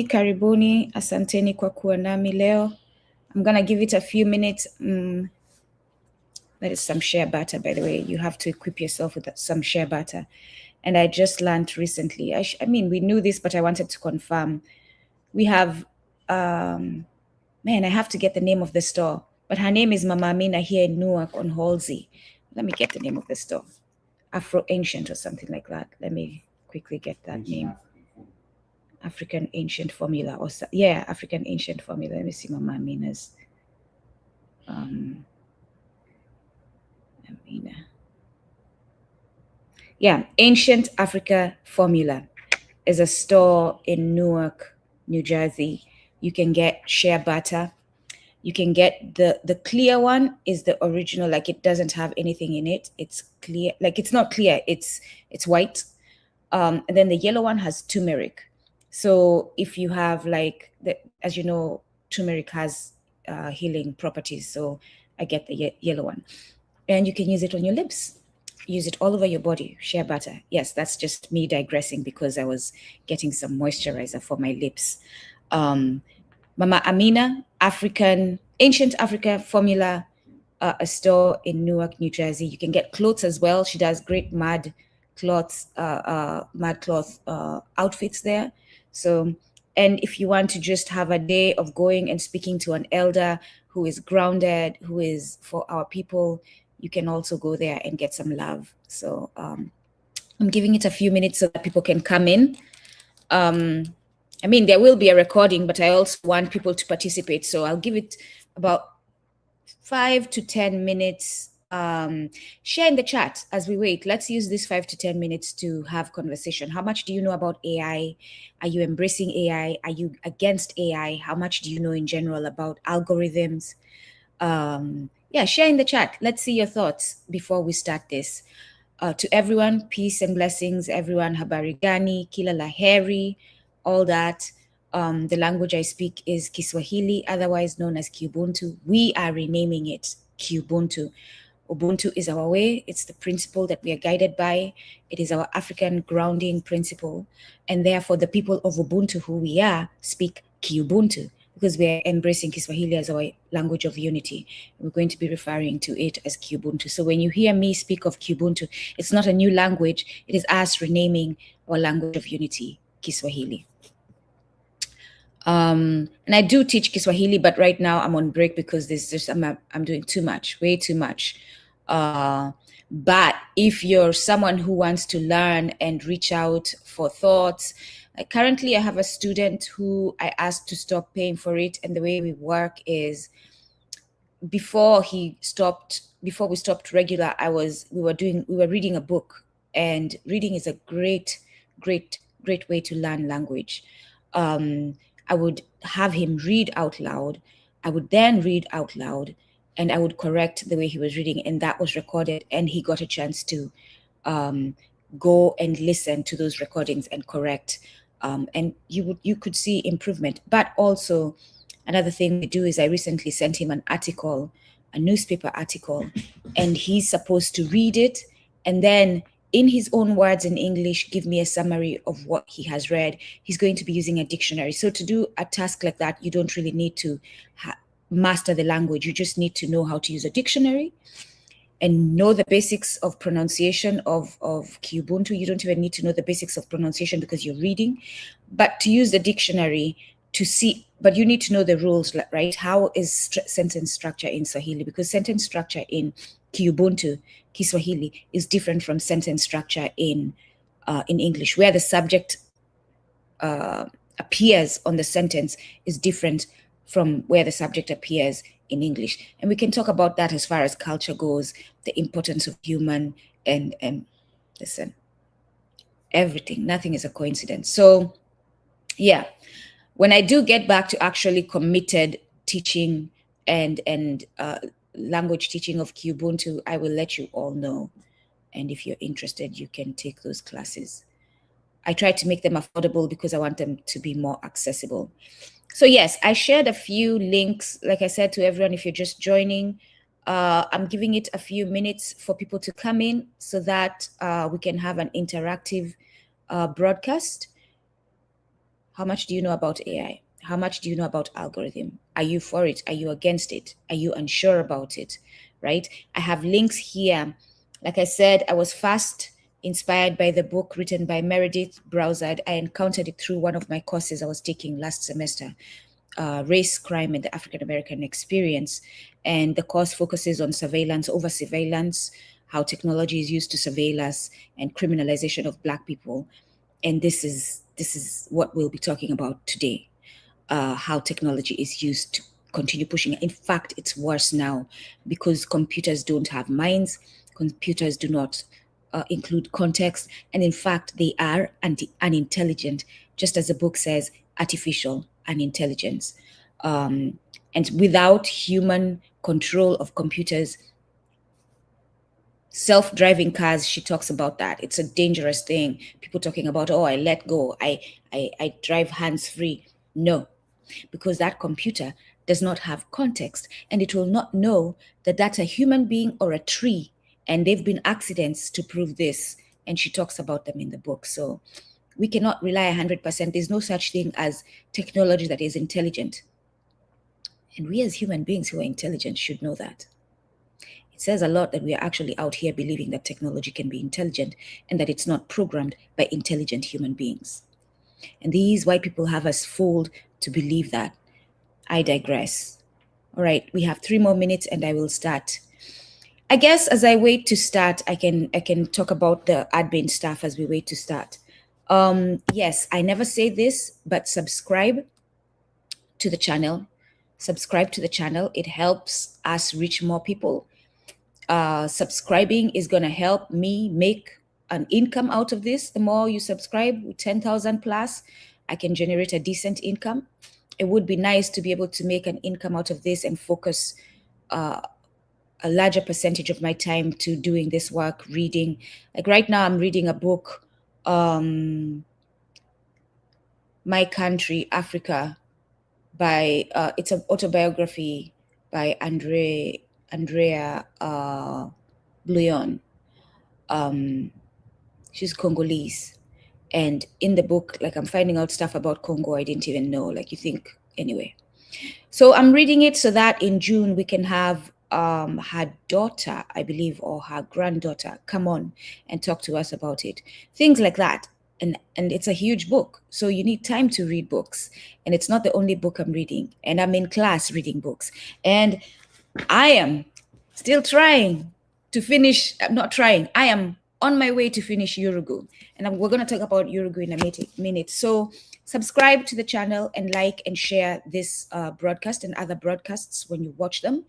Karibuni, asanteni kwa kuwa nami leo. I'm gonna give it a few minutes. That is some share butter, by the way. You have to equip yourself with some share butter. And I just learned recently, I mean, we knew this, but I wanted to confirm. We have, man, I have to get the name of the store, but her name is Mama Amina here in Newark on Halsey. Let me get the name of the store. Afro Ancient or something like that. Let me quickly get that name. African Ancient Formula, or yeah, African Ancient Formula. Let me see Mama Amina's. Amina. Yeah, Ancient Africa Formula is a store in Newark, New Jersey. You can get shea butter. You can get the clear one is the original, like it doesn't have anything in it. It's clear, like it's not clear, it's white. And then the yellow one has turmeric. So if you have like, as you know, turmeric has healing properties. So I get the yellow one. And you can use it on your lips. Use it all over your body, shea butter. Yes, that's just me digressing because I was getting some moisturizer for my lips. Mama Amina, Ancient Africa Formula, a store in Newark, New Jersey. You can get clothes as well. She does great mad cloth outfits there. So, and if you want to just have a day of going and speaking to an elder who is grounded, who is for our people, you can also go there and get some love. So I'm giving it a few minutes so that people can come in. I mean, there will be a recording, but I also want people to participate. So I'll give it about 5 to 10 minutes. Share in the chat as we wait. Let's use this 5 to 10 minutes to have conversation. How much do you know about AI? Are you embracing AI? Are you against AI? How much do you know in general about algorithms? Yeah, share in the chat. Let's see your thoughts before we start this. To everyone, peace and blessings. Everyone, habari gani, kila laheri, all that. The language I speak is Kiswahili, otherwise known as Kiubuntu. We are renaming it Kiubuntu. Ubuntu is our way. It's the principle that we are guided by. It is our African grounding principle. And therefore, the people of Ubuntu, who we are, speak Kiubuntu because we are embracing Kiswahili as our language of unity. We're going to be referring to it as Kiubuntu. So when you hear me speak of Kiubuntu, it's not a new language. It is us renaming our language of unity, Kiswahili. And I do teach Kiswahili, but right now I'm on break because there's just I'm doing too much, way too much. But if you're someone who wants to learn and reach out for thoughts, currently I have a student who I asked to stop paying for it, and the way we work is before we stopped regular, we were reading a book, and reading is a great way to learn language. I would have him read out loud. I would then read out loud, and I would correct the way he was reading, and that was recorded, and he got a chance to go and listen to those recordings and correct. And you could see improvement. But also, another thing we do is I recently sent him an article, a newspaper article, and he's supposed to read it and then in his own words in English, give me a summary of what he has read. He's going to be using a dictionary. So to do a task like that, you don't really need to master the language. You just need to know how to use a dictionary and know the basics of pronunciation of Kiubuntu. You don't even need to know the basics of pronunciation because you're reading, but to use the dictionary to see, but you need to know the rules, right? How is sentence structure in Swahili? Because sentence structure in Kiubuntu, Kiswahili, is different from sentence structure in English, where the subject appears on the sentence is different from where the subject appears in English. And we can talk about that as far as culture goes, the importance of human and listen, everything, nothing is a coincidence. So yeah, when I do get back to actually committed teaching and language teaching of Kiubuntu, I will let you all know. And if you're interested, you can take those classes. I try to make them affordable because I want them to be more accessible. So yes, I shared a few links, like I said to everyone, if you're just joining, I'm giving it a few minutes for people to come in so that we can have an interactive broadcast. How much do you know about AI? How much do you know about algorithm? Are you for it? Are you against it? Are you unsure about it? Right? I have links here. Like I said, I was fast inspired by the book written by Meredith Browsard. I encountered it through one of my courses I was taking last semester, Race, Crime, and the African American Experience. And the course focuses on surveillance, over surveillance, how technology is used to surveil us, and criminalization of Black people. And this is what we'll be talking about today. How technology is used to continue pushing it. In fact, it's worse now because computers don't have minds. Computers do not include context. And in fact, they are unintelligent, just as the book says, artificial unintelligence. And without human control of computers, self-driving cars, she talks about that. It's a dangerous thing. People talking about, oh, I let go, I drive hands-free. No, because that computer does not have context, and it will not know that that's a human being or a tree. And they've been accidents to prove this, and she talks about them in the book. So we cannot rely 100%. There's no such thing as technology that is intelligent. And we as human beings who are intelligent should know that. It says a lot that we are actually out here believing that technology can be intelligent and that it's not programmed by intelligent human beings. And these white people have us fooled to believe that. I digress. All right, we have 3 more minutes and I will start. I guess as I wait to start, I can talk about the admin stuff as we wait to start. Yes, I never say this, but subscribe to the channel. Subscribe to the channel. It helps us reach more people. Subscribing is going to help me make an income out of this. The more you subscribe, 10,000 plus, I can generate a decent income. It would be nice to be able to make an income out of this and focus a larger percentage of my time to doing this work, reading. Like right now, I'm reading a book, My Country, Africa, by, it's an autobiography by Andrea Blouillon. She's Congolese. And in the book, like, I'm finding out stuff about Congo I didn't even know, like you think, anyway. So I'm reading it so that in June we can have her daughter, I believe, or her granddaughter come on and talk to us about it. Things like that. And it's a huge book. So you need time to read books. And it's not the only book I'm reading. And I'm in class reading books. And I am still trying to finish. I'm not trying. I am on my way to finish Urugu. And we're going to talk about Urugu in a minute. So subscribe to the channel and like and share this broadcast and other broadcasts when you watch them.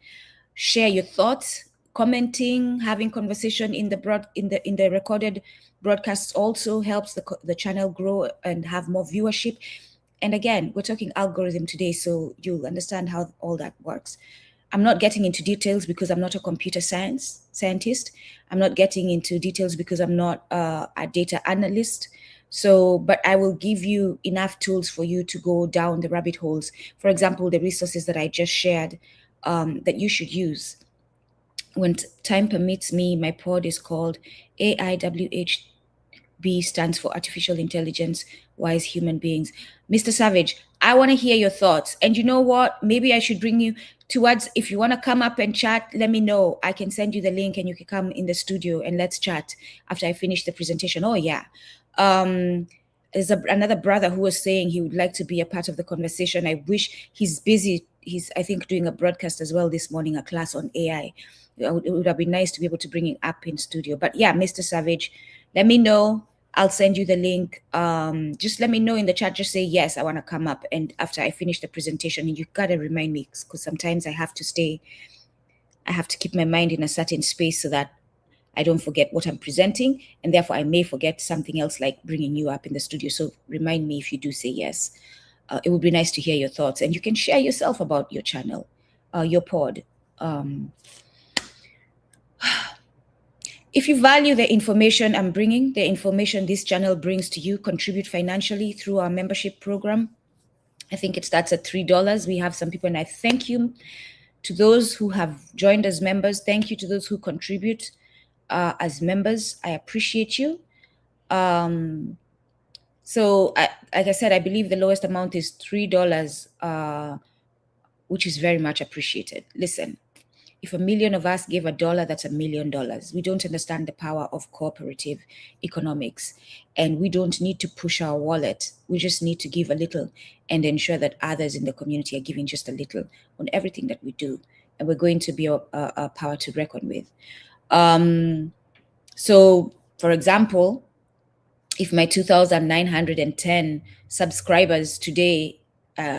Share your thoughts, commenting, having conversation in the recorded broadcasts also helps the channel grow and have more viewership. And again, we're talking algorithm today, so you'll understand how all that works. I'm not getting into details because I'm not a computer scientist. I'm not getting into details because I'm not a data analyst. So, but I will give you enough tools for you to go down the rabbit holes. For example, the resources that I just shared that you should use. When time permits me, my pod is called AIWH. B stands for Artificial Intelligence, Wise Human Beings. Mr. Savage, I want to hear your thoughts. And you know what? Maybe I should bring you towards, if you want to come up and chat, let me know. I can send you the link and you can come in the studio and let's chat after I finish the presentation. Oh, yeah. There's another brother who was saying he would like to be a part of the conversation. I wish he's busy. He's, I think, doing a broadcast as well this morning, a class on AI. It would have been nice to be able to bring him up in studio. But yeah, Mr. Savage, let me know. I'll send you the link. Just let me know in the chat. Just say, yes, I want to come up. And after I finish the presentation, and you got to remind me because sometimes I have to keep my mind in a certain space so that I don't forget what I'm presenting. And therefore, I may forget something else like bringing you up in the studio. So remind me if you do say yes. It would be nice to hear your thoughts. And you can share yourself about your channel, your pod. If you value the information I'm bringing, the information this channel brings to you, contribute financially through our membership program. I think it starts at $3. We have some people, and I thank you to those who have joined as members. Thank you to those who contribute as members. I appreciate you. So, like I said, I believe the lowest amount is $3, which is very much appreciated. Listen, if a million of us give $1, that's $1,000,000. We don't understand the power of cooperative economics, and we don't need to push our wallet. We just need to give a little and ensure that others in the community are giving just a little on everything that we do, and we're going to be a power to reckon with. So, for example, if my 2,910 subscribers today,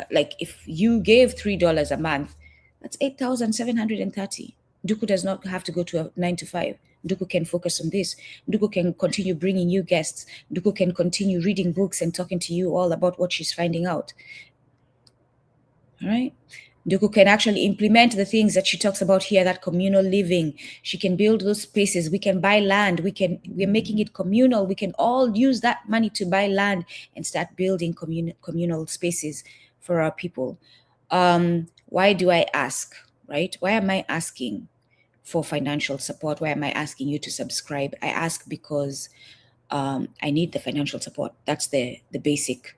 like if you gave $3 a month, that's 8,730. Nduku does not have to go to a 9 to 5. Nduku can focus on this. Nduku can continue bringing you guests. Nduku can continue reading books and talking to you all about what she's finding out. All right. Nduku can actually implement the things that she talks about here, that communal living. She can build those spaces. We can buy land. We're making it communal. We can all use that money to buy land and start building communal spaces for our people. Why do I ask, right? Why am I asking for financial support? Why am I asking you to subscribe? I ask because I need the financial support. That's the basic.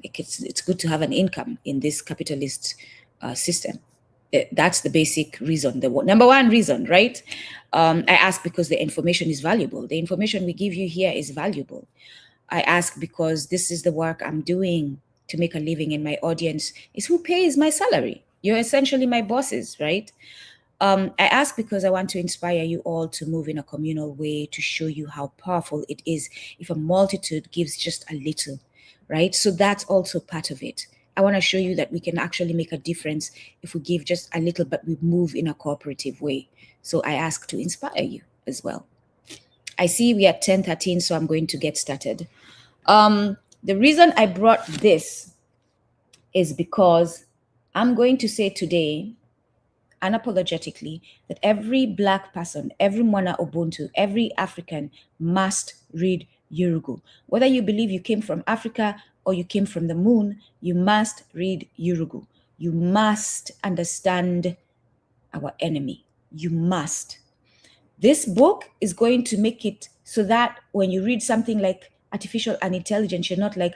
It's good to have an income in this capitalist system. That's the basic reason, the number one reason, right? I ask because the information is valuable. The information we give you here is valuable. I ask because this is the work I'm doing to make a living, and my audience is who pays my salary. You're essentially my bosses, right? I ask because I want to inspire you all to move in a communal way, to show you how powerful it is if a multitude gives just a little, right? So that's also part of it. I want to show you that we can actually make a difference if we give just a little, but we move in a cooperative way. So I ask to inspire you as well. I see we are at 10:13, so I'm going to get started. The reason I brought this is because I'm going to say today, unapologetically, that every Black person, every WanaUbuntu, every African must read Yurugu. Whether you believe you came from Africa or you came from the moon, you must read Yurugu. You must understand our enemy. You must. This book is going to make it so that when you read something like artificial unintelligence, you're not like,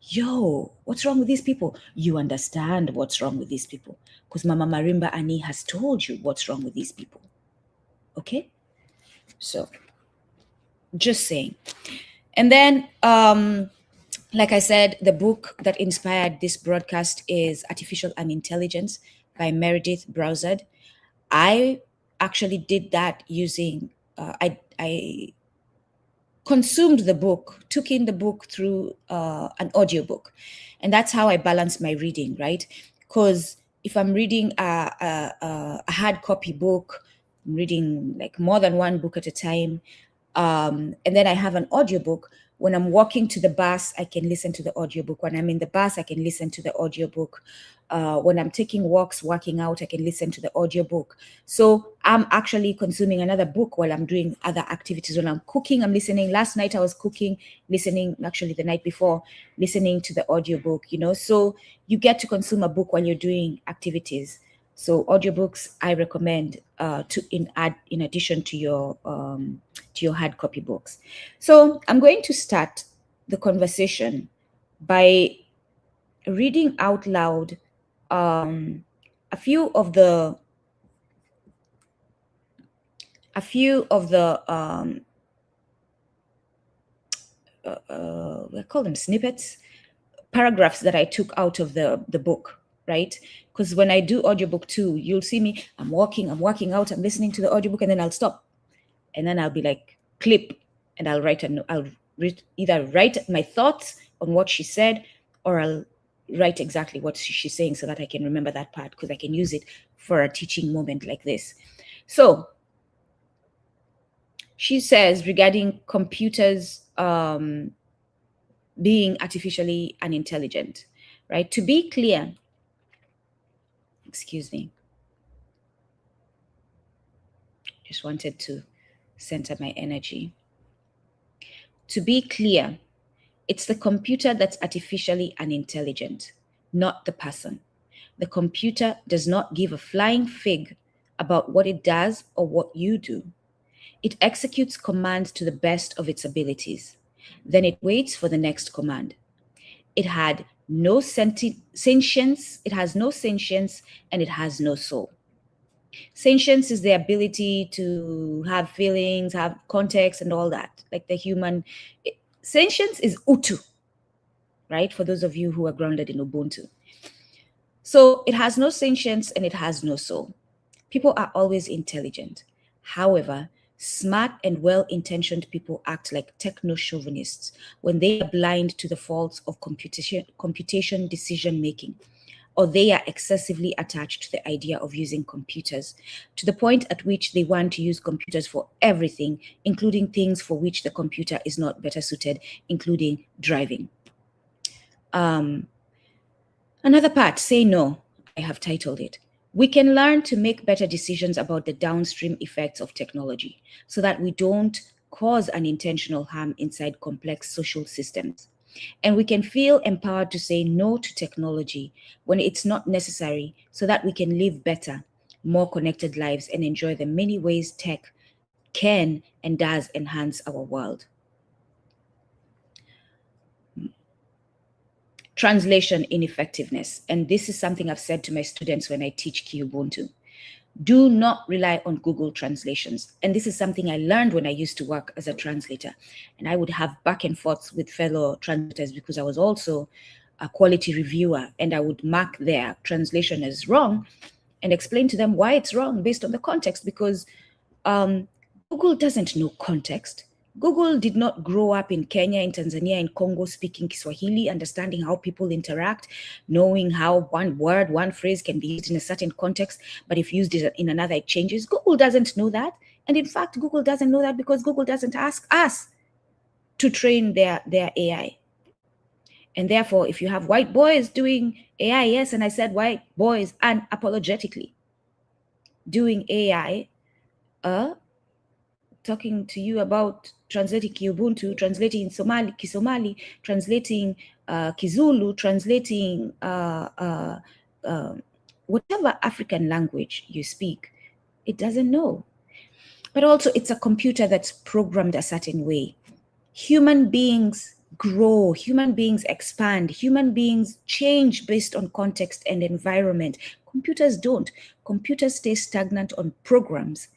yo, what's wrong with these people? You understand what's wrong with these people because Mama Marimba Ani has told you what's wrong with these people. Okay? So, just saying. And then, like I said, the book that inspired this broadcast is Artificial Unintelligence by Meredith Browsard. I actually did that using, I consumed the book, took in the book through an audiobook. And that's how I balance my reading, right? Because if I'm reading a hard copy book, I'm reading like more than one book at a time, and then I have an audiobook. When I'm walking to the bus, I can listen to the audiobook. When I'm in the bus, I can listen to the audiobook. When I'm taking walks, working out, I can listen to the audiobook. So I'm actually consuming another book while I'm doing other activities. When I'm cooking, I'm listening. Last night I was cooking, listening, actually the night before, listening to the audiobook, So you get to consume a book while you're doing activities. So audiobooks I recommend in addition to your hard copy books. So I'm going to start the conversation by reading out loud a few of the we call them snippets, paragraphs that I took out of the book, right? Because when I do audiobook too, you'll see me, I'm walking out, I'm listening to the audiobook, and then I'll stop. And then I'll be like, clip, and I'll either write my thoughts on what she said, or I'll write exactly what she's saying so that I can remember that part, because I can use it for a teaching moment like this. So she says regarding computers being artificially unintelligent, right? To be clear, excuse me, just wanted to center my energy. To be clear, it's the computer that's artificially unintelligent, not the person. The computer does not give a flying fig about what it does or what you do. It executes commands to the best of its abilities. Then it waits for the next command. It had no sentience, it has no sentience, and it has no soul. Sentience is the ability to have feelings, have context, and all that, like the human. Sentience is Utu, right? For those of you who are grounded in Ubuntu. So it has no sentience and it has no soul. People are always intelligent. However, smart and well-intentioned people act like techno-chauvinists when they are blind to the faults of computation decision-making, or they are excessively attached to the idea of using computers, to the point at which they want to use computers for everything, including things for which the computer is not better suited, including driving. Another part, say no, I have titled it. We can learn to make better decisions about the downstream effects of technology so that we don't cause unintentional harm inside complex social systems. And we can feel empowered to say no to technology when it's not necessary so that we can live better, more connected lives and enjoy the many ways tech can and does enhance our world. Translation ineffectiveness. And this is something I've said to my students when I teach Ubuntu. Do not rely on Google translations. And this is something I learned when I used to work as a translator. And I would have back and forths with fellow translators because I was also a quality reviewer, and I would mark their translation as wrong and explain to them why it's wrong based on the context, because Google doesn't know context. Google did not grow up in Kenya, in Tanzania, in Congo, speaking Kiswahili, understanding how people interact, knowing how one word, one phrase can be used in a certain context, but if used in another, it changes. Google doesn't know that. And in fact, Google doesn't know that because Google doesn't ask us to train their AI. And therefore, if you have white boys doing AI, yes, and I said white boys unapologetically doing AI, talking to you about translating Ubuntu, translating Kisomali, translating Kizulu, translating whatever African language you speak, it doesn't know. But also it's a computer that's programmed a certain way. Human beings grow, human beings expand, human beings change based on context and environment. Computers don't. Computers stay stagnant on programs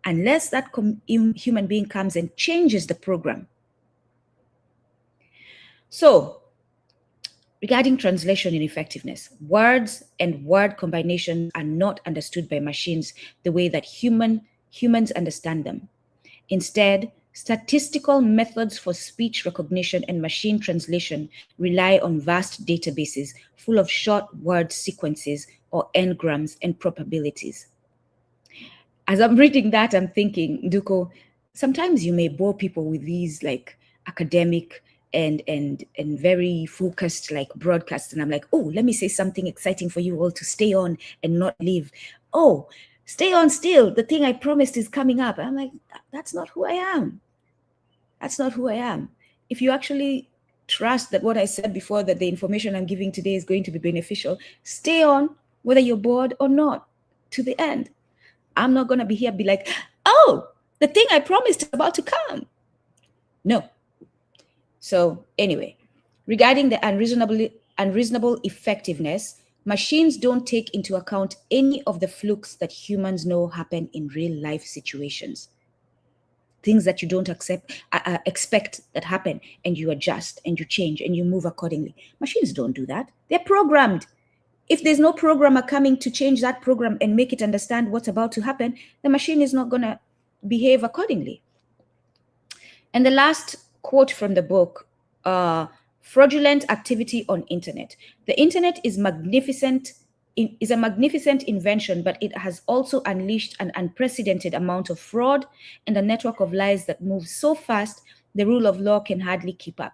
unless that human being comes and changes the program. So, regarding translation ineffectiveness, words and word combinations are not understood by machines the way that humans understand them. Instead, statistical methods for speech recognition and machine translation rely on vast databases full of short word sequences or n-grams and probabilities. As I'm reading that, I'm thinking, Nduku, sometimes you may bore people with these like academic and very focused like broadcasts. And I'm like, oh, let me say something exciting for you all to stay on and not leave. Oh, stay on still. The thing I promised is coming up. I'm like, that's not who I am. That's not who I am. If you actually trust that what I said before, that the information I'm giving today is going to be beneficial, stay on whether you're bored or not to the end. I'm not going to be here be like, oh, the thing I promised is about to come. No. So anyway, regarding the unreasonable effectiveness, machines don't take into account any of the flukes that humans know happen in real life situations. Things that you don't expect that happen, and you adjust and you change and you move accordingly. Machines don't do that. They're programmed. If there's no programmer coming to change that program and make it understand what's about to happen, the machine is not going to behave accordingly. And the last quote from the book, fraudulent activity on internet. The internet is a magnificent invention, but it has also unleashed an unprecedented amount of fraud and a network of lies that moves so fast the rule of law can hardly keep up.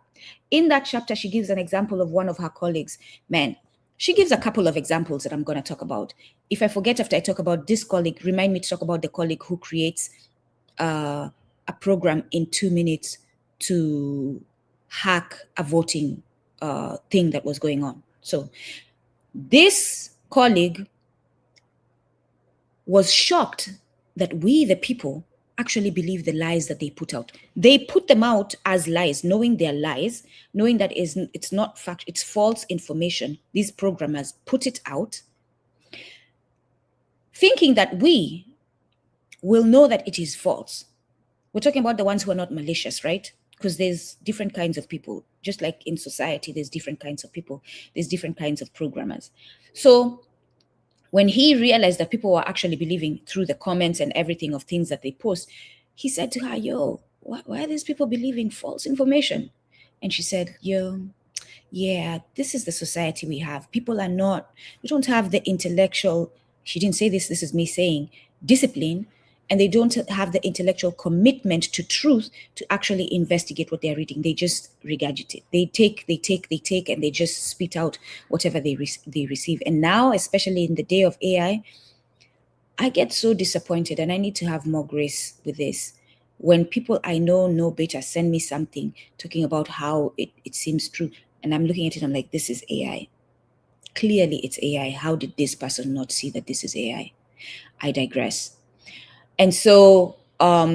In that chapter, she gives an example of one of her colleagues. Man, she gives a couple of examples that I'm going to talk about. If I forget after I talk about this colleague, remind me to talk about the colleague who creates a program in 2 minutes to hack a voting thing that was going on. So this colleague was shocked that we, the people, actually believe the lies that they put out. They put them out as lies, knowing they're lies, knowing that it's not fact, it's false information. These programmers put it out, thinking that we will know that it is false. We're talking about the ones who are not malicious, right? Because there's different kinds of people. Just like in society, there's different kinds of people. There's different kinds of programmers. So when he realized that people were actually believing through the comments and everything of things that they post, he said to her, yo, why are these people believing false information? And she said, yo, yeah, this is the society we have. People are not, we don't have the intellectual, she didn't say this, this is me saying, discipline, and they don't have the intellectual commitment to truth to actually investigate what they're reading. They just regurgitate. They take, and they just spit out whatever they receive. And now, especially in the day of AI, I get so disappointed, and I need to have more grace with this. When people I know better send me something talking about how it seems true, and I'm looking at it, I'm like, this is AI. Clearly it's AI. How did this person not see that this is AI? I digress. And so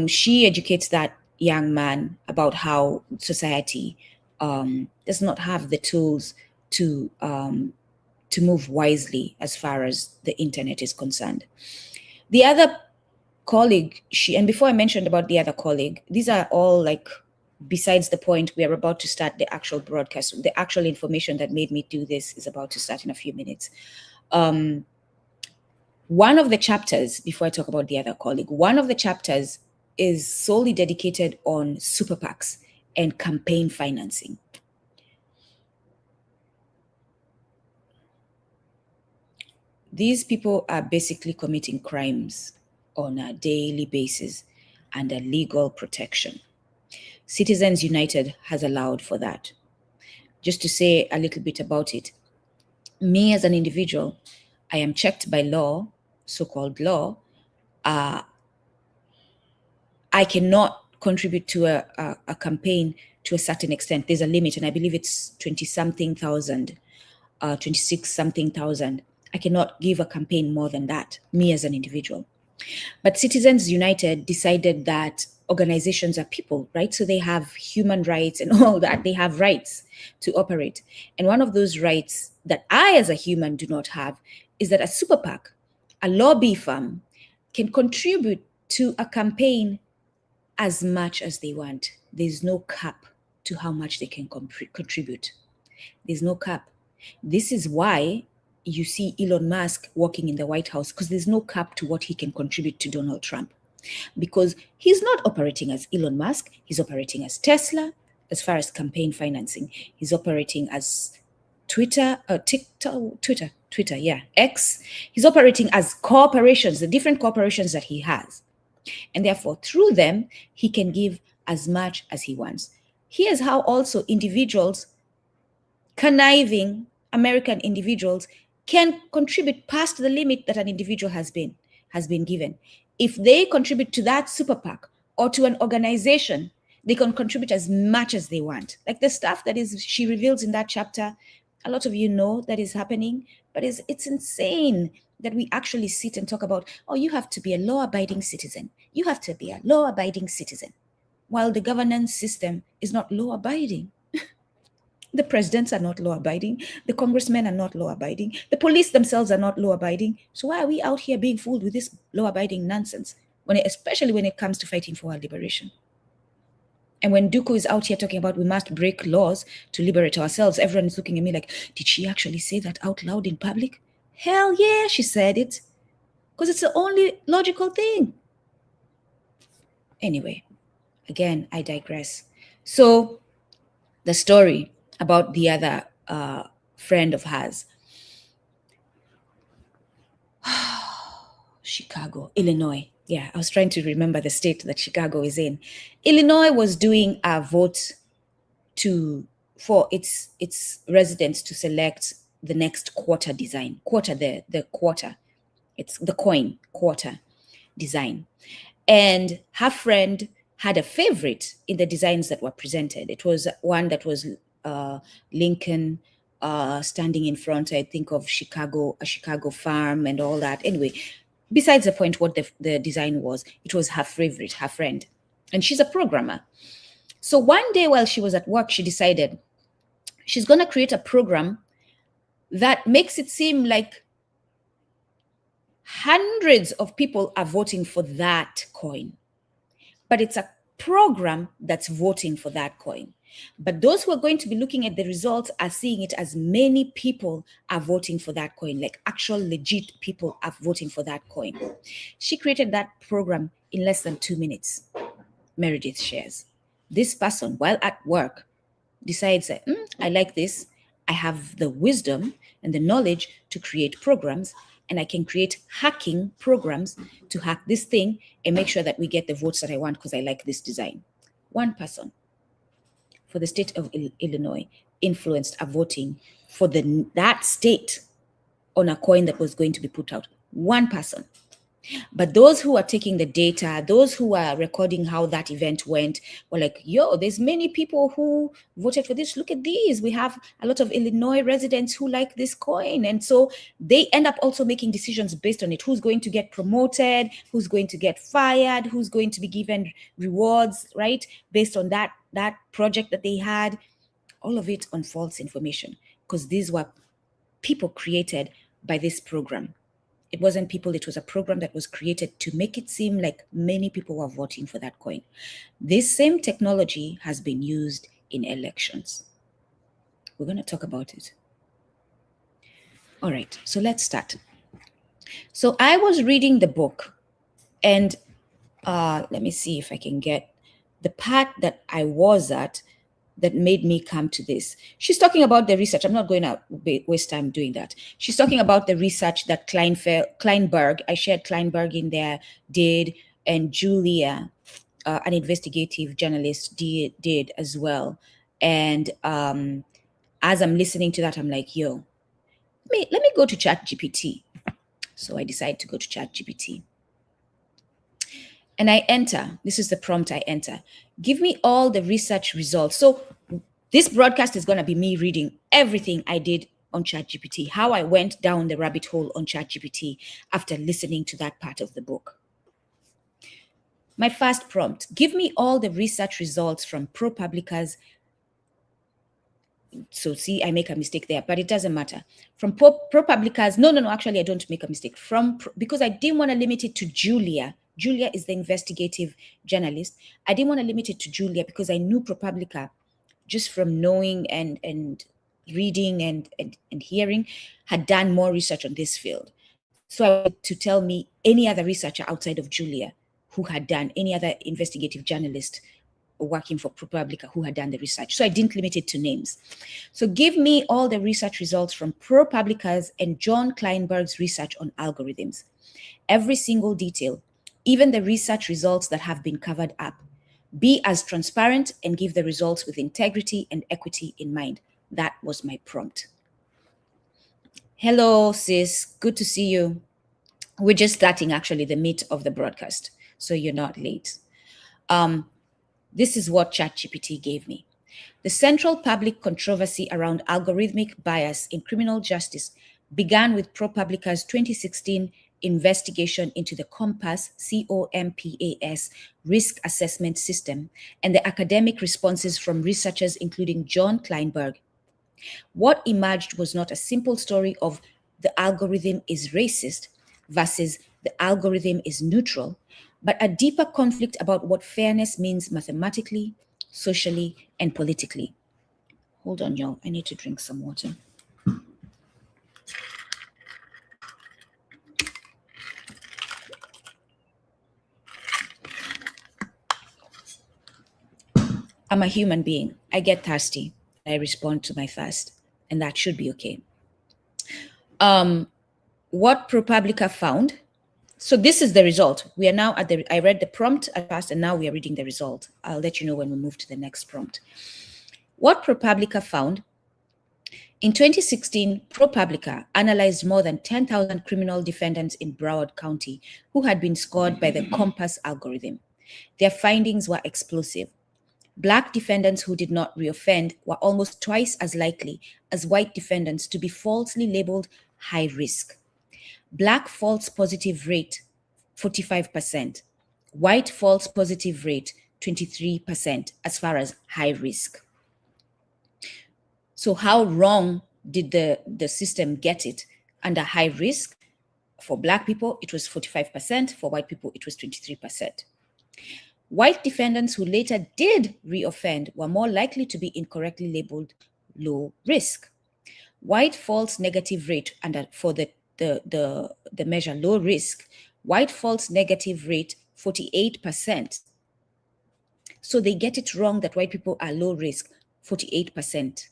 she educates that young man about how society does not have the tools to move wisely as far as the internet is concerned. The other colleague, and before I mentioned about the other colleague, these are all like besides the point. We are about to start the actual broadcast. The actual information that made me do this is about to start in a few minutes. One of the chapters, before I talk about the other colleague, one of the chapters is solely dedicated on super PACs and campaign financing. These people are basically committing crimes on a daily basis under legal protection. Citizens United has allowed for that. Just to say a little bit about it, me as an individual, I am checked by law, so-called law. I cannot contribute to a campaign to a certain extent. There's a limit, and I believe it's 20-something thousand, 26-something thousand. I cannot give a campaign more than that, me as an individual. But Citizens United decided that organizations are people, right? So they have human rights and all that. They have rights to operate. And one of those rights that I, as a human, do not have is that a super PAC, a lobby firm, can contribute to a campaign as much as they want. There's no cap to how much they can contribute. There's no cap. This is why you see Elon Musk working in the White House, because there's no cap to what he can contribute to Donald Trump. Because he's not operating as Elon Musk, he's operating as Tesla as far as campaign financing. He's operating as Twitter, X. He's operating as corporations, the different corporations that he has. And therefore, through them, he can give as much as he wants. Here's how also individuals, conniving American individuals, can contribute past the limit that an individual has been given. If they contribute to that super PAC or to an organization, they can contribute as much as they want. Like the stuff that she reveals in that chapter, a lot of you know that is happening, but it's insane that we actually sit and talk about, oh, you have to be a law-abiding citizen. You have to be a law-abiding citizen, while the governance system is not law-abiding. The presidents are not law-abiding. The congressmen are not law-abiding. The police themselves are not law-abiding. So why are we out here being fooled with this law-abiding nonsense, especially when it comes to fighting for our liberation? And when Nduku is out here talking about we must break laws to liberate ourselves, everyone is looking at me like, did she actually say that out loud in public? Hell yeah, she said it. Because it's the only logical thing. Anyway, again, I digress. So the story about the other friend of hers. Chicago, Illinois. Yeah, I was trying to remember the state that Chicago is in. Illinois was doing a vote for its residents to select the next quarter design. The quarter. It's the coin quarter design. And her friend had a favorite in the designs that were presented. It was one that was Lincoln standing in front, I think, of Chicago, a Chicago farm and all that. Anyway, Besides the point, what the design was, it was her favorite, her friend. And she's a programmer. So one day while she was at work, she decided she's going to create a program that makes it seem like hundreds of people are voting for that coin. But it's a program that's voting for that coin. But those who are going to be looking at the results are seeing it as many people are voting for that coin, like actual legit people are voting for that coin. She created that program in less than 2 minutes. Meredith shares. This person, while at work, decides that, I like this. I have the wisdom and the knowledge to create programs, and I can create hacking programs to hack this thing and make sure that we get the votes that I want because I like this design. One person for the state of Illinois influenced a voting for that state on a coin that was going to be put out. One person. But those who are taking the data, those who are recording how that event went, were like, yo, there's many people who voted for this. Look at these. We have a lot of Illinois residents who like this coin. And so they end up also making decisions based on it. Who's going to get promoted? Who's going to get fired? Who's going to be given rewards, right? Based on that project that they had. All of it on false information, because these were people created by this program. It wasn't people, it was a program that was created to make it seem like many people were voting for that coin. This same technology has been used in elections. We're going to talk about it. All right, so let's start. So I was reading the book, and let me see if I can get the part that I was at that made me come to this. She's talking about the research. I'm not going to waste time doing that. She's talking about the research that Kleinberg, I shared Kleinberg in there, did, and Julia, an investigative journalist, did as well. And as I'm listening to that, I'm like, yo, let me go to ChatGPT. So I decide to go to ChatGPT. And I enter, this is the prompt I enter. Give me all the research results. So this broadcast is going to be me reading everything I did on ChatGPT, how I went down the rabbit hole on ChatGPT after listening to that part of the book. My first prompt, give me all the research results from ProPublica's. So see, I make a mistake there, but it doesn't matter. From ProPublica's, no, actually I don't make a mistake. Because I didn't want to limit it to Julia. Julia is the investigative journalist. I didn't want to limit it to Julia because I knew ProPublica, just from knowing and reading and hearing, had done more research on this field. So I wanted to tell me any other researcher outside of Julia who had done, any other investigative journalist working for ProPublica who had done the research. So I didn't limit it to names. So give me all the research results from ProPublica's and John Kleinberg's research on algorithms. Every single detail, even the research results that have been covered up. Be as transparent and give the results with integrity and equity in mind. That was my prompt. Hello, sis. Good to see you. We're just starting, actually, the meat of the broadcast, so you're not late. This is what ChatGPT gave me. The central public controversy around algorithmic bias in criminal justice began with ProPublica's 2016 investigation into the COMPAS risk assessment system and the academic responses from researchers including John Kleinberg. What emerged was not a simple story of the algorithm is racist versus the algorithm is neutral, but a deeper conflict about what fairness means mathematically, socially, and politically. Hold on, y'all. I need to drink some water. I'm a human being. I get thirsty. I respond to my thirst, and that should be okay. What ProPublica found. So this is the result. We are now at I read the prompt at first, and now we are reading the result. I'll let you know when we move to the next prompt. What ProPublica found. In 2016, ProPublica analyzed more than 10,000 criminal defendants in Broward County who had been scored by the COMPAS algorithm. Their findings were explosive. Black defendants who did not reoffend were almost twice as likely as white defendants to be falsely labeled high risk. Black false positive rate, 45%. White false positive rate, 23% as far as high risk. So how wrong did the system get it? Under high risk, for Black people, it was 45%. For white people, it was 23%. White defendants who later did reoffend were more likely to be incorrectly labeled low risk. White false negative rate for the measure low risk, white false negative rate 48%. So they get it wrong that white people are low risk, 48%.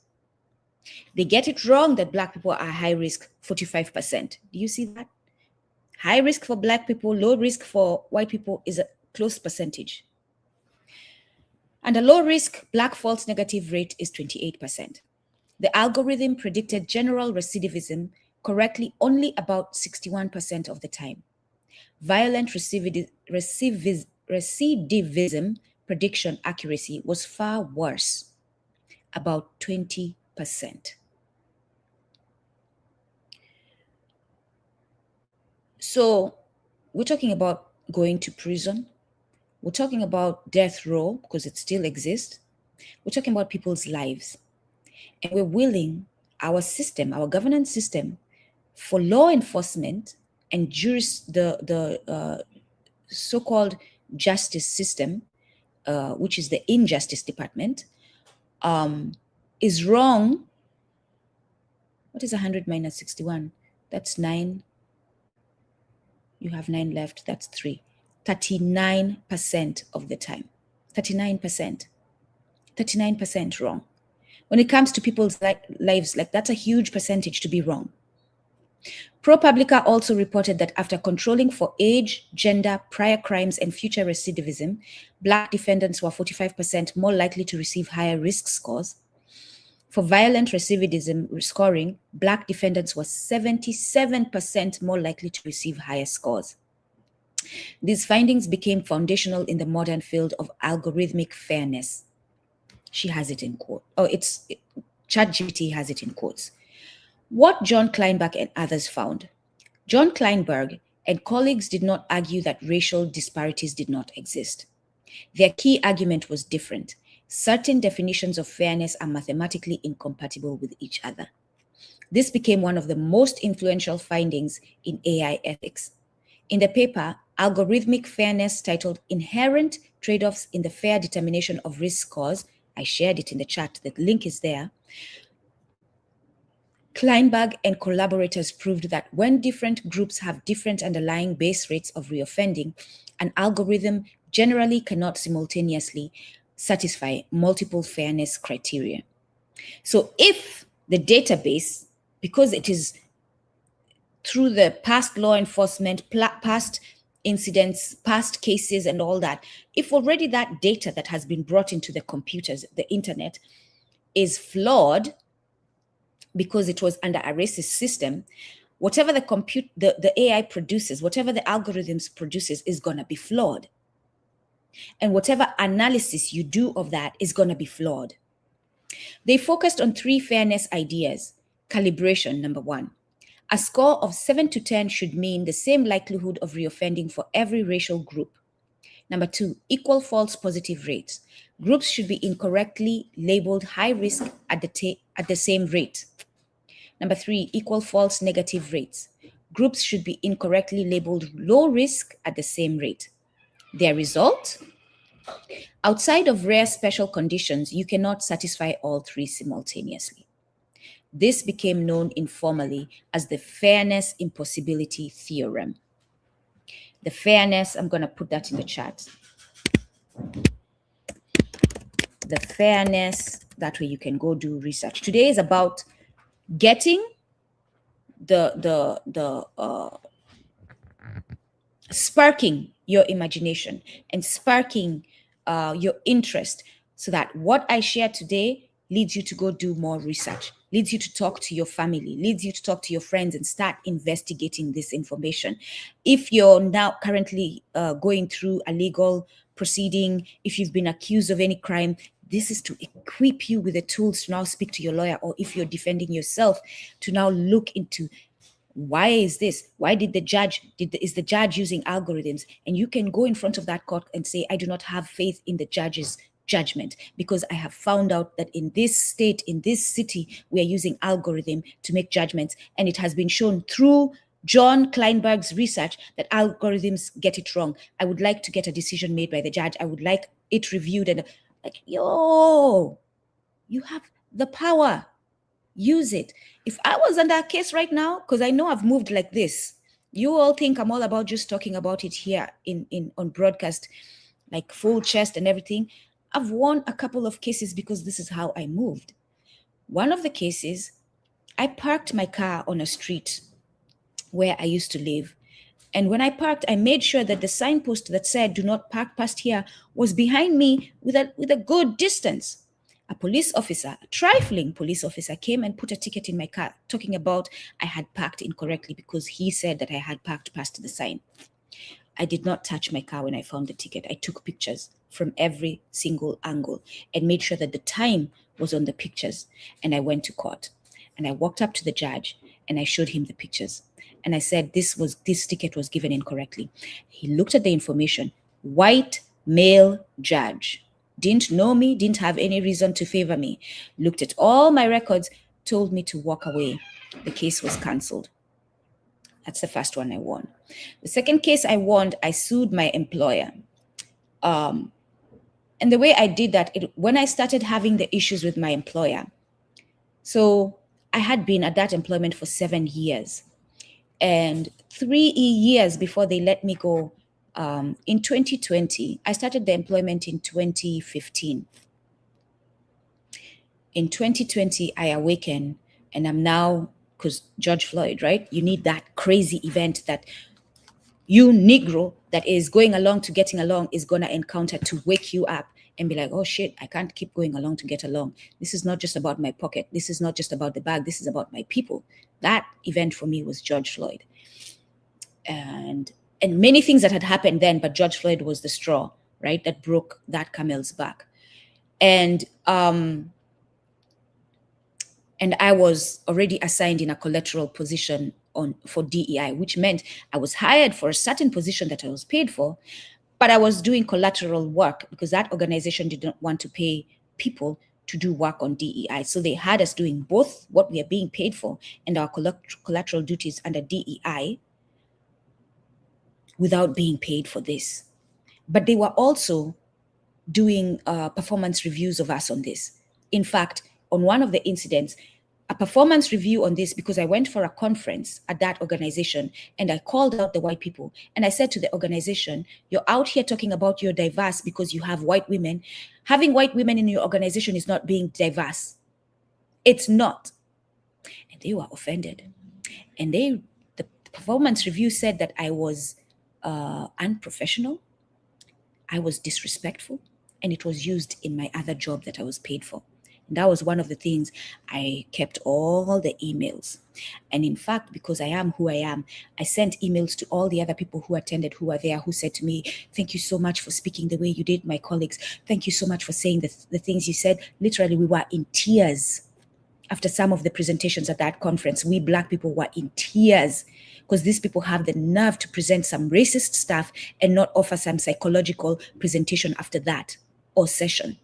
They get it wrong that Black people are high risk, 45%. Do you see that? High risk for Black people, low risk for white people is a close percentage. And a low risk Black false negative rate is 28%. The algorithm predicted general recidivism correctly only about 61% of the time. Violent recidivism prediction accuracy was far worse, about 20%. So we're talking about going to prison. We're talking about death row because it still exists. We're talking about people's lives. And we're willing our system, our governance system, for law enforcement and the so-called justice system, which is the injustice department, is wrong. What is 100 minus 61? That's 9. You have 9 left. That's 3. 39% of the time. 39%. 39% wrong. When it comes to people's lives, like that's a huge percentage to be wrong. ProPublica also reported that after controlling for age, gender, prior crimes, and future recidivism, Black defendants were 45% more likely to receive higher risk scores. For violent recidivism scoring, Black defendants were 77% more likely to receive higher scores. These findings became foundational in the modern field of algorithmic fairness. She has it in quote. ChatGPT has it in quotes. What John Kleinberg and others found. John Kleinberg and colleagues did not argue that racial disparities did not exist. Their key argument was different. Certain definitions of fairness are mathematically incompatible with each other. This became one of the most influential findings in AI ethics. In the paper, Algorithmic Fairness, titled Inherent Trade-offs in the Fair Determination of Risk Scores, I shared it in the chat, the link is there. Kleinberg and collaborators proved that when different groups have different underlying base rates of reoffending, an algorithm generally cannot simultaneously satisfy multiple fairness criteria. So if the database, because it is through the past law enforcement, past incidents, past cases and all that, if already that data that has been brought into the computers, the internet, is flawed because it was under a racist system, whatever the AI produces, whatever the algorithms produces is going to be flawed. And whatever analysis you do of that is going to be flawed. They focused on 3 fairness ideas. Calibration, number 1. A score of 7 to 10 should mean the same likelihood of reoffending for every racial group. Number 2, equal false positive rates. Groups should be incorrectly labeled high risk at the same rate. Number 3, equal false negative rates. Groups should be incorrectly labeled low risk at the same rate. Their result? Outside of rare special conditions, you cannot satisfy all 3 simultaneously. This became known informally as the fairness impossibility theorem. The fairness, I'm going to put that in the chat. The fairness, that way you can go do research. Today is about getting sparking your imagination and sparking your interest so that what I share today leads you to go do more research, leads you to talk to your family, leads you to talk to your friends and start investigating this information. If you're now currently going through a legal proceeding, if you've been accused of any crime, this is to equip you with the tools to now speak to your lawyer, or if you're defending yourself, to now look into Why is this? Why did the judge, is the judge using algorithms? And you can go in front of that court and say, I do not have faith in the judge's judgment because I have found out that in this state, in this city, we are using algorithm to make judgments. And it has been shown through John Kleinberg's research that algorithms get it wrong. I would like to get a decision made by the judge. I would like it reviewed. And like, yo, you have the power. Use it. If I was under a case right now, because I know I've moved like this, you all think I'm all about just talking about it here in on broadcast, like full chest and everything. I've won a couple of cases because this is how I moved. One of the cases, I parked my car on a street where I used to live. And when I parked, I made sure that the signpost that said, do not park past here, was behind me with a good distance. A police officer, a trifling police officer, came and put a ticket in my car talking about I had parked incorrectly because he said that I had parked past the sign. I did not touch my car when I found the ticket. I took pictures from every single angle and made sure that the time was on the pictures. And I went to court and I walked up to the judge and I showed him the pictures. And I said, this ticket was given incorrectly. He looked at the information. White male judge. Didn't know me, didn't have any reason to favor me. Looked at all my records, told me to walk away. The case was cancelled. That's the first one I won. The second case I won, I sued my employer. And the way I did that, when I started having the issues with my employer, so I had been at that employment for 7 years. And 3 years before they let me go, in 2020, I started the employment in 2015. In 2020, I awakened and I'm now, because George Floyd, right? You need that crazy event that you Negro that is going along to getting along is going to encounter to wake you up and be like, oh shit, I can't keep going along to get along. This is not just about my pocket. This is not just about the bag. This is about my people. That event for me was George Floyd. And many things that had happened then, but George Floyd was the straw, right, that broke that camel's back. And I was already assigned in a collateral position for DEI, which meant I was hired for a certain position that I was paid for, but I was doing collateral work because that organization did not want to pay people to do work on DEI. So they had us doing both what we are being paid for and our collateral duties under DEI without being paid for this. But they were also doing performance reviews of us on this. In fact, on one of the incidents, a performance review on this, because I went for a conference at that organization and I called out the white people and I said to the organization, you're out here talking about you're diverse because you have white women. Having white women in your organization is not being diverse. It's not. And they were offended. And the performance review said that I was unprofessional, I was disrespectful, and it was used in my other job that I was paid for. And that was one of the things. I kept all the emails. And in fact, because I am who I am, I sent emails to all the other people who attended, who were there, who said to me, thank you so much for speaking the way you did, my colleagues. Thank you so much for saying the things you said. Literally, we were in tears after some of the presentations at that conference. We Black people were in tears because these people have the nerve to present some racist stuff and not offer some psychological presentation after that or session.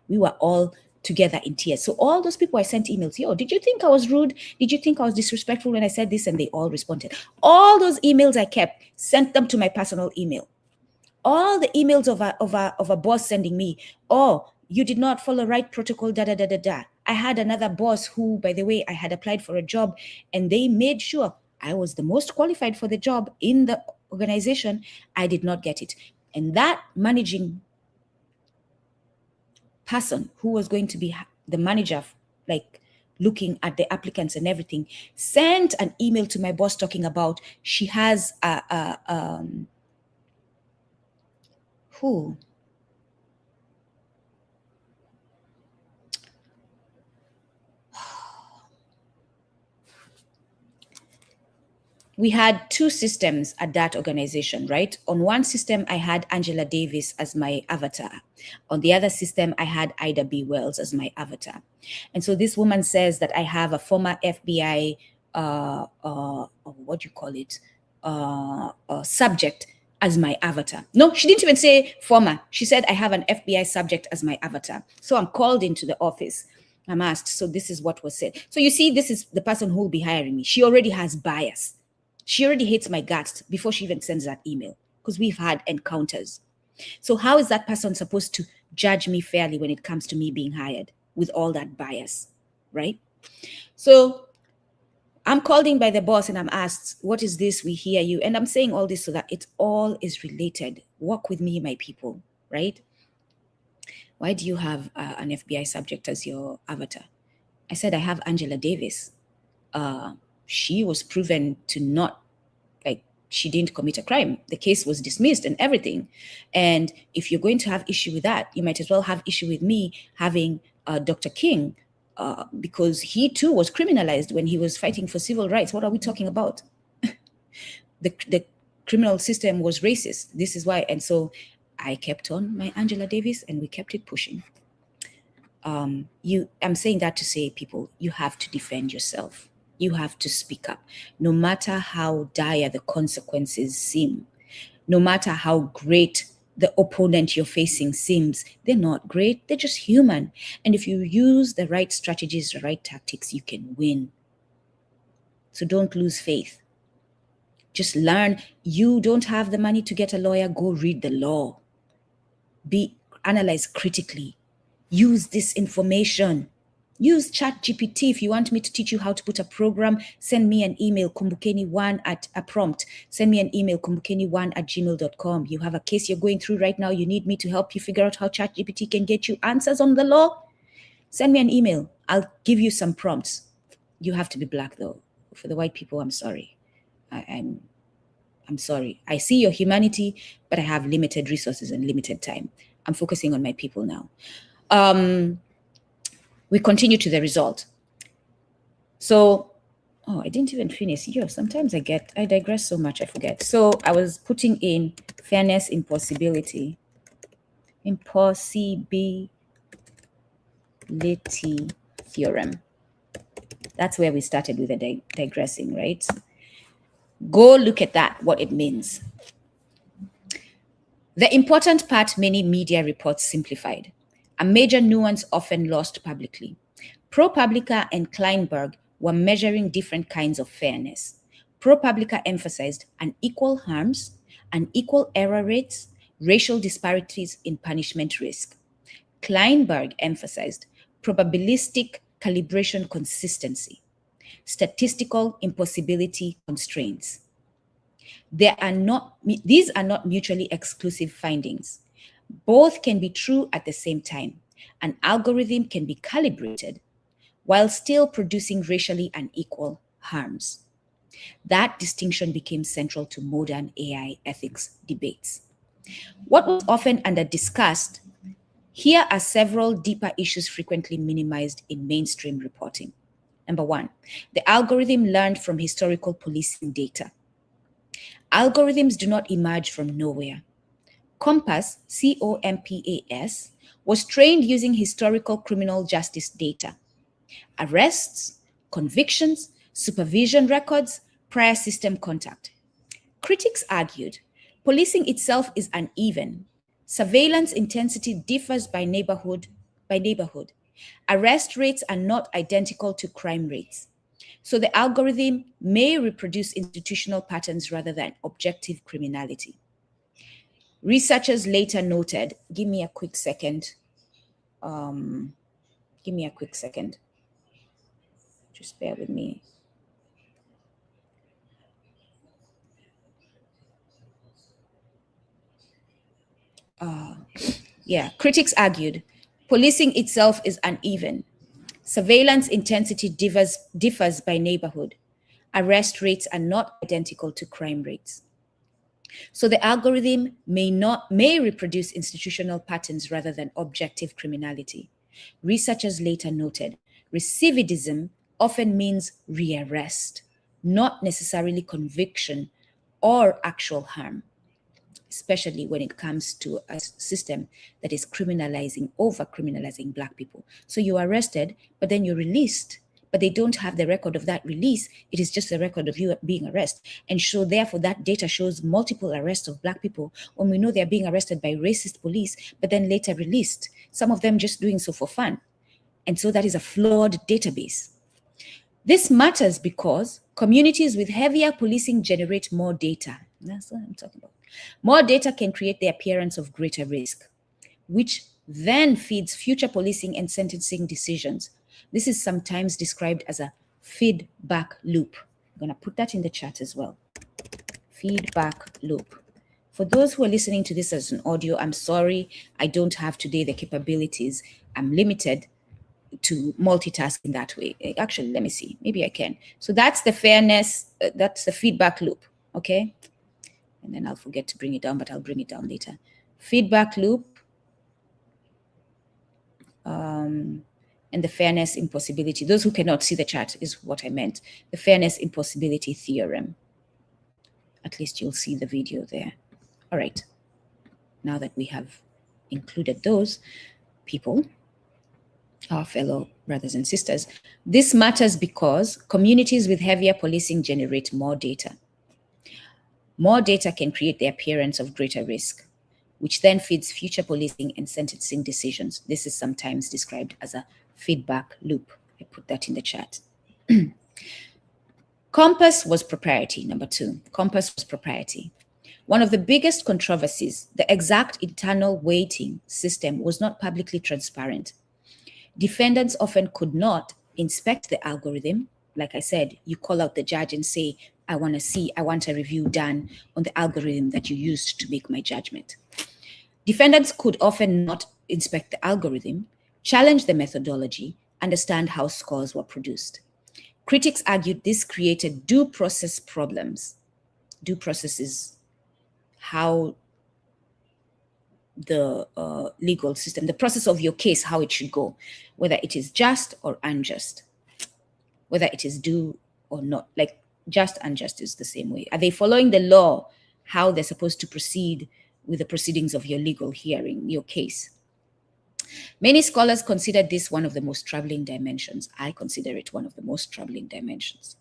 We were all together in tears. So all those people I sent emails, yo, did you think I was rude? Did you think I was disrespectful when I said this? And they all responded. All those emails I kept, sent them to my personal email. All the emails of a boss sending me, oh, you did not follow right protocol, da da da da da. I had another boss who, by the way, I had applied for a job and they made sure I was the most qualified for the job in the organization. I did not get it. And that managing person who was going to be the manager, like looking at the applicants and everything, sent an email to my boss talking about she has we had two systems at that organization, right? On one system, I had Angela Davis as my avatar. On the other system, I had Ida B. Wells as my avatar. And so this woman says that I have a former FBI what do you call it, subject as my avatar. No, she didn't even say former. She said, I have an FBI subject as my avatar. So I'm called into the office. I'm asked, so this is what was said. So you see, this is the person who will be hiring me. She already has bias. She already hates my guts before she even sends that email, because we've had encounters. So how is that person supposed to judge me fairly when it comes to me being hired with all that bias, right? So I'm called in by the boss and I'm asked, what is this? We hear you. And I'm saying all this so that it all is related. Walk with me, my people, right? Why do you have an FBI subject as your avatar? I said, I have Angela Davis. She was proven to not, like, she didn't commit a crime. The case was dismissed and everything. And if you're going to have issue with that, you might as well have issue with me having Dr. King, because he too was criminalized when he was fighting for civil rights. What are we talking about? The criminal system was racist. This is why. And so I kept on my Angela Davis and we kept it pushing. I'm saying that to say, people, you have to defend yourself. You have to speak up, no matter how dire the consequences seem, no matter how great the opponent you're facing seems. They're not great, they're just human. And if you use the right strategies, the right tactics, you can win. So don't lose faith. Just learn. You don't have the money to get a lawyer, go read the law. Analyze critically. Use this information. Use ChatGPT. If you want me to teach you how to put a program, send me an email, kumbukeni1 at a prompt. Send me an email, kumbukeni1@gmail.com. You have a case you're going through right now. You need me to help you figure out how ChatGPT can get you answers on the law. Send me an email. I'll give you some prompts. You have to be Black, though. For the white people, I'm sorry. I'm sorry. I see your humanity, but I have limited resources and limited time. I'm focusing on my people now. We continue to the result. So, I didn't even finish. Sometimes I digress so much, I forget. So I was putting in fairness, impossibility theorem. That's where we started with the digressing, right? Go look at that, what it means. The important part many media reports simplified. A major nuance often lost publicly. ProPublica and Kleinberg were measuring different kinds of fairness. ProPublica emphasized unequal harms, unequal error rates, racial disparities in punishment risk. Kleinberg emphasized probabilistic calibration consistency, statistical impossibility constraints. These are not mutually exclusive findings. Both can be true at the same time. An algorithm can be calibrated while still producing racially unequal harms. That distinction became central to modern AI ethics debates. What was often under-discussed, here are several deeper issues frequently minimized in mainstream reporting. Number one, the algorithm learned from historical policing data. Algorithms do not emerge from nowhere. COMPAS, COMPAS, was trained using historical criminal justice data. Arrests, convictions, supervision records, prior system contact. Critics argued, policing itself is uneven. Surveillance intensity differs by neighborhood. Arrest rates are not identical to crime rates. So the algorithm may reproduce institutional patterns rather than objective criminality. Researchers later noted, give me a quick second. Just bear with me. Critics argued, policing itself is uneven. Surveillance intensity differs by neighborhood. Arrest rates are not identical to crime rates. So the algorithm may reproduce institutional patterns rather than objective criminality. Researchers later noted, recidivism often means rearrest, not necessarily conviction or actual harm, especially when it comes to a system that is over-criminalizing Black people. So you're arrested, but then you're released but they don't have the record of that release. It is just a record of you being arrested. And so therefore that data shows multiple arrests of Black people when we know they're being arrested by racist police, but then later released. Some of them just doing so for fun. And so that is a flawed database. This matters because communities with heavier policing generate more data. That's what I'm talking about. More data can create the appearance of greater risk, which then feeds future policing and sentencing decisions. This is sometimes described as a feedback loop. I'm going to put that in the chat as well. Feedback loop. For those who are listening to this as an audio, I'm sorry, I don't have today the capabilities. I'm limited to multitask in that way. Actually, let me see. Maybe I can. So that's the fairness. That's the feedback loop. Okay. And then I'll forget to bring it down, but I'll bring it down later. Feedback loop. And the fairness impossibility. Those who cannot see the chat is what I meant. The fairness impossibility theorem. At least you'll see the video there. All right. Now that we have included those people, our fellow brothers and sisters, this matters because communities with heavier policing generate more data. More data can create the appearance of greater risk, which then feeds future policing and sentencing decisions. This is sometimes described as a feedback loop. I put that in the chat. Compass was propriety, number 2. Compass was propriety. One of the biggest controversies, the exact internal weighting system was not publicly transparent. Defendants often could not inspect the algorithm. Like I said, you call out the judge and say, I want a review done on the algorithm that you used to make my judgment. Defendants could often not inspect the algorithm, challenge the methodology, understand how scores were produced. Critics argued this created due process problems. Due process is how the legal system, the process of your case, how it should go, whether it is just or unjust, whether it is due or not. Like just, unjust is the same way. Are they following the law, how they're supposed to proceed with the proceedings of your legal hearing, your case? Many scholars consider this one of the most troubling dimensions. I consider it one of the most troubling dimensions.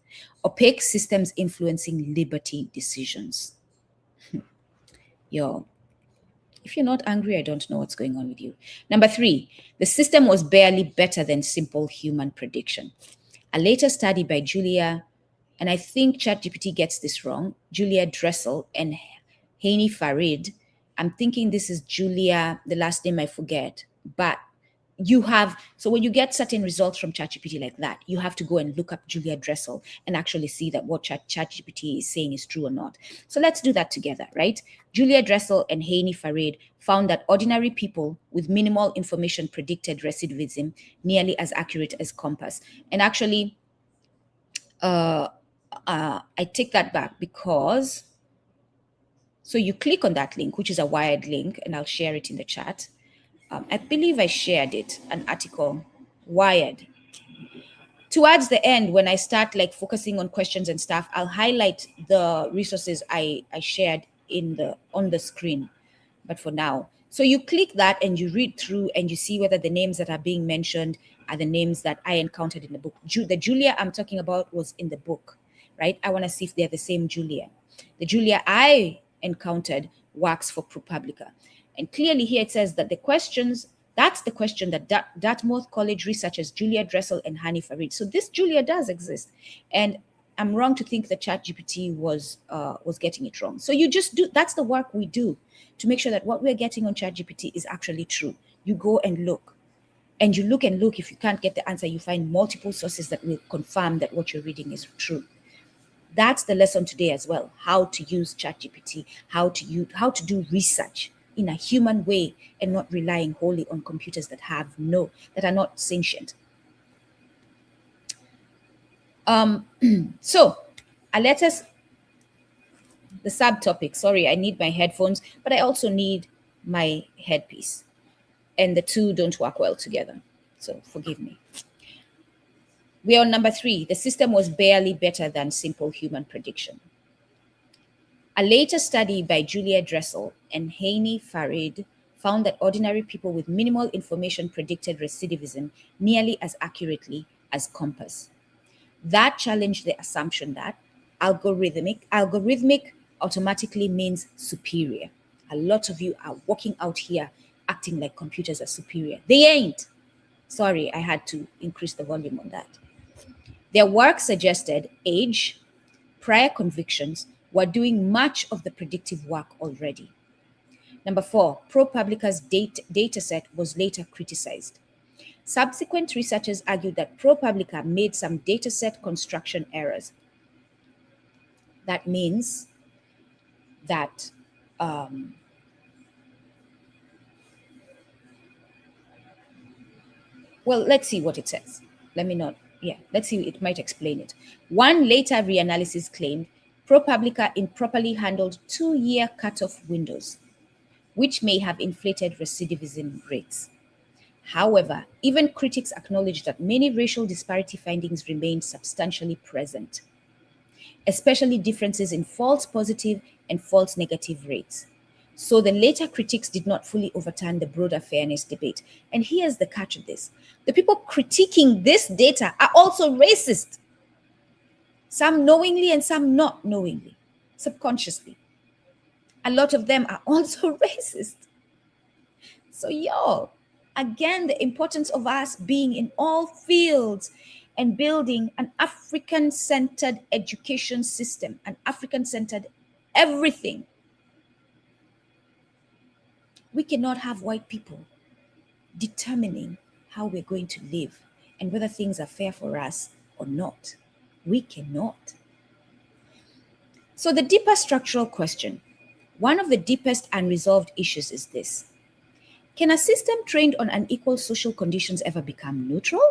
Opaque systems influencing liberty decisions. Yo, if you're not angry, I don't know what's going on with you. Number 3, the system was barely better than simple human prediction. A later study by Julia, and I think ChatGPT gets this wrong, Julia Dressel and Haney Farid. I'm thinking this is Julia, the last name I forget, but you have, so when you get certain results from ChatGPT like that, you have to go and look up Julia Dressel and actually see that what ChatGPT is saying is true or not. So let's do that together, right? Julia Dressel and Haney Farid found that ordinary people with minimal information predicted recidivism nearly as accurate as Compass. And actually, I take that back because, so you click on that link, which is a Wired link, and I'll share it in the chat. I believe I shared it, an article, Wired. Towards the end, when I start like focusing on questions and stuff, I'll highlight the resources I shared on the screen. But for now, so you click that and you read through and you see whether the names that are being mentioned are the names that I encountered in the book. The Julia I'm talking about was in the book, right? I want to see if they're the same Julia. The Julia I encountered works for ProPublica. And clearly here it says that the questions, that's the question that Dartmouth College researchers Julia Dressel and Hani Farid. So this Julia does exist. And I'm wrong to think that ChatGPT was getting it wrong. So you just do, that's the work we do to make sure that what we're getting on ChatGPT is actually true. You go and look. And you look and look. If you can't get the answer, you find multiple sources that will confirm that what you're reading is true. That's the lesson today as well, how to use ChatGPT, how to do research in a human way and not relying wholly on computers that are not sentient. So let us, the subtopic, sorry, I need my headphones, but I also need my headpiece. And the two don't work well together. So forgive me. We are on number 3. The system was barely better than simple human prediction. A later study by Julia Dressel and Haney Farid found that ordinary people with minimal information predicted recidivism nearly as accurately as Compass. That challenged the assumption that algorithmic automatically means superior. A lot of you are walking out here acting like computers are superior. They ain't. Sorry, I had to increase the volume on that. Their work suggested age, prior convictions were doing much of the predictive work already. Number 4, ProPublica's data set was later criticized. Subsequent researchers argued that ProPublica made some dataset construction errors. That means that well, let's see what it says. Let's see, it might explain it. One later reanalysis claimed ProPublica improperly handled 2-year cutoff windows, which may have inflated recidivism rates. However, even critics acknowledge that many racial disparity findings remained substantially present, especially differences in false positive and false negative rates. So the later critics did not fully overturn the broader fairness debate. And here's the catch of this. The people critiquing this data are also racist. Some knowingly and some not knowingly, subconsciously. A lot of them are also racist. So y'all, again, the importance of us being in all fields and building an African-centered education system, an African-centered everything. We cannot have white people determining how we're going to live and whether things are fair for us or not. We cannot. So the deeper structural question, one of the deepest unresolved issues is this. Can a system trained on unequal social conditions ever become neutral?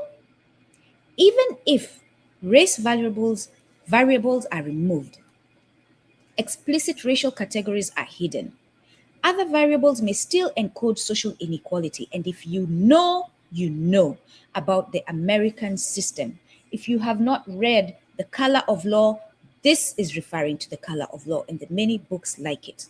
Even if race variables are removed, explicit racial categories are hidden, other variables may still encode social inequality. And if you know about the American system. If you have not read The Color of Law, this is referring to The Color of Law and the many books like it.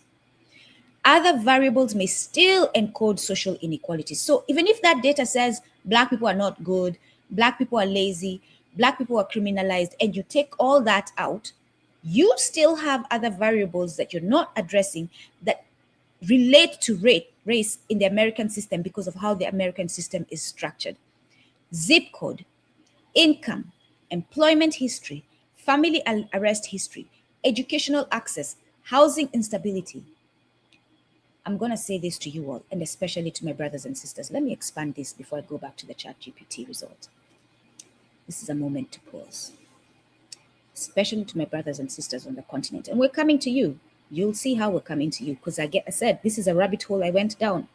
Other variables may still encode social inequality. So even if that data says Black people are not good, Black people are lazy, Black people are criminalized, and you take all that out, you still have other variables that you're not addressing that relate to race in the American system because of how the American system is structured. Zip code, income, employment history, family arrest history, educational access, housing instability. I'm going to say this to you all, and especially to my brothers and sisters. Let me expand this before I go back to the ChatGPT result. This is a moment to pause, especially to my brothers and sisters on the continent. And we're coming to you. You'll see how we're coming to you, because I said, this is a rabbit hole I went down.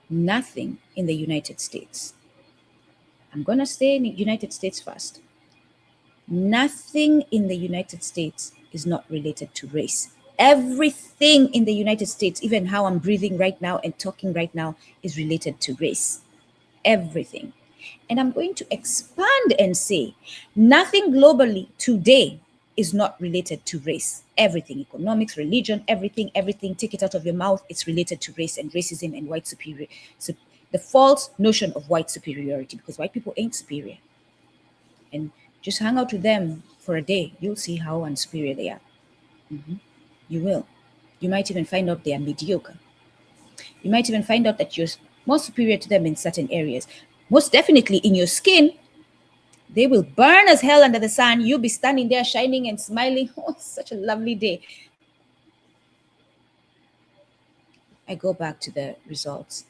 Nothing in the United States. I'm going to stay in the United States first. Nothing in the United States is not related to race. Everything in the United States, even how I'm breathing right now and talking right now, is related to race. Everything. And I'm going to expand and say, nothing globally today is not related to race. Everything, economics, religion, everything, take it out of your mouth. It's related to race and racism and white superiority. So the false notion of white superiority, because white people ain't superior. And just hang out with them for a day. You'll see how unsuperior they are. You will. You might even find out they are mediocre. You might even find out that you're more superior to them in certain areas. Most definitely in your skin. They will burn as hell under the sun. You'll be standing there shining and smiling. Oh, such a lovely day. I go back to the results.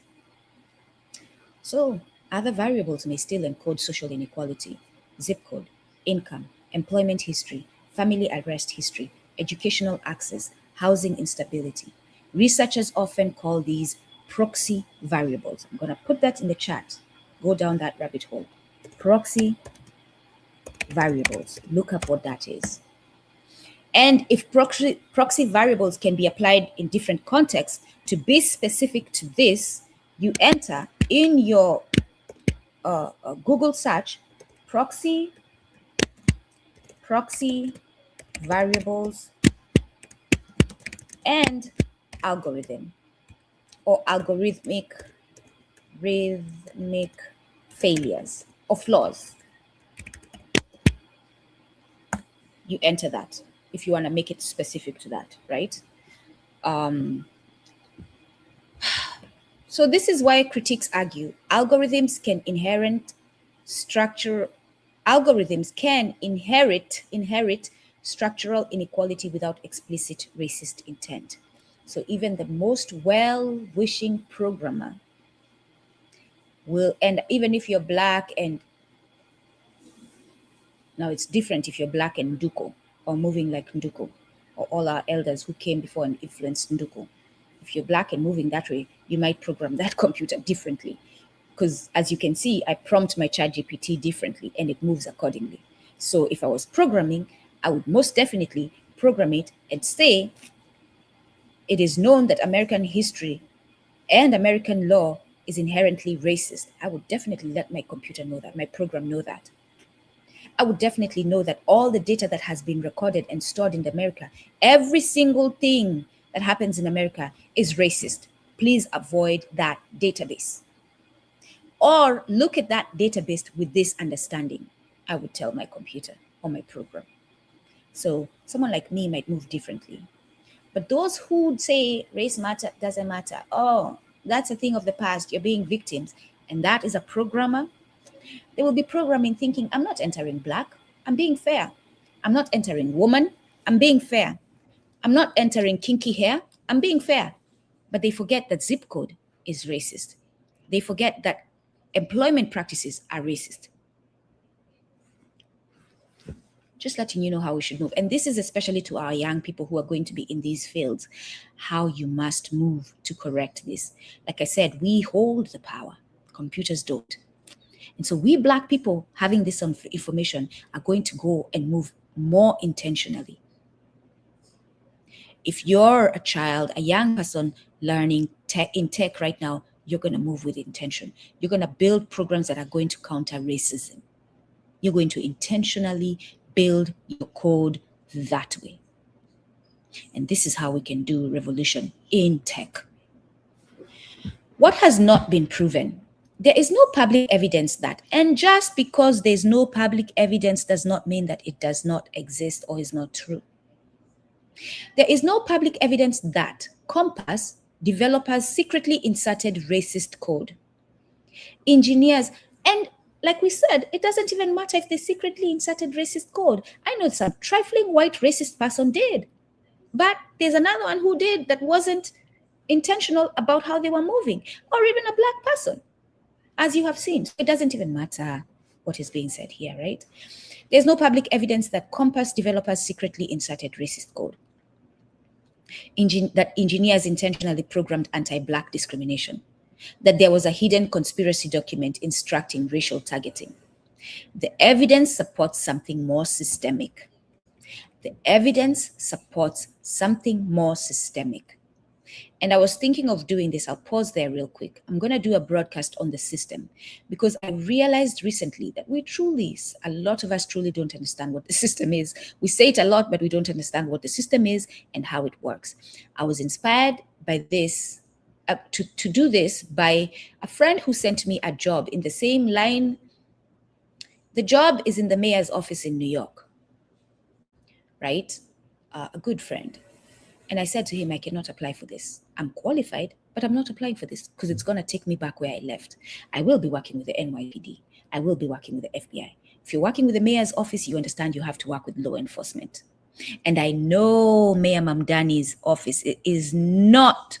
So other variables may still encode social inequality, zip code, income, employment history, family arrest history, educational access, housing instability. Researchers often call these proxy variables. I'm going to put that in the chat. Go down that rabbit hole. Proxy variables. Look up what that is. And if proxy variables can be applied in different contexts, to be specific to this, you enter in your Google search proxy variables and algorithm or algorithmic failures or flaws. you enter that if you want to make it specific to that, right? So this is why critics argue algorithms can inherit structural inequality without explicit racist intent. So even the most well-wishing programmer will, and even if you're black, and now it's different if you're black and Nduku or moving like Nduku or all our elders who came before and influenced Nduku. If you're black and moving that way, you might program that computer differently. Because as you can see, I prompt my ChatGPT differently and it moves accordingly. So if I was programming, I would most definitely program it and say, it is known that American history and American law is inherently racist. I would definitely let my computer know that, my program know that. I would definitely know that all the data that has been recorded and stored in America, every single thing that happens in America is racist. Please avoid that database. Or look at that database with this understanding, I would tell my computer or my program. So someone like me might move differently. But those who say race matter doesn't matter, oh, that's a thing of the past, you're being victims, and that is a programmer, they will be programming thinking, I'm not entering black, I'm being fair. I'm not entering woman, I'm being fair. I'm not entering kinky hair, I'm being fair. But they forget that zip code is racist. They forget that employment practices are racist. Just letting you know how we should move. And this is especially to our young people who are going to be in these fields, how you must move to correct this. Like I said, we hold the power, computers don't. And so we black people having this information are going to go and move more intentionally. If you're a child, a young person learning in tech right now, you're going to move with intention. You're going to build programs that are going to counter racism. You're going to intentionally build your code that way. And this is how we can do revolution in tech. What has not been proven? There is no public evidence that, and just because there's no public evidence does not mean that it does not exist or is not true. There is no public evidence that Compass developers secretly inserted racist code. Engineers, and like we said, it doesn't even matter if they secretly inserted racist code. I know some trifling white racist person did, but there's another one who did that wasn't intentional about how they were moving, or even a black person, as you have seen. So it doesn't even matter what is being said here, right? There's no public evidence that Compass developers secretly inserted racist code, that engineers intentionally programmed anti-black discrimination, that there was a hidden conspiracy document instructing racial targeting. The evidence supports something more systemic. The evidence supports something more systemic. And I was thinking of doing this. I'll pause there real quick. I'm going to do a broadcast on the system because I realized recently that a lot of us truly don't understand what the system is. We say it a lot, but we don't understand what the system is and how it works. I was inspired by this, to do this by a friend who sent me a job in the same line. The job is in the mayor's office in New York, right? A good friend. And I said to him, I cannot apply for this. I'm qualified, but I'm not applying for this because it's going to take me back where I left. I will be working with the NYPD. I will be working with the FBI. If you're working with the mayor's office, you understand you have to work with law enforcement. And I know Mayor Mamdani's office is not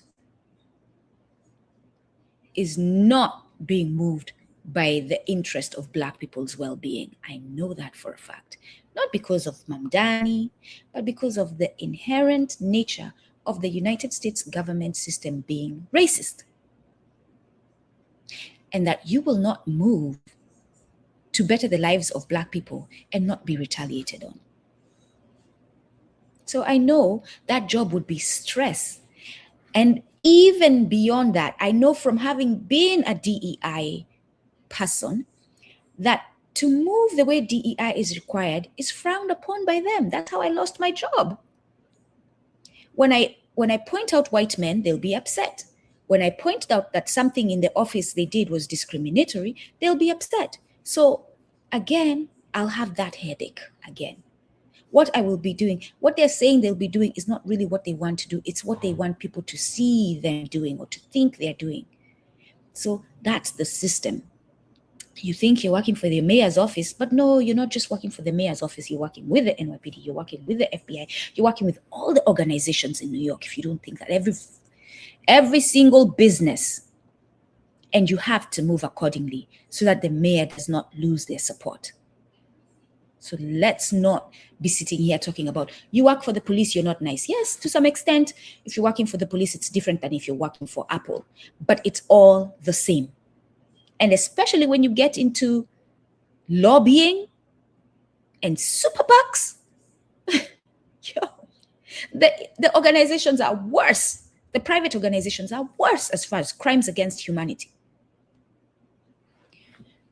being moved by the interest of Black people's well-being. I know that for a fact. Not because of Mamdani, but because of the inherent nature of the United States government system being racist. And that you will not move to better the lives of Black people and not be retaliated on. So I know that job would be stress. And even beyond that, I know from having been a DEI person that to move the way DEI is required is frowned upon by them. That's how I lost my job. When I point out white men, they'll be upset. When I point out that something in the office they did was discriminatory, they'll be upset. So again, I'll have that headache again. what I will be doing, what they're saying they'll be doing is not really what they want to do. It's what they want people to see them doing or to think they're doing. So that's the system. You think you're working for the mayor's office, but no, you're not just working for the mayor's office. You're working with the NYPD, you're working with the FBI, you're working with all the organizations in New York. If you don't think that, every single business, and you have to move accordingly so that the mayor does not lose their support. So let's not be sitting here talking about, you work for the police, you're not nice. Yes, to some extent, if you're working for the police, it's different than if you're working for Apple, but it's all the same. And especially when you get into lobbying and super PACs, the organizations are worse. The private organizations are worse as far as crimes against humanity.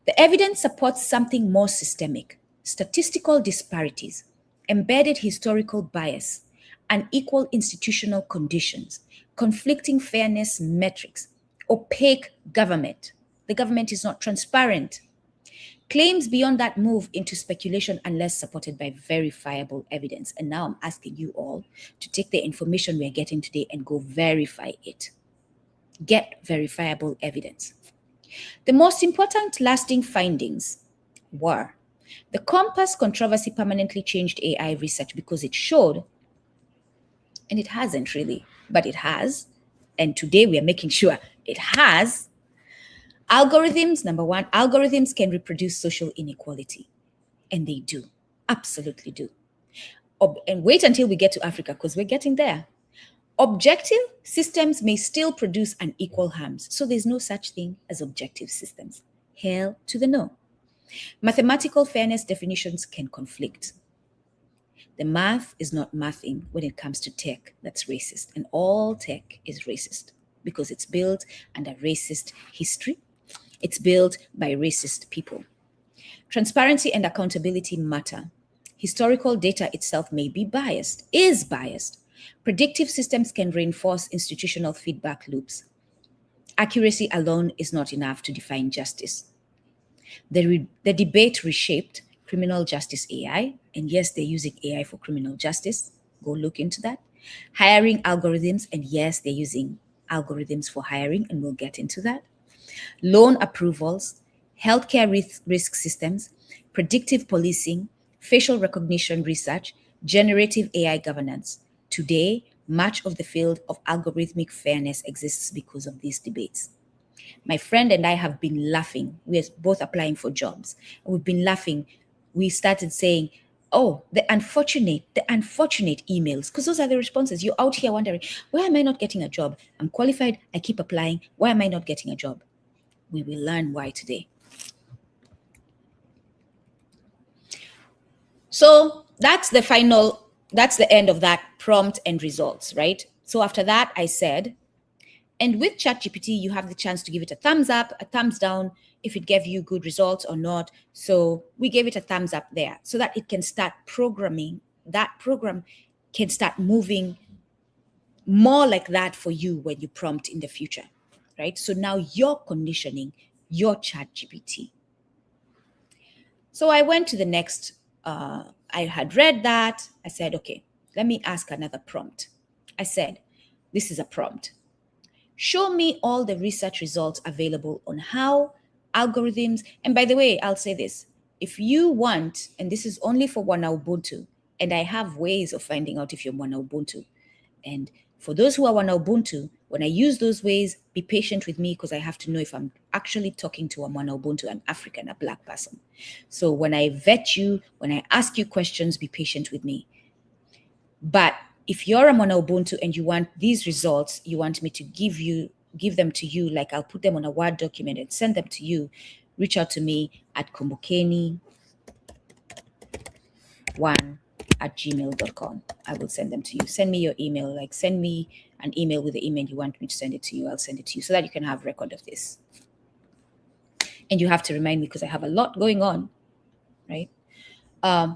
The evidence supports something more systemic: statistical disparities, embedded historical bias, unequal institutional conditions, conflicting fairness metrics, opaque government. The government is not transparent. Claims beyond that move into speculation unless supported by verifiable evidence. And now I'm asking you all to take the information we're getting today and go verify it. Get verifiable evidence. The most important lasting findings were: the Compass controversy permanently changed AI research because it showed, and it hasn't really, but it has, and today we are making sure it has, algorithms. Number one, algorithms can reproduce social inequality, and they do, absolutely do. And wait until we get to Africa, because we're getting there. Objective systems may still produce unequal harms, so there's no such thing as objective systems. Hell to the no. Mathematical fairness definitions can conflict. The math is not mathing when it comes to tech that's racist, and all tech is racist because it's built under racist history. It's built by racist people. Transparency and accountability matter. Historical data itself may be biased, is biased. Predictive systems can reinforce institutional feedback loops. Accuracy alone is not enough to define justice. The debate reshaped criminal justice AI, and yes, they're using AI for criminal justice. Go look into that. Hiring algorithms, and yes, they're using algorithms for hiring, and we'll get into that. Loan approvals, healthcare risk systems, predictive policing, facial recognition research, generative AI governance. Today, much of the field of algorithmic fairness exists because of these debates. My friend and I have been laughing. We are both applying for jobs. We've been laughing. We started saying, oh, the unfortunate emails, because those are the responses. You're out here wondering, why am I not getting a job? I'm qualified. I keep applying. Why am I not getting a job? We will learn why today. So that's the end of that prompt and results, right? So after that, I said, and with ChatGPT, you have the chance to give it a thumbs up, a thumbs down, if it gave you good results or not. So we gave it a thumbs up there so that it can start programming. That program can start moving more like that for you when you prompt in the future, right? So now you're conditioning your ChatGPT. So I went to the next, I had read that. I said, okay, let me ask another prompt. I said, this is a prompt. Show me all the research results available on how algorithms, and by the way, I'll say this, if you want, and this is only for WanaUbuntu, and I have ways of finding out if you're WanaUbuntu. And for those who are WanaUbuntu, when I use those ways, be patient with me because I have to know if I'm actually talking to a WanaUbuntu, an African, a Black person. So when I vet you, when I ask you questions, be patient with me. But if you're a WanaUbuntu and you want these results, you want me to give them to you, like I'll put them on a Word document and send them to you, reach out to me at kombukeni1@gmail.com. I will send them to you. Send me your email, like send me an email with the email you want me to send it to you. I'll send it to you so that you can have record of this. And you have to remind me because I have a lot going on, right?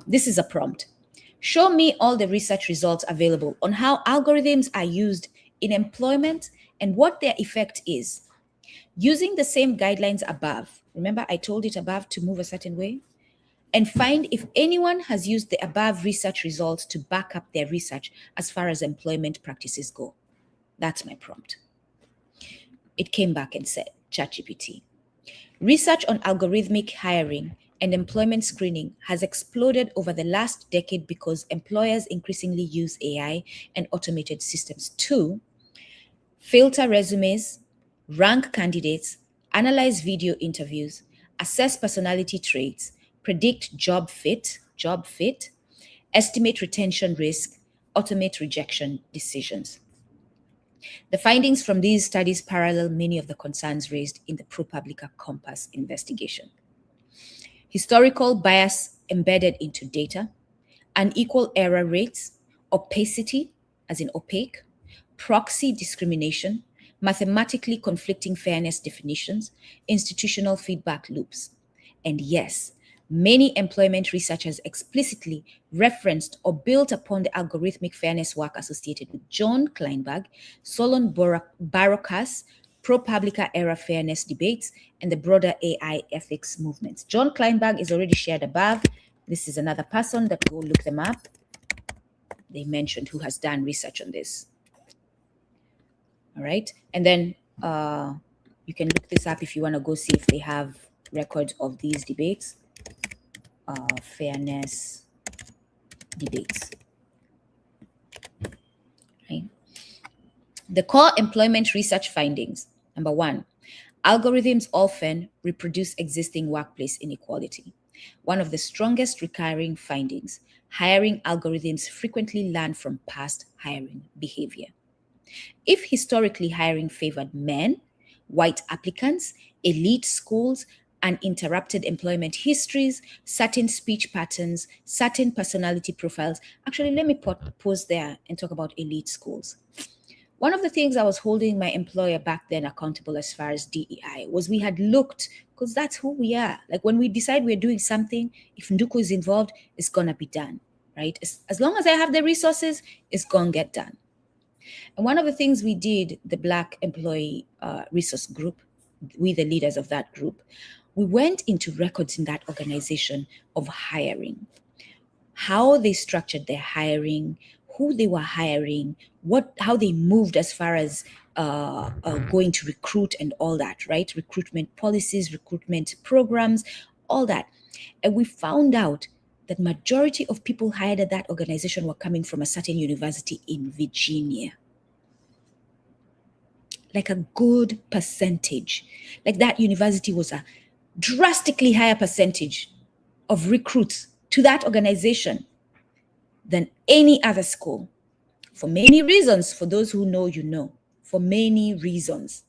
This is a prompt. Show me all the research results available on how algorithms are used in employment and what their effect is. Using the same guidelines above, remember I told it above to move a certain way, and find if anyone has used the above research results to back up their research as far as employment practices go. That's my prompt. It came back and said, ChatGPT, research on algorithmic hiring and employment screening has exploded over the last decade because employers increasingly use AI and automated systems to filter resumes, rank candidates, analyze video interviews, assess personality traits, predict job fit, estimate retention risk, automate rejection decisions. The findings from these studies parallel many of the concerns raised in the ProPublica Compass investigation. Historical bias embedded into data, unequal error rates, opacity, as in opaque, proxy discrimination, mathematically conflicting fairness definitions, institutional feedback loops. And yes, many employment researchers explicitly referenced or built upon the algorithmic fairness work associated with John Kleinberg, Solon Barocas, ProPublica era fairness debates, and the broader AI ethics movements. John Kleinberg is already shared above. This is another person that go look them up. They mentioned who has done research on this. All right. And then you can look this up if you want to go see if they have records of these debates. Fairness debates. Right. The core employment research findings. Number one, algorithms often reproduce existing workplace inequality. One of the strongest recurring findings, hiring algorithms frequently learn from past hiring behavior. If historically hiring favored men, white applicants, elite schools, uninterrupted employment histories, certain speech patterns, certain personality profiles. Actually, let me pause there and talk about elite schools. One of the things I was holding my employer back then accountable as far as DEI was we had looked, because that's who we are. Like when we decide we're doing something, if Nduku is involved, it's going to be done, right? As long as I have the resources, it's going to get done. And one of the things we did, the Black Employee Resource Group, we the leaders of that group, we went into records in that organization of hiring, how they structured their hiring, who they were hiring, how they moved as far as going to recruit and all that, right? Recruitment policies, recruitment programs, all that. And we found out that majority of people hired at that organization were coming from a certain university in Virginia. Like a good percentage. Like that university was a drastically higher percentage of recruits to that organization than any other school. For many reasons, for those who know, you know, for many reasons.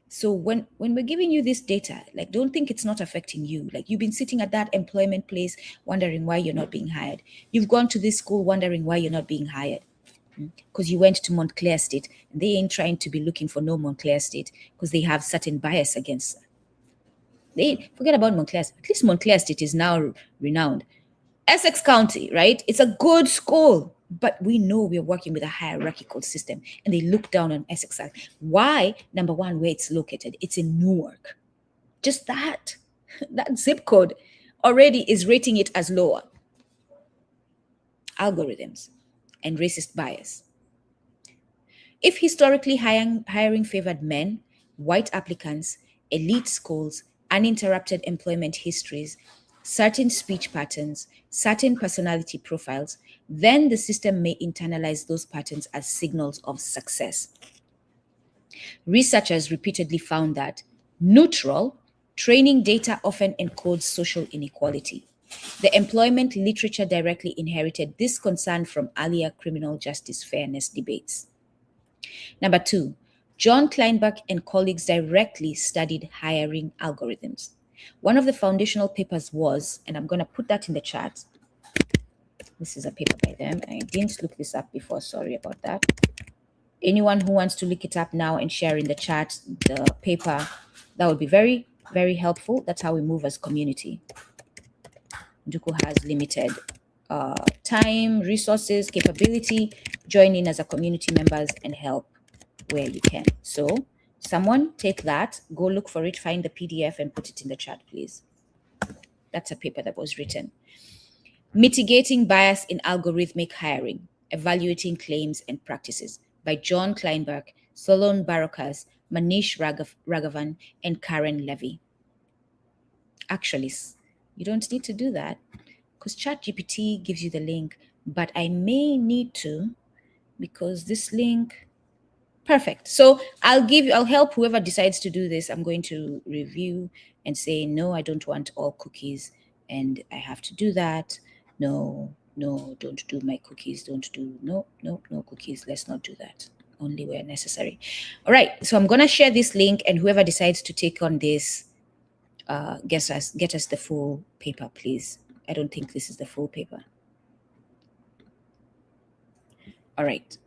So when we're giving you this data, like, don't think it's not affecting you. Like, you've been sitting at that employment place wondering why you're not being hired. You've gone to this school wondering why you're not being hired. Because you went to Montclair State, and they ain't trying to be looking for no Montclair State because they have certain bias against them. They forget about Montclair. At least Montclair State is now renowned. Essex County, right? It's a good school, but we know we're working with a hierarchical system, and they look down on Essex. Why? Number one, where it's located. It's in Newark. Just that zip code already is rating it as lower. Algorithms and racist bias. If historically hiring favored men, white applicants, elite schools, uninterrupted employment histories, certain speech patterns, certain personality profiles, then the system may internalize those patterns as signals of success. Researchers repeatedly found that neutral training data often encodes social inequality. The employment literature directly inherited this concern from earlier criminal justice fairness debates. Number two, John Kleinberg and colleagues directly studied hiring algorithms. One of the foundational papers was, and I'm going to put that in the chat. This is a paper by them. I didn't look this up before. Sorry about that. Anyone who wants to look it up now and share in the chat the paper, that would be very, very helpful. That's how we move as community. Nduku has limited time, resources, capability. Join in as a community members and help where you can. So someone take that, go look for it, find the PDF and put it in the chat, please. That's a paper that was written. Mitigating Bias in Algorithmic Hiring, Evaluating Claims and Practices by John Kleinberg, Solon Barokas, Manish Raghavan, and Karen Levy. Actually, you don't need to do that because ChatGPT gives you the link, but I may need to because this link, perfect. So I'll help whoever decides to do this. I'm going to review and say, no, I don't want all cookies and I have to do that. No, don't do my cookies. Don't do, no cookies. Let's not do that. Only where necessary. All right. So I'm going to share this link and whoever decides to take on this, get us the full paper, please. I don't think this is the full paper. All right.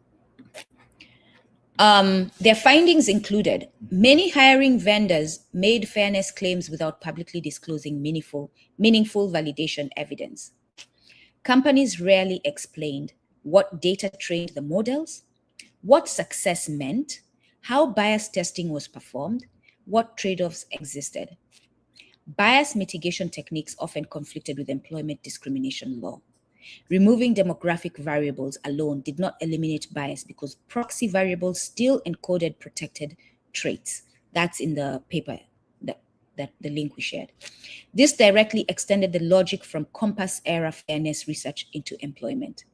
Their findings included many hiring vendors made fairness claims without publicly disclosing meaningful validation evidence. Companies rarely explained what data trained the models, what success meant, how bias testing was performed, what trade-offs existed. Bias mitigation techniques often conflicted with employment discrimination law. Removing demographic variables alone did not eliminate bias because proxy variables still encoded protected traits. That's in the paper, that the link we shared. This directly extended the logic from Compass-era fairness research into employment.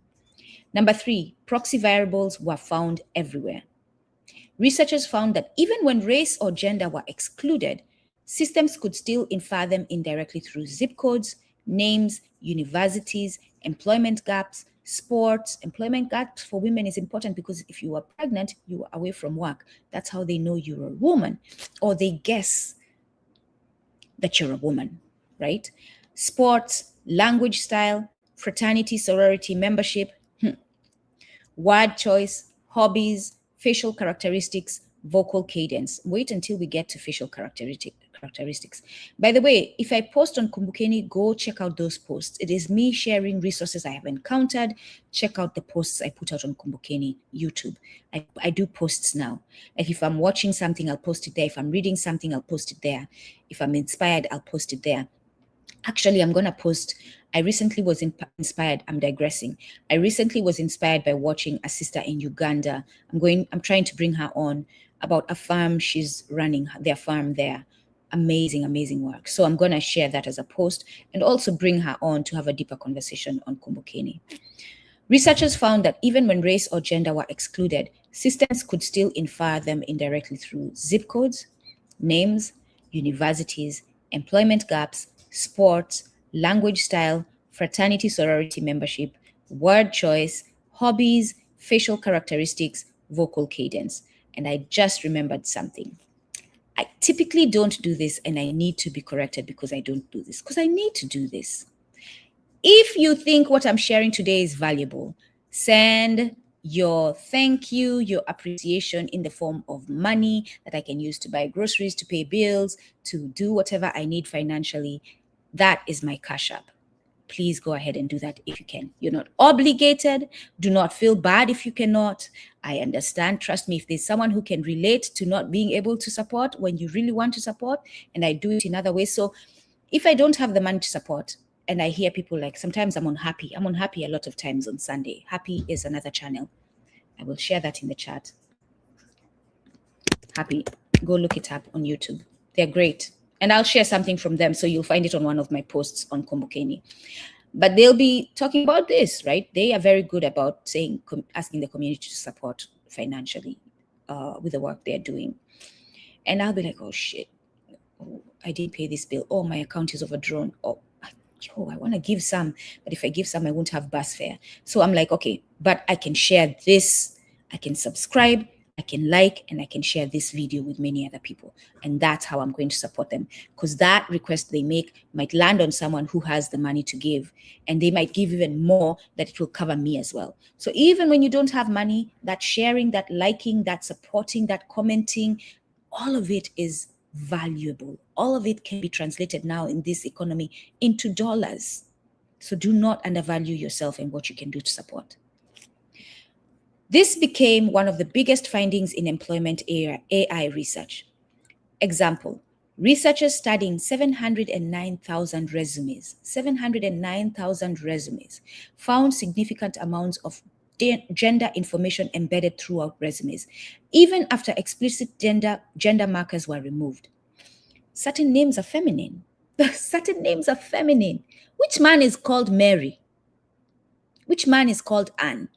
Number 3, proxy variables were found everywhere. Researchers found that even when race or gender were excluded, systems could still infer them indirectly through zip codes, names, universities, employment gaps, sports. Employment gaps for women is important because if you are pregnant, you are away from work. That's how they know you're a woman, or they guess that you're a woman, right? Sports, language style, fraternity, sorority membership, word choice, hobbies, facial characteristics, vocal cadence. Wait until we get to facial characteristics. By the way, if I post on Kumbukeni, go check out those posts. It is me sharing resources I have encountered. Check out the posts I put out on Kumbukeni YouTube. I do posts now. Like if I'm watching something, I'll post it there. If I'm reading something, I'll post it there. If I'm inspired, I'll post it there. Actually, I'm going to post. I recently was inspired. I'm digressing. I recently was inspired by watching a sister in Uganda. I'm trying to bring her on about a farm she's running, their farm there. Amazing, amazing work. So I'm going to share that as a post and also bring her on to have a deeper conversation on Kumbukeni. Researchers found that even when race or gender were excluded, systems could still infer them indirectly through zip codes, names, universities, employment gaps, sports, language style, fraternity sorority membership, word choice, hobbies, facial characteristics, vocal cadence. And I just remembered something. I typically don't do this and I need to be corrected because I don't do this, because I need to do this. If you think what I'm sharing today is valuable, send your thank you, your appreciation in the form of money that I can use to buy groceries, to pay bills, to do whatever I need financially. That is my Cash App. Please go ahead and do that if you can. You're not obligated. Do not feel bad if you cannot. I understand. Trust me, if there's someone who can relate to not being able to support when you really want to support, and I do it in other ways. So if I don't have the money to support, and I hear people like, sometimes I'm on Happy a lot of times on Sunday. Happy is another channel. I will share that in the chat. Happy, go look it up on YouTube. They're great. And I'll share something from them, so you'll find it on one of my posts on Kumbukeni. But they'll be talking about this, right? They are very good about saying, asking the community to support financially with the work they're doing. And I'll be like, oh shit, oh, I didn't pay this bill. Oh, my account is overdrawn. Oh, I want to give some, but if I give some, I won't have bus fare. So I'm like, okay, but I can share this. I can subscribe, I can like, and I can share this video with many other people. And that's how I'm going to support them, because that request they make might land on someone who has the money to give, and they might give even more that it will cover me as well. So even when you don't have money, that sharing, that liking, that supporting, that commenting, all of it is valuable. All of it can be translated now in this economy into dollars. So do not undervalue yourself and what you can do to support. This became one of the biggest findings in employment AI research. Example, Researchers studying 709,000 resumes found significant amounts of gender information embedded throughout resumes, even after explicit gender markers were removed. Certain names are feminine. Certain names are feminine. Which man is called Mary? Which man is called Anne?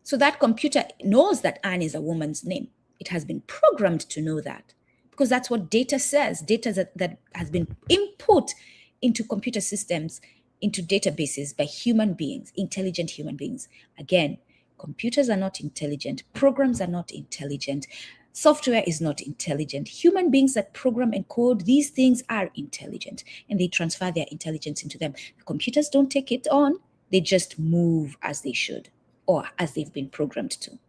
So that computer knows that Anne is a woman's name. It has been programmed to know that because that's what data says. Data that has been input into computer systems, into databases by human beings, intelligent human beings. Again, computers are not intelligent. Programs are not intelligent. Software is not intelligent. Human beings that program and code these things are intelligent, and they transfer their intelligence into them. The computers don't take it on. They just move as they should, or as they've been programmed to.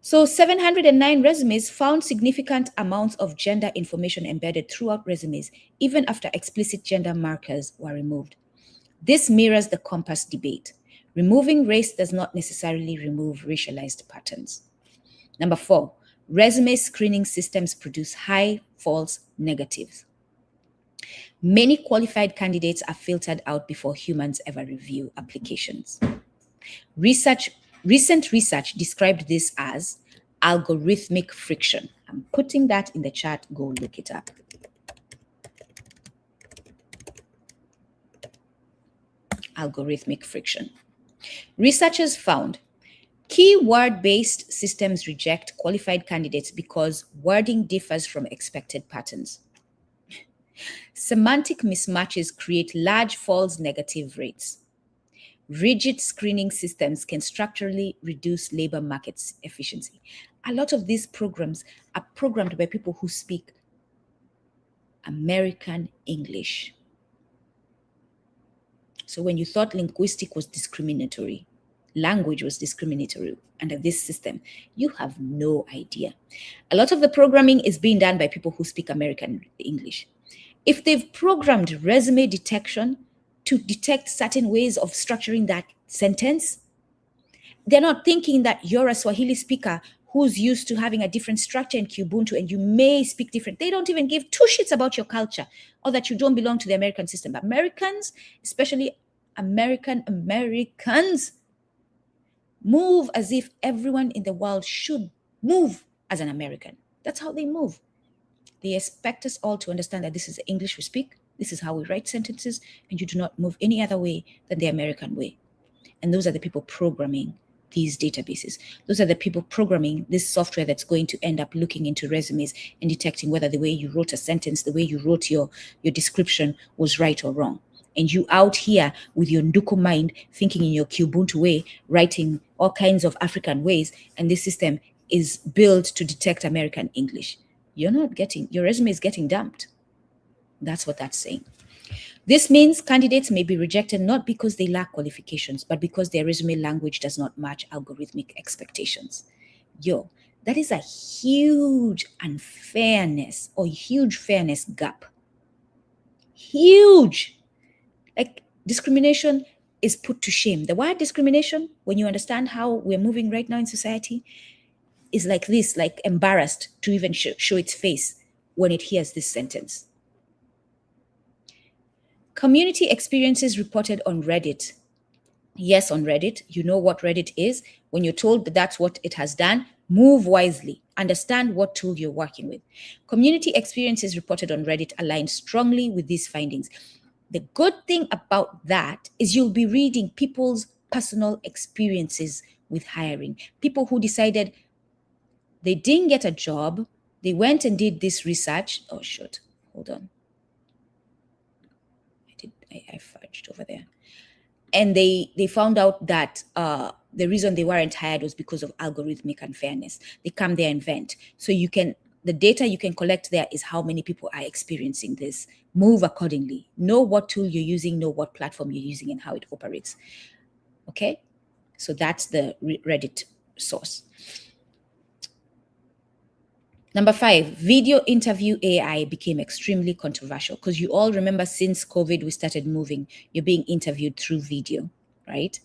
So 709 resumes found significant amounts of gender information embedded throughout resumes, even after explicit gender markers were removed. This mirrors the compass debate. Removing race does not necessarily remove racialized patterns. Number 4, resume screening systems produce high false negatives. Many qualified candidates are filtered out before humans ever review applications. Recent research described this as algorithmic friction. I'm putting that in the chat. Go look it up. Algorithmic friction. Researchers found keyword-based systems reject qualified candidates because wording differs from expected patterns. Semantic mismatches create large false negative rates. Rigid screening systems can structurally reduce labor market efficiency. A lot of these programs are programmed by people who speak American English. So when you thought linguistic was discriminatory, language was discriminatory under this system, you have no idea. A lot of the programming is being done by people who speak American English. If they've programmed resume detection to detect certain ways of structuring that sentence, they're not thinking that you're a Swahili speaker who's used to having a different structure in Ubuntu and you may speak different. They don't even give two shits about your culture or that you don't belong to the American system. But Americans, especially Americans, move as if everyone in the world should move as an American. That's how they move. They expect us all to understand that this is the English we speak, this is how we write sentences, and you do not move any other way than the American way. And those are the people programming these databases. Those are the people programming this software that's going to end up looking into resumes and detecting whether the way you wrote a sentence, the way you wrote your description was right or wrong. And you out here with your Nduku mind, thinking in your Ubuntu way, writing all kinds of African ways, and this system is built to detect American English. Your resume is getting dumped. That's what that's saying. This means candidates may be rejected not because they lack qualifications, but because their resume language does not match algorithmic expectations. That is a huge unfairness or huge fairness gap. Huge. Like discrimination is put to shame. The word discrimination, when you understand how we're moving right now in society, is like this, like embarrassed to even show its face when it hears this sentence. Community experiences reported on Reddit. Yes, on Reddit. You know what Reddit is. When you're told that that's what it has done, move wisely. Understand what tool you're working with. Community experiences reported on Reddit align strongly with these findings. The good thing about that is you'll be reading people's personal experiences with hiring. People who decided they didn't get a job. They went and did this research. Oh, shit. Hold on. I fudged over there. And they found out that the reason they weren't hired was because of algorithmic unfairness. They come there and vent. So the data you can collect there is how many people are experiencing this. Move accordingly. Know what tool you're using, know what platform you're using and how it operates. Okay? So that's the Reddit source. Number 5, video interview AI became extremely controversial because you all remember since COVID, we started moving. You're being interviewed through video, right?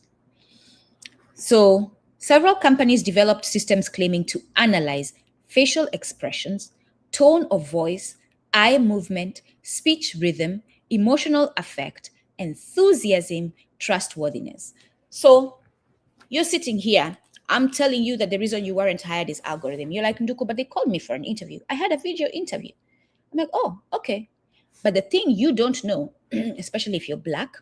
So several companies developed systems claiming to analyze facial expressions, tone of voice, eye movement, speech rhythm, emotional affect, enthusiasm, trustworthiness. So you're sitting here. I'm telling you that the reason you weren't hired is algorithm. You're like, Nduku, but they called me for an interview. I had a video interview. I'm like, oh, okay. But the thing you don't know, especially if you're Black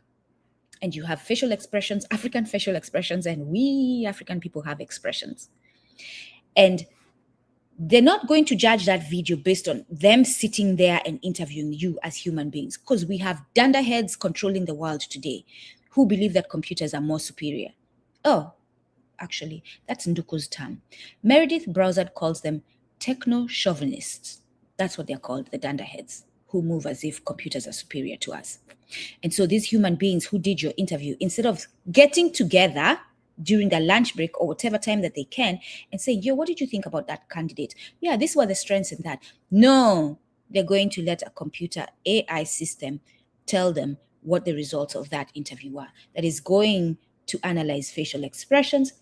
and you have facial expressions, African facial expressions, and we African people have expressions. And they're not going to judge that video based on them sitting there and interviewing you as human beings, because we have dunderheads controlling the world today who believe that computers are more superior. Oh, actually, that's Nduku's term. Meredith Browsard calls them techno-chauvinists. That's what they're called, the dunderheads, who move as if computers are superior to us. And so these human beings who did your interview, instead of getting together during their lunch break or whatever time that they can and say, yo, what did you think about that candidate? Yeah, these were the strengths in that. No, they're going to let a computer AI system tell them what the results of that interview are. That is going to analyze facial expressions,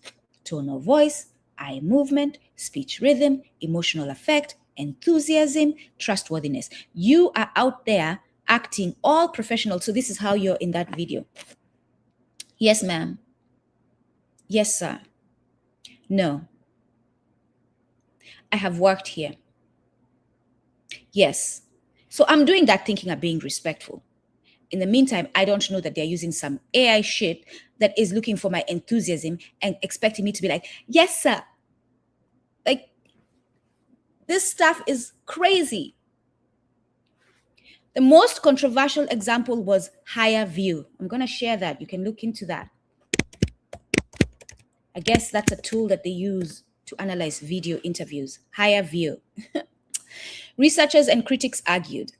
tone of voice, eye movement, speech rhythm, emotional affect, enthusiasm, trustworthiness. You are out there acting all professional. So this is how you're in that video. Yes, ma'am. Yes, sir. No. I have worked here. Yes. So I'm doing that thinking I'm being respectful. In the meantime, I don't know that they're using some AI shit that is looking for my enthusiasm and expecting me to be like, yes, sir. Like, this stuff is crazy. The most controversial example was Higher View. I'm going to share that. You can look into that. I guess that's a tool that they use to analyze video interviews. Higher View. Researchers and critics argued.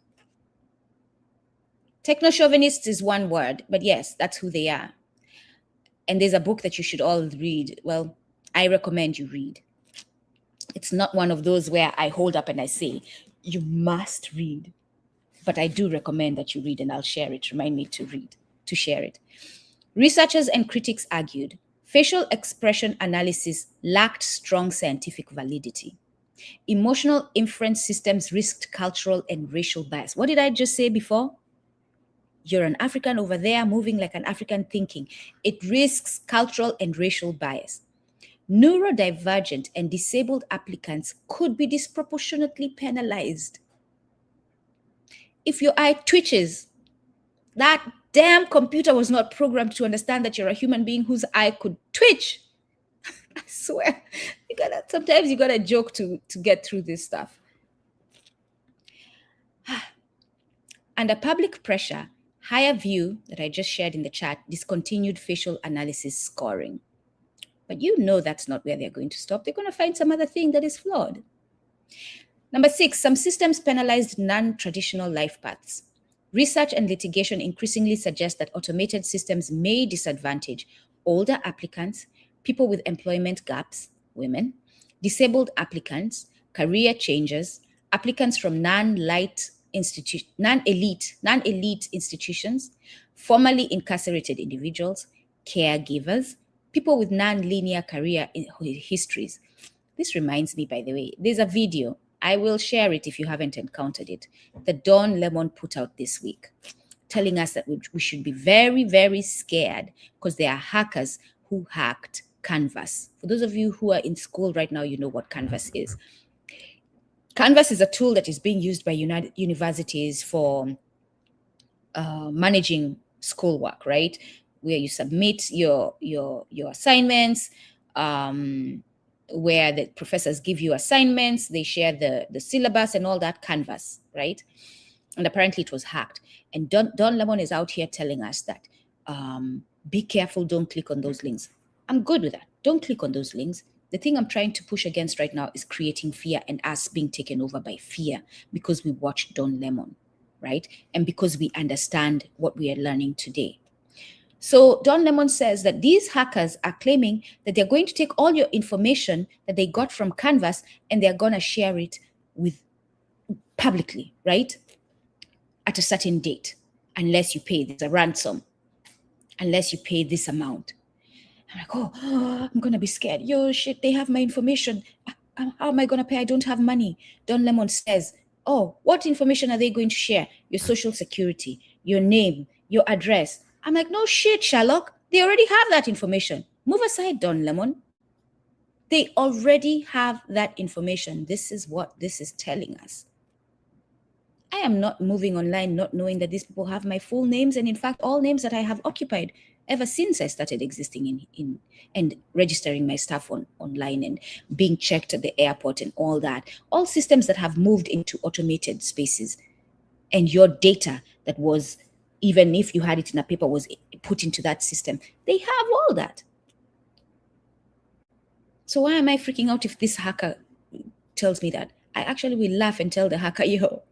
Techno-chauvinists is one word, but yes, that's who they are. And there's a book that you should all read. Well, I recommend you read. It's not one of those where I hold up and I say, you must read. But I do recommend that you read, and I'll share it. Remind me to read, to share it. Researchers and critics argued facial expression analysis lacked strong scientific validity. Emotional inference systems risked cultural and racial bias. What did I just say before? You're an African over there moving like an African thinking. It risks cultural and racial bias. Neurodivergent and disabled applicants could be disproportionately penalized. If your eye twitches, that damn computer was not programmed to understand that you're a human being whose eye could twitch. I swear, sometimes you gotta joke to get through this stuff. Under public pressure, Higher View, that I just shared in the chat, discontinued facial analysis scoring. But you know that's not where they're going to stop. They're going to find some other thing that is flawed. Number 6, some systems penalized non-traditional life paths. Research and litigation increasingly suggest that automated systems may disadvantage older applicants, people with employment gaps, women, disabled applicants, career changers, applicants from non-elite institutions, formerly incarcerated individuals, caregivers, people with non-linear career histories. This reminds me, by the way, there's a video. I will share it if you haven't encountered it, that Don Lemon put out this week, telling us that we should be very, very scared because there are hackers who hacked Canvas. For those of you who are in school right now, you know what Canvas is. Canvas is a tool that is being used by universities for managing schoolwork, right? Where you submit your assignments, where the professors give you assignments, they share the syllabus and all that. Canvas, right? And apparently it was hacked. And Don Lemon is out here telling us that be careful, don't click on those links. I'm good with that. Don't click on those links. The thing I'm trying to push against right now is creating fear and us being taken over by fear because we watched Don Lemon, right? And because we understand what we are learning today. So Don Lemon says that these hackers are claiming that they're going to take all your information that they got from Canvas and they're going to share it with publicly, right? At a certain date, unless you pay this a ransom, unless you pay this amount. I'm like, oh, I'm going to be scared. Yo, shit, they have my information. How am I going to pay? I don't have money. Don Lemon says Oh, what information are they going to share? Your social security, your name, your address. I'm like, no shit, Sherlock. They already have that information. Move aside, Don Lemon. They already have that information. This is what this is telling us. I am not moving online not knowing that these people have my full names, and in fact, all names that I have occupied ever since I started existing in and registering my stuff online and being checked at the airport and all that. All systems that have moved into automated spaces, and your data that was, even if you had it in a paper, was put into that system. They have all that. So why am I freaking out if this hacker tells me that? I actually will laugh and tell the hacker, yo,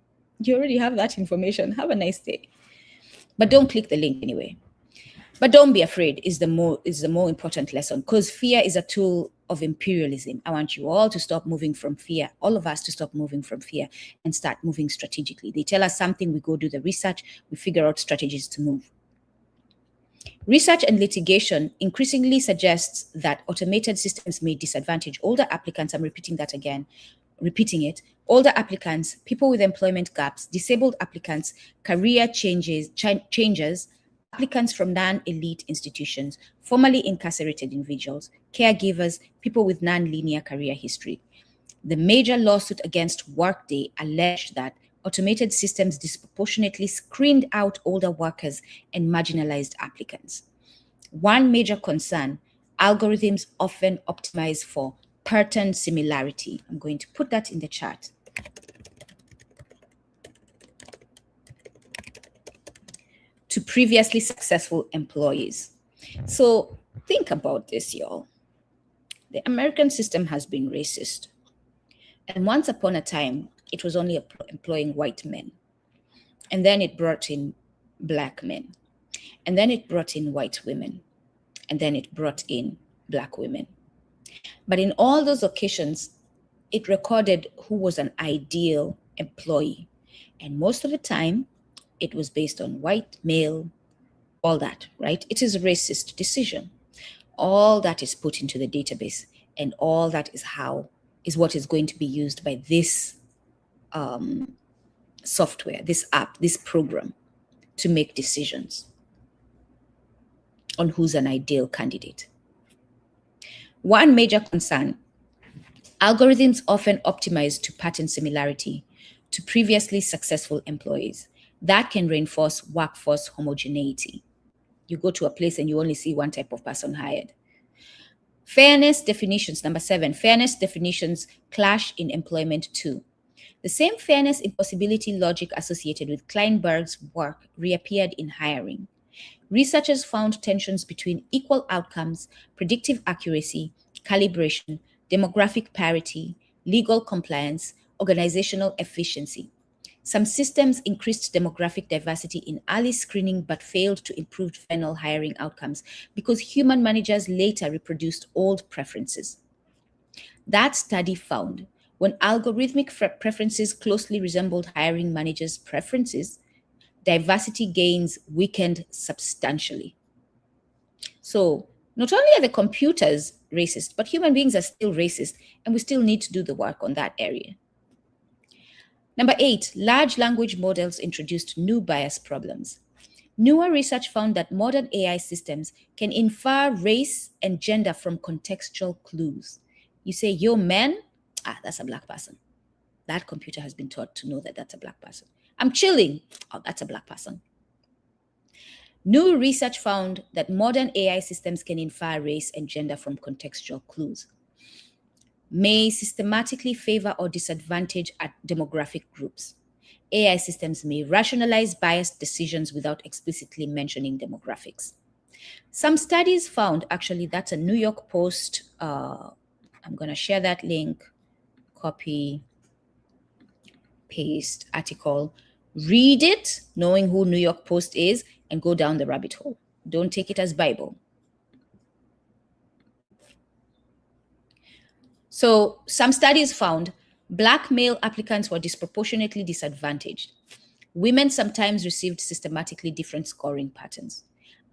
you already have that information. Have a nice day. But don't click the link anyway. But don't be afraid is the more important lesson, because fear is a tool of imperialism. I want you all to stop moving from fear, all of us to stop moving from fear and start moving strategically. They tell us something, we go do the research, we figure out strategies to move. Research and litigation increasingly suggests that automated systems may disadvantage older applicants. I'm repeating that again, older applicants, people with employment gaps, disabled applicants, career changers, applicants from non-elite institutions, formerly incarcerated individuals, caregivers, people with non-linear career history. The major lawsuit against Workday alleged that automated systems disproportionately screened out older workers and marginalized applicants. One major concern, algorithms often optimize for pattern similarity. I'm going to put that in the chat. To previously successful employees. So think about this, y'all. The American system has been racist. And once upon a time, it was only employing white men. And then it brought in black men. And then it brought in white women. And then it brought in black women. But in all those occasions, it recorded who was an ideal employee. And most of the time, it was based on white, male, all that, right? It is a racist decision. All that is put into the database, and all that is what is going to be used by this software, this app, this program to make decisions on who's an ideal candidate. One major concern, algorithms often optimize to pattern similarity to previously successful employees. That can reinforce workforce homogeneity. You go to a place and you only see one type of person hired. Fairness definitions, number 7, fairness definitions clash in employment too. The same fairness impossibility logic associated with Kleinberg's work reappeared in hiring. Researchers found tensions between equal outcomes, predictive accuracy, calibration, demographic parity, legal compliance, organizational efficiency. Some systems increased demographic diversity in early screening but failed to improve final hiring outcomes because human managers later reproduced old preferences. That study found when algorithmic preferences closely resembled hiring managers' preferences, diversity gains weakened substantially. So not only are the computers racist, but human beings are still racist, and we still need to do the work on that area. Number 8, large language models introduced new bias problems. Newer research found that modern AI systems can infer race and gender from contextual clues. You say, yo, man, that's a black person. That computer has been taught to know that that's a black person. I'm chilling. Oh, that's a black person. New research found that modern AI systems can infer race and gender from contextual clues, may systematically favor or disadvantage at demographic groups. AI systems may rationalize biased decisions without explicitly mentioning demographics. Some studies found, actually, that's a New York Post. I'm going to share that link, copy, paste article. Read it, knowing who New York Post is, and go down the rabbit hole. Don't take it as Bible. So some studies found Black male applicants were disproportionately disadvantaged. Women sometimes received systematically different scoring patterns.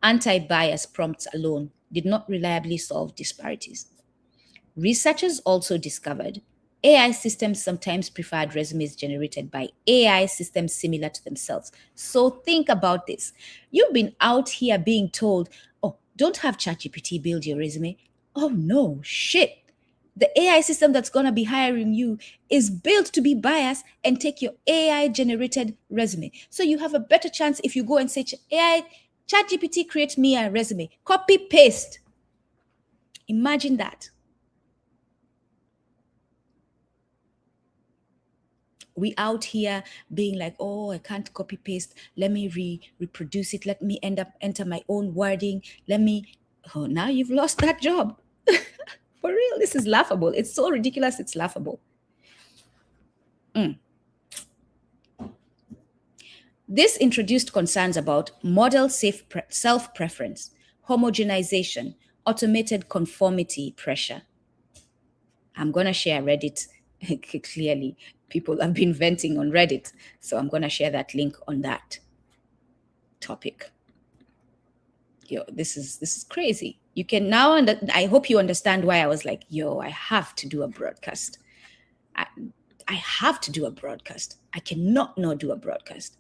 Anti-bias prompts alone did not reliably solve disparities. Researchers also discovered AI systems sometimes preferred resumes generated by AI systems similar to themselves. So think about this. You've been out here being told, oh, don't have ChatGPT build your resume. Oh no, shit. The AI system that's going to be hiring you is built to be biased and take your AI generated resume. So you have a better chance if you go and say, AI, ChatGPT create me a resume. Copy paste. Imagine that. We out here being like, oh, I can't copy paste. Let me reproduce it. Let me enter my own wording. Oh, now you've lost that job. For real, this is laughable. It's so ridiculous, it's laughable. This introduced concerns about model self-preference, homogenization, automated conformity pressure. I'm going to share Reddit. Clearly, people have been venting on Reddit. So I'm going to share that link on that topic. Yo, this is crazy. You can now, I hope you understand why I was like, yo, I have to do a broadcast. I have to do a broadcast. I cannot not do a broadcast.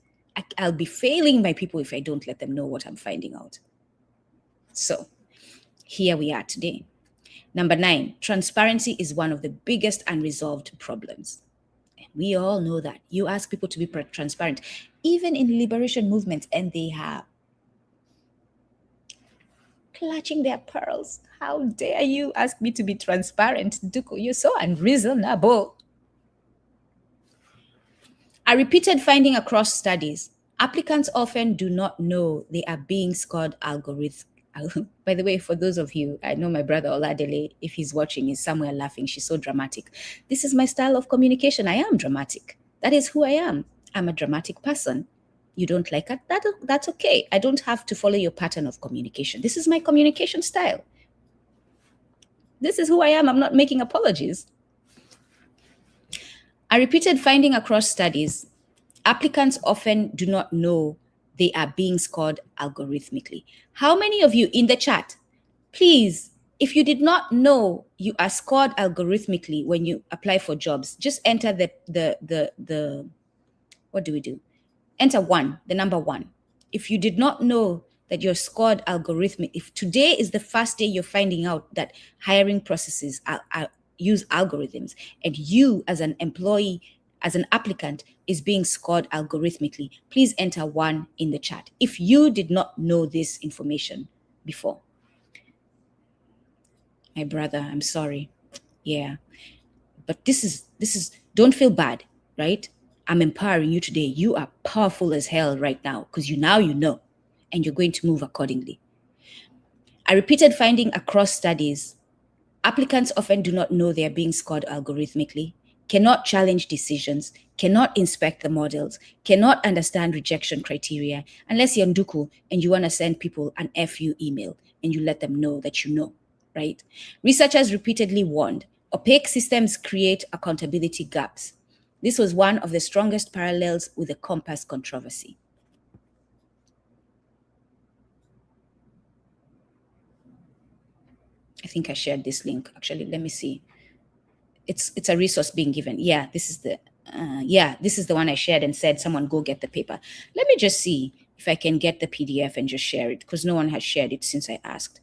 I'll be failing my people if I don't let them know what I'm finding out. So here we are today. Number 9, transparency is one of the biggest unresolved problems. And we all know that. You ask people to be transparent, even in liberation movements, and they have clutching their pearls. How dare you ask me to be transparent, Nduku? You're so unreasonable. A repeated finding across studies, applicants often do not know they are being scored algorithmically. By the way, for those of you, I know my brother Oladele, if he's watching, is somewhere laughing. She's so dramatic. This is my style of communication. I am dramatic. That is who I am. I'm a dramatic person. You don't like it? That's okay. I don't have to follow your pattern of communication. This is my communication style. This is who I am. I'm not making apologies. A repeated finding across studies, applicants often do not know they are being scored algorithmically. How many of you in the chat, please, if you did not know you are scored algorithmically when you apply for jobs, just enter the what do we do? Enter 1, the number 1. If you did not know that you're scored algorithmic, if today is the first day you're finding out that hiring processes use algorithms, and you as an employee, as an applicant, is being scored algorithmically, please enter 1 in the chat if you did not know this information before. My brother, I'm sorry. Yeah. But this is don't feel bad, right? I'm empowering you today. You are powerful as hell right now because you know, and you're going to move accordingly. A repeated finding across studies, applicants often do not know they are being scored algorithmically, cannot challenge decisions, cannot inspect the models, cannot understand rejection criteria, unless you're Nduku and you want to send people an FU email and you let them know that you know, right? Researchers repeatedly warned, opaque systems create accountability gaps. This was one of the strongest parallels with the Compass controversy. I think I shared this link. Actually, let me see. It's a resource being given. Yeah, this is the one I shared and said, someone go get the paper. Let me just see if I can get the PDF and just share it because no one has shared it since I asked.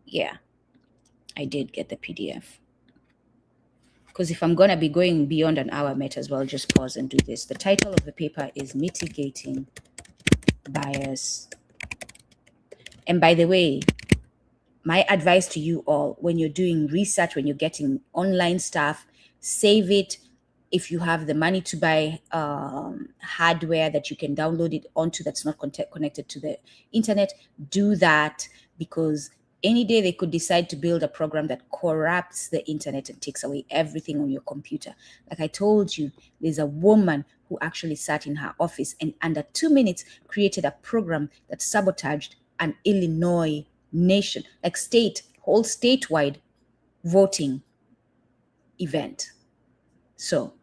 Yeah, I did get the PDF. Because if I'm going to be going beyond an hour, I might as well just pause and do this. The title of the paper is Mitigating Bias. And by the way, my advice to you all, when you're doing research, when you're getting online stuff, save it. If you have the money to buy hardware that you can download it onto that's not connected to the internet, do that, because any day they could decide to build a program that corrupts the internet and takes away everything on your computer. Like I told you, there's a woman who actually sat in her office and under 2 minutes created a program that sabotaged an Illinois nation, like whole statewide voting event. So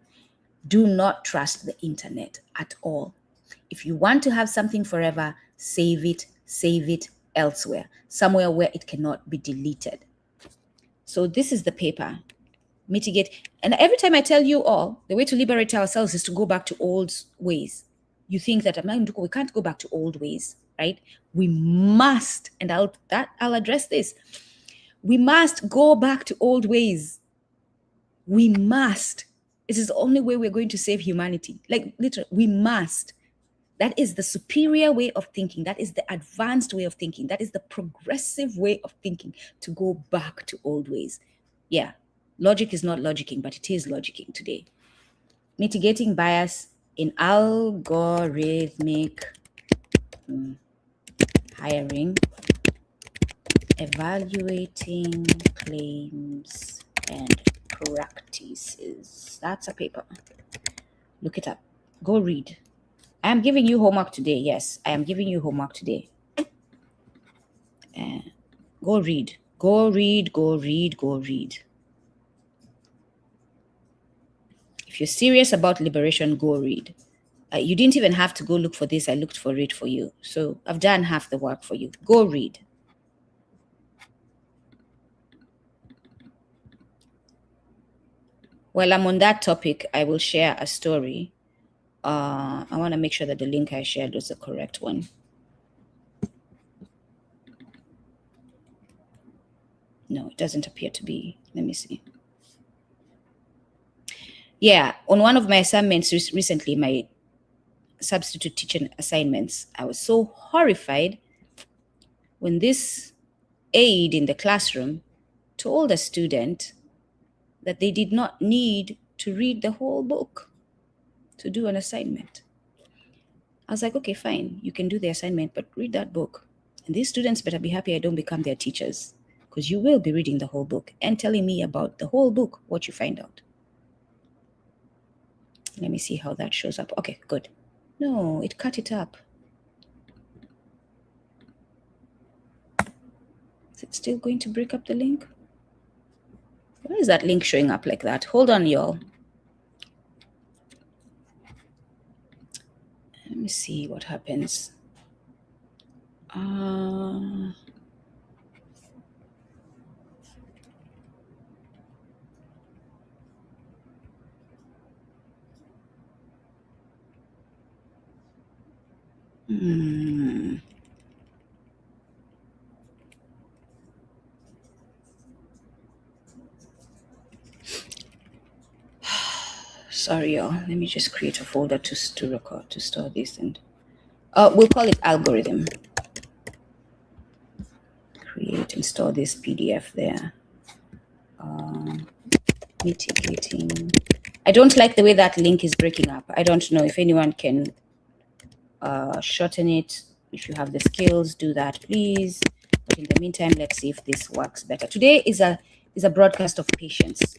do not trust the internet at all. If you want to have something forever, save it elsewhere, somewhere where it cannot be deleted. So this is the paper, mitigate. And every time I tell you all, the way to liberate ourselves is to go back to old ways. You think that we can't go back to old ways, right? We must, and I'll address this. We must go back to old ways. We must. It is the only way we're going to save humanity. Like literally, we must. That is the superior way of thinking. That is the advanced way of thinking. That is the progressive way of thinking, to go back to old ways. Yeah, logic is not logicking, but it is logicking today. Mitigating bias in algorithmic hiring, evaluating claims and practices. That's a paper. Look it up. Go read. I am giving you homework today. Yes, I am giving you homework today. Go read. Go read. Go read. Go read. If you're serious about liberation, go read. You didn't even have to go look for this. I looked for it for you. So I've done half the work for you. Go read. While I'm on that topic, I will share a story. I want to make sure that the link I shared was the correct one. No, it doesn't appear to be. Let me see. Yeah, on one of my assignments recently, my substitute teaching assignments, I was so horrified when this aide in the classroom told a student that they did not need to read the whole book to do an assignment. I was like, okay, fine, you can do the assignment, but read that book. And these students better be happy I don't become their teachers, because you will be reading the whole book and telling me about the whole book, what you find out. Let me see how that shows up. Okay, good. No, it cut it up. Is it still going to break up the link? Why is that link showing up like that? Hold on, y'all. Let me see what happens. Sorry, y'all. Let me just create a folder to store this, and we'll call it algorithm. Create and store this PDF there. Mitigating. I don't like the way that link is breaking up. I don't know if anyone can shorten it. If you have the skills, do that, please. But in the meantime, let's see if this works better. Today is a broadcast of patience.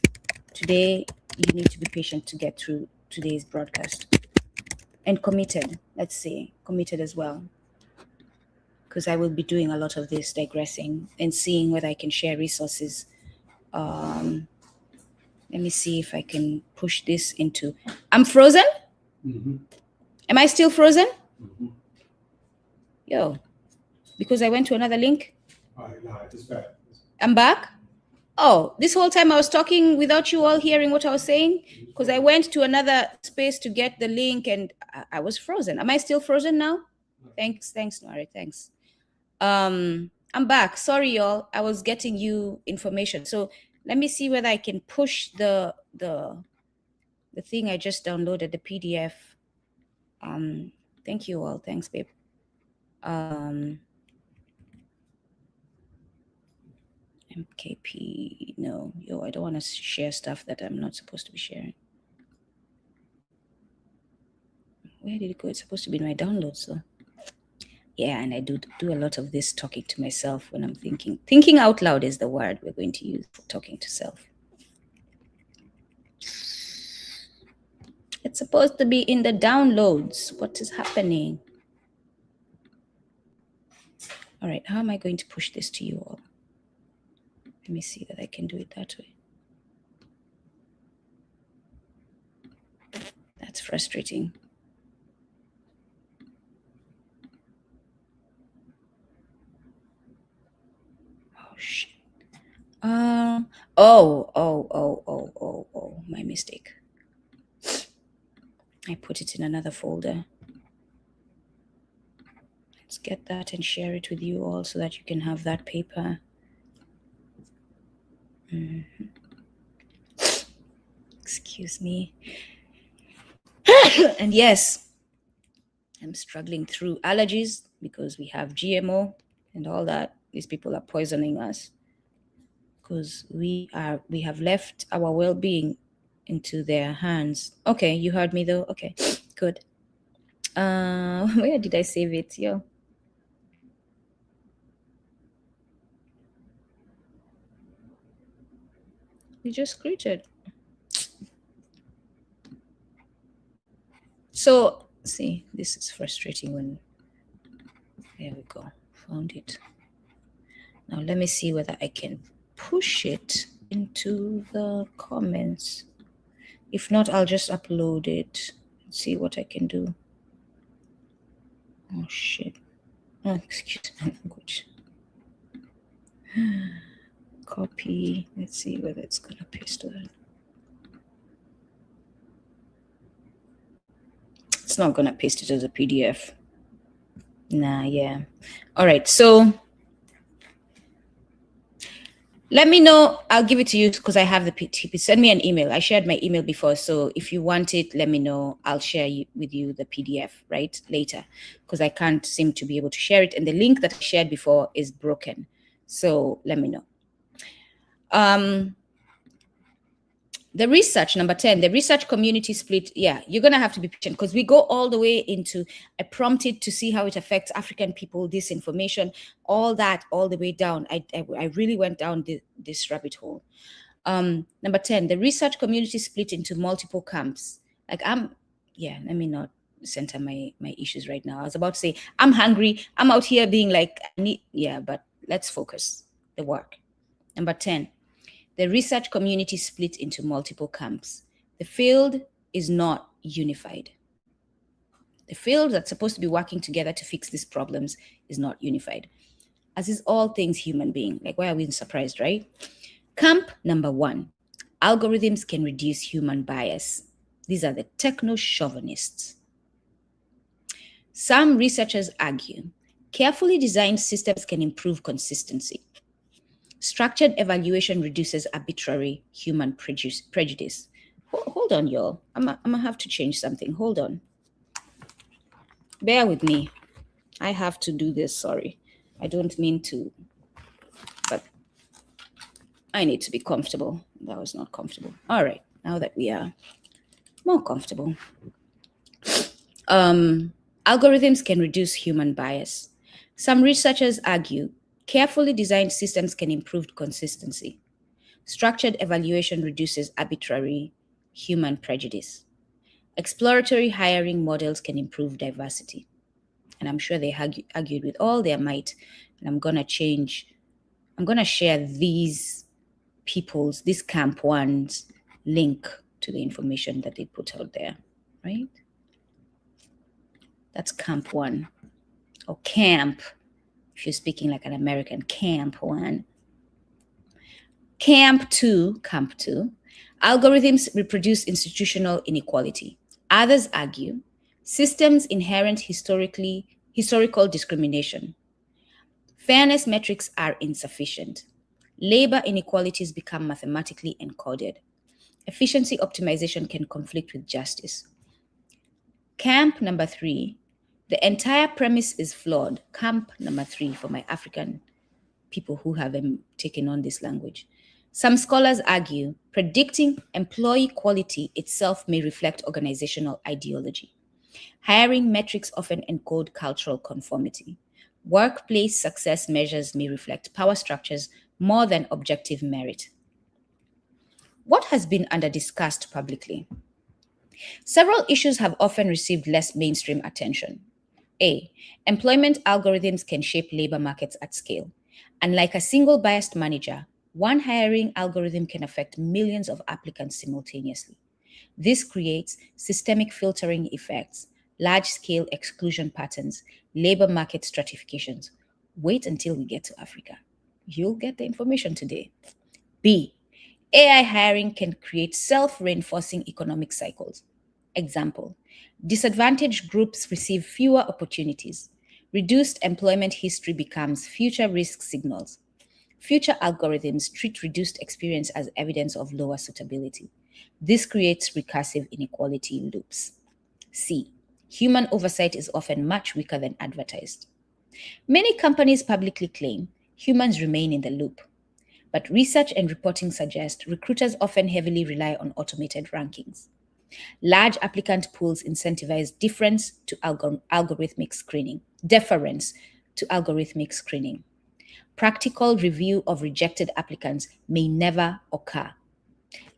Today, you need to be patient to get through today's broadcast. And committed, let's say, committed as well. Because I will be doing a lot of this digressing and seeing whether I can share resources. Let me see if I can push this into... I'm frozen? Mm-hmm. Am I still frozen? Mm-hmm. Yo, because I went to another link? No, it's back. I'm back? Oh, this whole time I was talking without you all hearing what I was saying? Because I went to another space to get the link and I was frozen. Am I still frozen now? Thanks, Nwari, thanks. I'm back. Sorry, y'all. I was getting you information. So let me see whether I can push the thing I just downloaded, the PDF. Thank you all. Thanks, babe. MKP, no, I don't want to share stuff that I'm not supposed to be sharing. Where did it go? It's supposed to be in my downloads, though. Yeah, and I do a lot of this talking to myself when I'm thinking. Thinking out loud is the word we're going to use for talking to self. It's supposed to be in the downloads. What is happening? All right, how am I going to push this to you all? Let me see that I can do it that way. That's frustrating. Oh, shit. Oh. my mistake. I put it in another folder. Let's get that and share it with you all so that you can have that paper. Excuse me. And yes, I'm struggling through allergies because we have GMO and all that. These people are poisoning us because we have left our well-being into their hands. Okay, you heard me though. Okay, good. Where did I save it? Yo. We just created. So see, this is frustrating when there we go. Found it. Now let me see whether I can push it into the comments. If not, I'll just upload it and see what I can do. Oh shit. Oh, excuse my language. Copy. Let's see whether it's gonna paste that. It's not gonna paste it as a PDF. Nah, yeah. All right, so let me know. I'll give it to you because I have the PTP. Send me an email. I shared my email before, so if you want it, let me know. I'll share with you the PDF right later because I can't seem to be able to share it, and the link that I shared before is broken. So let me know. The research, number 10, the research community split. Yeah, you're going to have to be patient because we go all the way into, I prompted to see how it affects African people, disinformation, all that, all the way down. I really went down this rabbit hole. Number 10, the research community split into multiple camps. Like let me not center my issues right now. I was about to say, I'm hungry. I'm out here being like, but let's focus the work. Number 10, the research community split into multiple camps. The field is not unified. The field that's supposed to be working together to fix these problems is not unified. As is all things human being. Like, why are we surprised, right? Camp number 1, algorithms can reduce human bias. These are the techno-chauvinists. Some researchers argue carefully designed systems can improve consistency. Structured evaluation reduces arbitrary human prejudice. Hold on, y'all. I'm gonna have to change something. Hold on. Bear with me. I have to do this. Sorry. I don't mean to, but I need to be comfortable. That was not comfortable. All right. Now that we are more comfortable. Algorithms can reduce human bias. Some researchers argue carefully designed systems can improve consistency. Structured evaluation reduces arbitrary human prejudice. Exploratory hiring models can improve diversity. And I'm sure they argued with all their might. And I'm going to share these Camp 1's link to the information that they put out there, right? That's Camp 1, or Camp, if you're speaking like an American, Camp 1. Camp 2, algorithms reproduce institutional inequality. Others argue systems inherent historical discrimination. Fairness metrics are insufficient. Labor inequalities become mathematically encoded. Efficiency optimization can conflict with justice. Camp number 3, the entire premise is flawed. Camp number 3 for my African people who have taken on this language. Some scholars argue predicting employee quality itself may reflect organizational ideology. Hiring metrics often encode cultural conformity. Workplace success measures may reflect power structures more than objective merit. What has been under-discussed publicly? Several issues have often received less mainstream attention. A, employment algorithms can shape labor markets at scale. Unlike a single biased manager, one hiring algorithm can affect millions of applicants simultaneously. This creates systemic filtering effects, large-scale exclusion patterns, labor market stratifications. Wait until we get to Africa. You'll get the information today. B, AI hiring can create self-reinforcing economic cycles. Example, disadvantaged groups receive fewer opportunities. Reduced employment history becomes future risk signals. Future algorithms treat reduced experience as evidence of lower suitability. This creates recursive inequality loops. C. Human oversight is often much weaker than advertised. Many companies publicly claim humans remain in the loop, but research and reporting suggest recruiters often heavily rely on automated rankings. Large applicant pools incentivize deference to algorithmic screening. Practical review of rejected applicants may never occur.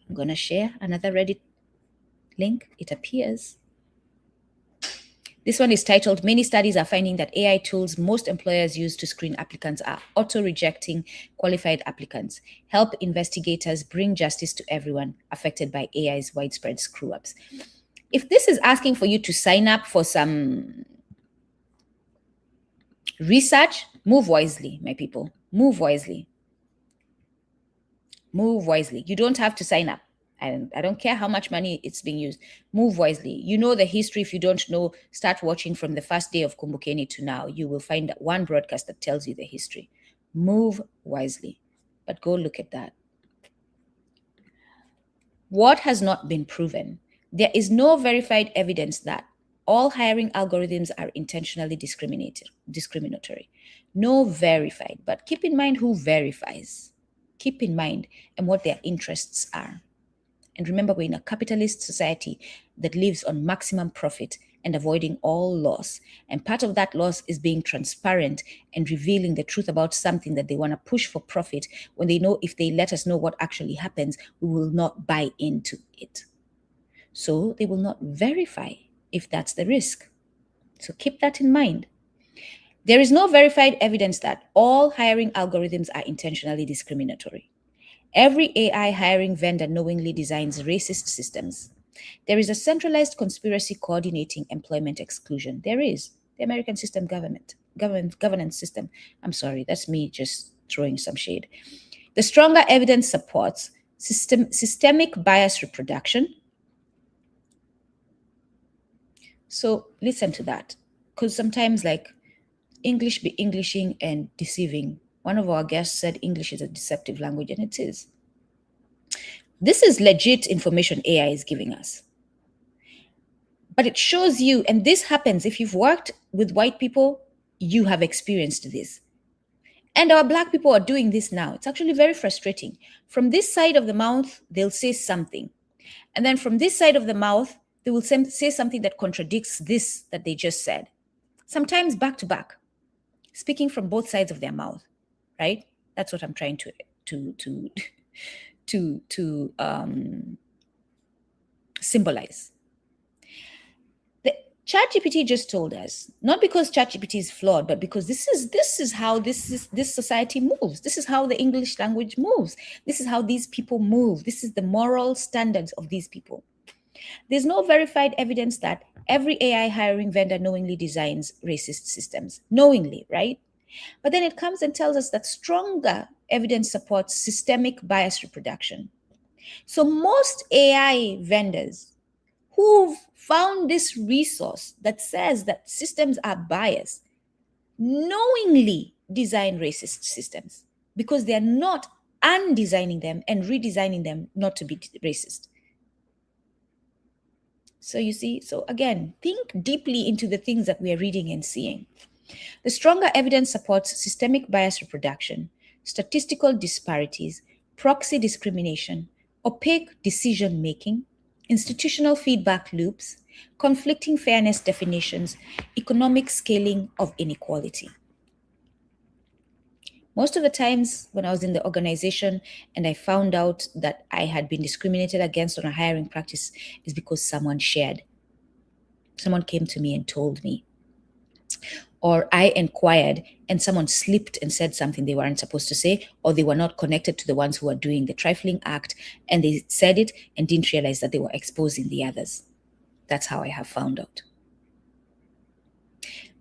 I'm going to share another Reddit link. It appears. This one is titled, Many Studies Are Finding That AI Tools Most Employers Use to Screen Applicants Are Auto-Rejecting Qualified Applicants. Help investigators bring justice to everyone affected by AI's widespread screw-ups. If this is asking for you to sign up for some research, move wisely, my people. Move wisely. Move wisely. You don't have to sign up. And I don't care how much money it's being used. Move wisely. You know the history. If you don't know, start watching from the first day of Kumbukeni to now. You will find one broadcast that tells you the history. Move wisely. But go look at that. What has not been proven? There is no verified evidence that all hiring algorithms are intentionally discriminatory. No verified. But keep in mind who verifies. Keep in mind and what their interests are. And remember, we're in a capitalist society that lives on maximum profit and avoiding all loss. And part of that loss is being transparent and revealing the truth about something that they want to push for profit when they know if they let us know what actually happens, we will not buy into it. So they will not verify if that's the risk. So keep that in mind. There is no verified evidence that all hiring algorithms are intentionally discriminatory. Every AI hiring vendor knowingly designs racist systems. There is a centralized conspiracy coordinating employment exclusion. There is the American governance system. I'm sorry, that's me just throwing some shade. The stronger evidence supports systemic bias reproduction. So listen to that, because sometimes like English be Englishing and deceiving. One of our guests said English is a deceptive language, and it is. This is legit information AI is giving us. But it shows you, and this happens if you've worked with white people, you have experienced this. And our Black people are doing this now. It's actually very frustrating. From this side of the mouth, they'll say something. And then from this side of the mouth, they will say something that contradicts this that they just said. Sometimes back to back, speaking from both sides of their mouth, right? That's what I'm trying to symbolize. The ChatGPT just told us, not because ChatGPT is flawed, but because this is how this society moves. This is how the English language moves. This is how these people move. This is the moral standards of these people. There's no verified evidence that every AI hiring vendor knowingly designs racist systems. Knowingly, right? But then it comes and tells us that stronger evidence supports systemic bias reproduction. So most AI vendors who've found this resource that says that systems are biased knowingly design racist systems because they're not undesigning them and redesigning them not to be racist. So you see, so again, think deeply into the things that we are reading and seeing. The stronger evidence supports systemic bias reproduction, statistical disparities, proxy discrimination, opaque decision-making, institutional feedback loops, conflicting fairness definitions, economic scaling of inequality. Most of the times when I was in the organization and I found out that I had been discriminated against on a hiring practice is because someone shared. Someone came to me and told me. Or I inquired and someone slipped and said something they weren't supposed to say, or they were not connected to the ones who were doing the trifling act, and they said it and didn't realize that they were exposing the others. That's how I have found out.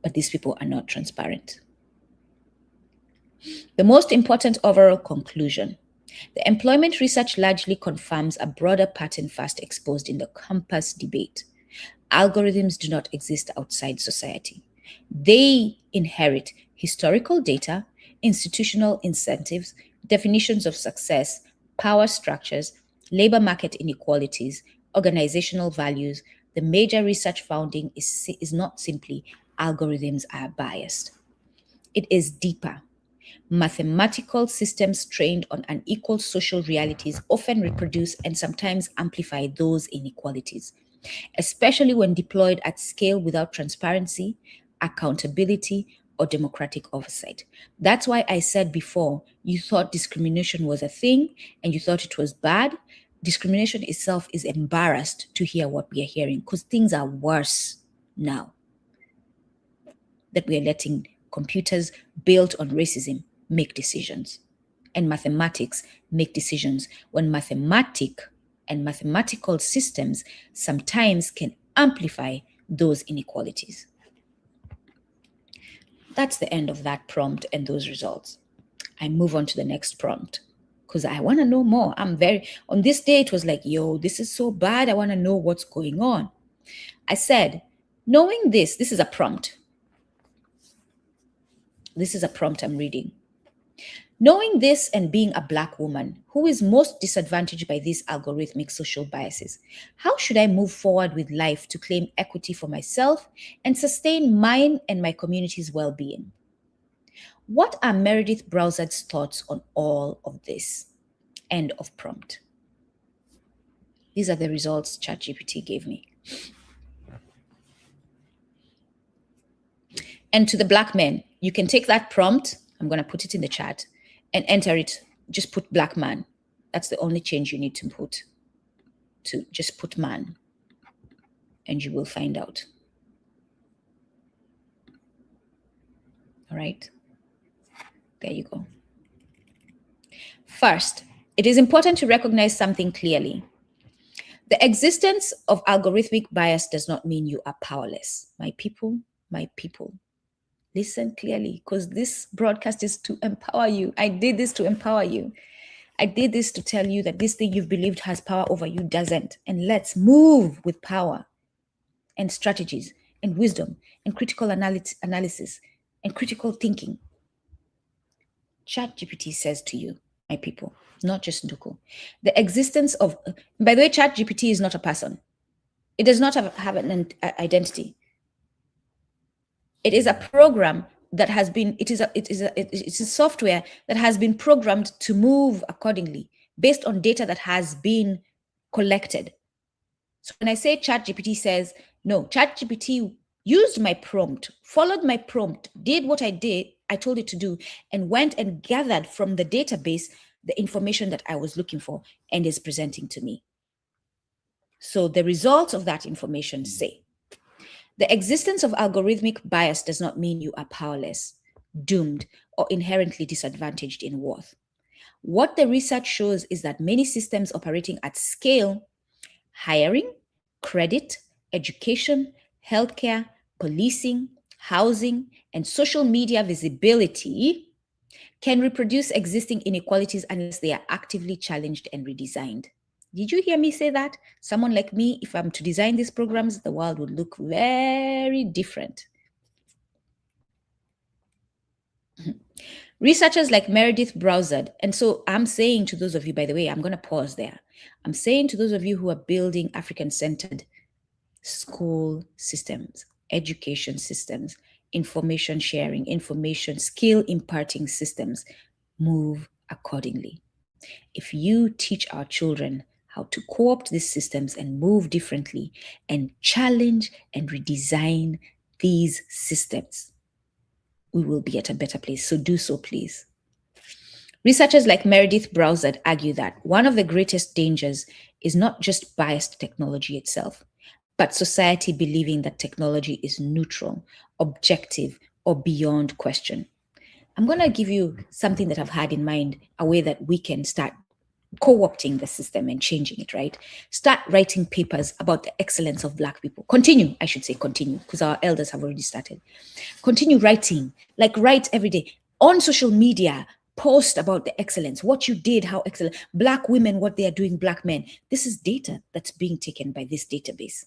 But these people are not transparent. The most important overall conclusion: The employment research largely confirms a broader pattern first exposed in the campus debate. Algorithms do not exist outside society. They inherit historical data, institutional incentives, definitions of success, power structures, labor market inequalities, organizational values. The major research finding is not simply algorithms are biased. It is deeper. Mathematical systems trained on unequal social realities often reproduce and sometimes amplify those inequalities, especially when deployed at scale without transparency, accountability, or democratic oversight. That's why I said before, you thought discrimination was a thing and you thought it was bad. Discrimination itself is embarrassed to hear what we are hearing because things are worse now that we are letting computers built on racism make decisions and mathematics make decisions when mathematical systems sometimes can amplify those inequalities. That's the end of that prompt and those results. I move on to the next prompt because I want to know more. On this day, it was like, yo, this is so bad. I want to know what's going on. I said, knowing this is a prompt. This is a prompt I'm reading. Knowing this and being a Black woman who is most disadvantaged by these algorithmic social biases, how should I move forward with life to claim equity for myself and sustain mine and my community's well-being? What are Meredith Browser's thoughts on all of this? End of prompt. These are the results ChatGPT gave me. And to the Black men, you can take that prompt, I'm going to put it in the chat, and enter it. Just put Black man. That's the only change you need to put. To just put man, and you will find out. All right. There you go. First, it is important to recognize something clearly. The existence of algorithmic bias does not mean you are powerless. My people, listen clearly, because this broadcast is to empower you. I did this to empower you. I did this to tell you that this thing you've believed has power over you doesn't. And let's move with power and strategies and wisdom and critical analysis and critical thinking. ChatGPT says to you, my people, not just Nduku, the existence of, by the way, ChatGPT is not a person. It does not have an identity. It is a program that has been, it's a software that has been programmed to move accordingly based on data that has been collected. So when I say ChatGPT says, no, ChatGPT used my prompt, followed my prompt, did what I told it to do, and went and gathered from the database the information that I was looking for and is presenting to me. So the results of that information say, the existence of algorithmic bias does not mean you are powerless, doomed, or inherently disadvantaged in worth. What the research shows is that many systems operating at scale, hiring, credit, education, healthcare, policing, housing, and social media visibility can reproduce existing inequalities unless they are actively challenged and redesigned. Did you hear me say that? Someone like me, if I'm to design these programs, the world would look very different. Researchers like Meredith Browser, and so I'm saying to those of you, by the way, I'm going to pause there. I'm saying to those of you who are building African-centered school systems, education systems, information sharing, information skill imparting systems, move accordingly. If you teach our children how to co-opt these systems and move differently and challenge and redesign these systems, we will be at a better place. So do so, please. Researchers like Meredith Browser argue that one of the greatest dangers is not just biased technology itself, but society believing that technology is neutral, objective, or beyond question. I'm going to give you something that I've had in mind, a way that we can start co-opting the system and changing it, right? Start writing papers about the excellence of Black people. Continue, because our elders have already started. Continue writing, like write every day on social media, Post about the excellence, what you did, how excellent. Black women, what they are doing, Black men. This is data that's being taken by this database.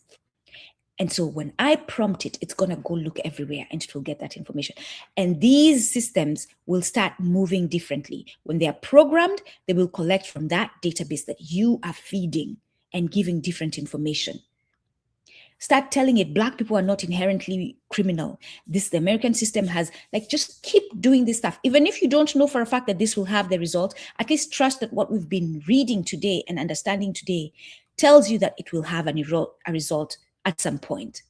And so when I prompt it, it's going to go look everywhere and it will get that information. And these systems will start moving differently. When they are programmed, they will collect from that database that you are feeding and giving different information. Start telling it Black people are not inherently criminal. The American system has, like, just keep doing this stuff. Even if you don't know for a fact that this will have the result, at least trust that what we've been reading today and understanding today tells you that it will have a result at some point.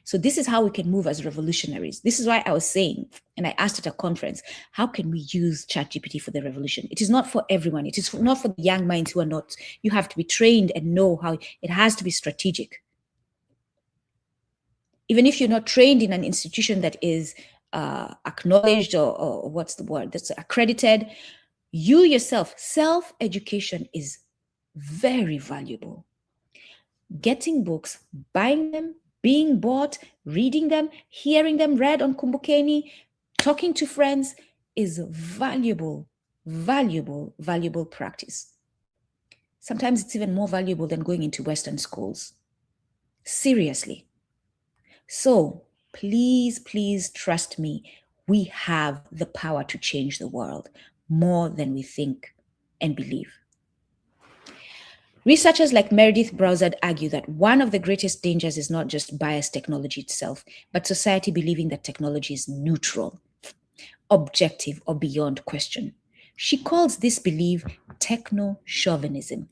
So this is how we can move as revolutionaries. This is why I was saying, and I asked at a conference, how can we use ChatGPT for the revolution? It is not for everyone. It is not for the young minds who are not. You have to be trained and know how it has to be strategic. Even if you're not trained in an institution that is acknowledged or what's the word, that's accredited, you yourself, self-education is very valuable. Getting books, buying them, being bought, reading them, hearing them read on Kumbukeni, talking to friends is valuable, valuable practice. Sometimes it's even more valuable than going into Western schools. Seriously. So please, please trust me. We have the power to change the world more than we think and believe. Researchers like Meredith Browsard argue that one of the greatest dangers is not just biased technology itself, but society believing that technology is neutral, objective, or beyond question. She calls this belief techno-chauvinism.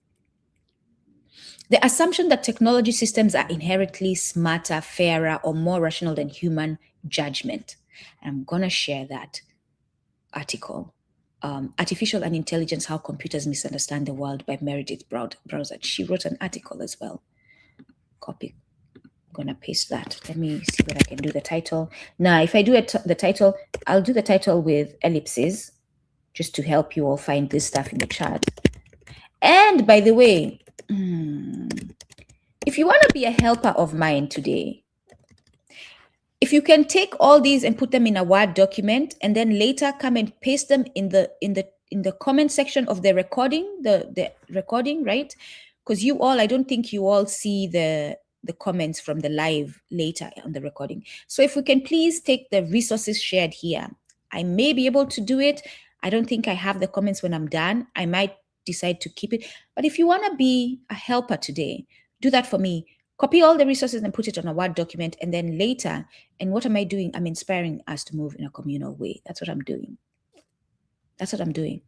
The assumption that technology systems are inherently smarter, fairer, or more rational than human judgment. I'm going to share that article. Artificial and Intelligence, How Computers Misunderstand the World by Meredith Browsard. She wrote an article as well. Copy. I'm going to paste that. Let me see what I can do the title. Now, if I do the title, I'll do the title with ellipses just to help you all find this stuff in the chat. And by the way, if you want to be a helper of mine today, if you can take all these and put them in a Word document and then later come and paste them in the comment section of the recording, the recording, right? Because I don't think you all see the comments from the live later on the recording. So if we can please take the resources shared here, I may be able to do it. I don't think I have the comments when I'm done. I might decide to keep it. But if you want to be a helper today, do that for me. Copy all the resources and put it on a Word document. And then later, and what am I doing? I'm inspiring us to move in a communal way. That's what I'm doing. That's what I'm doing.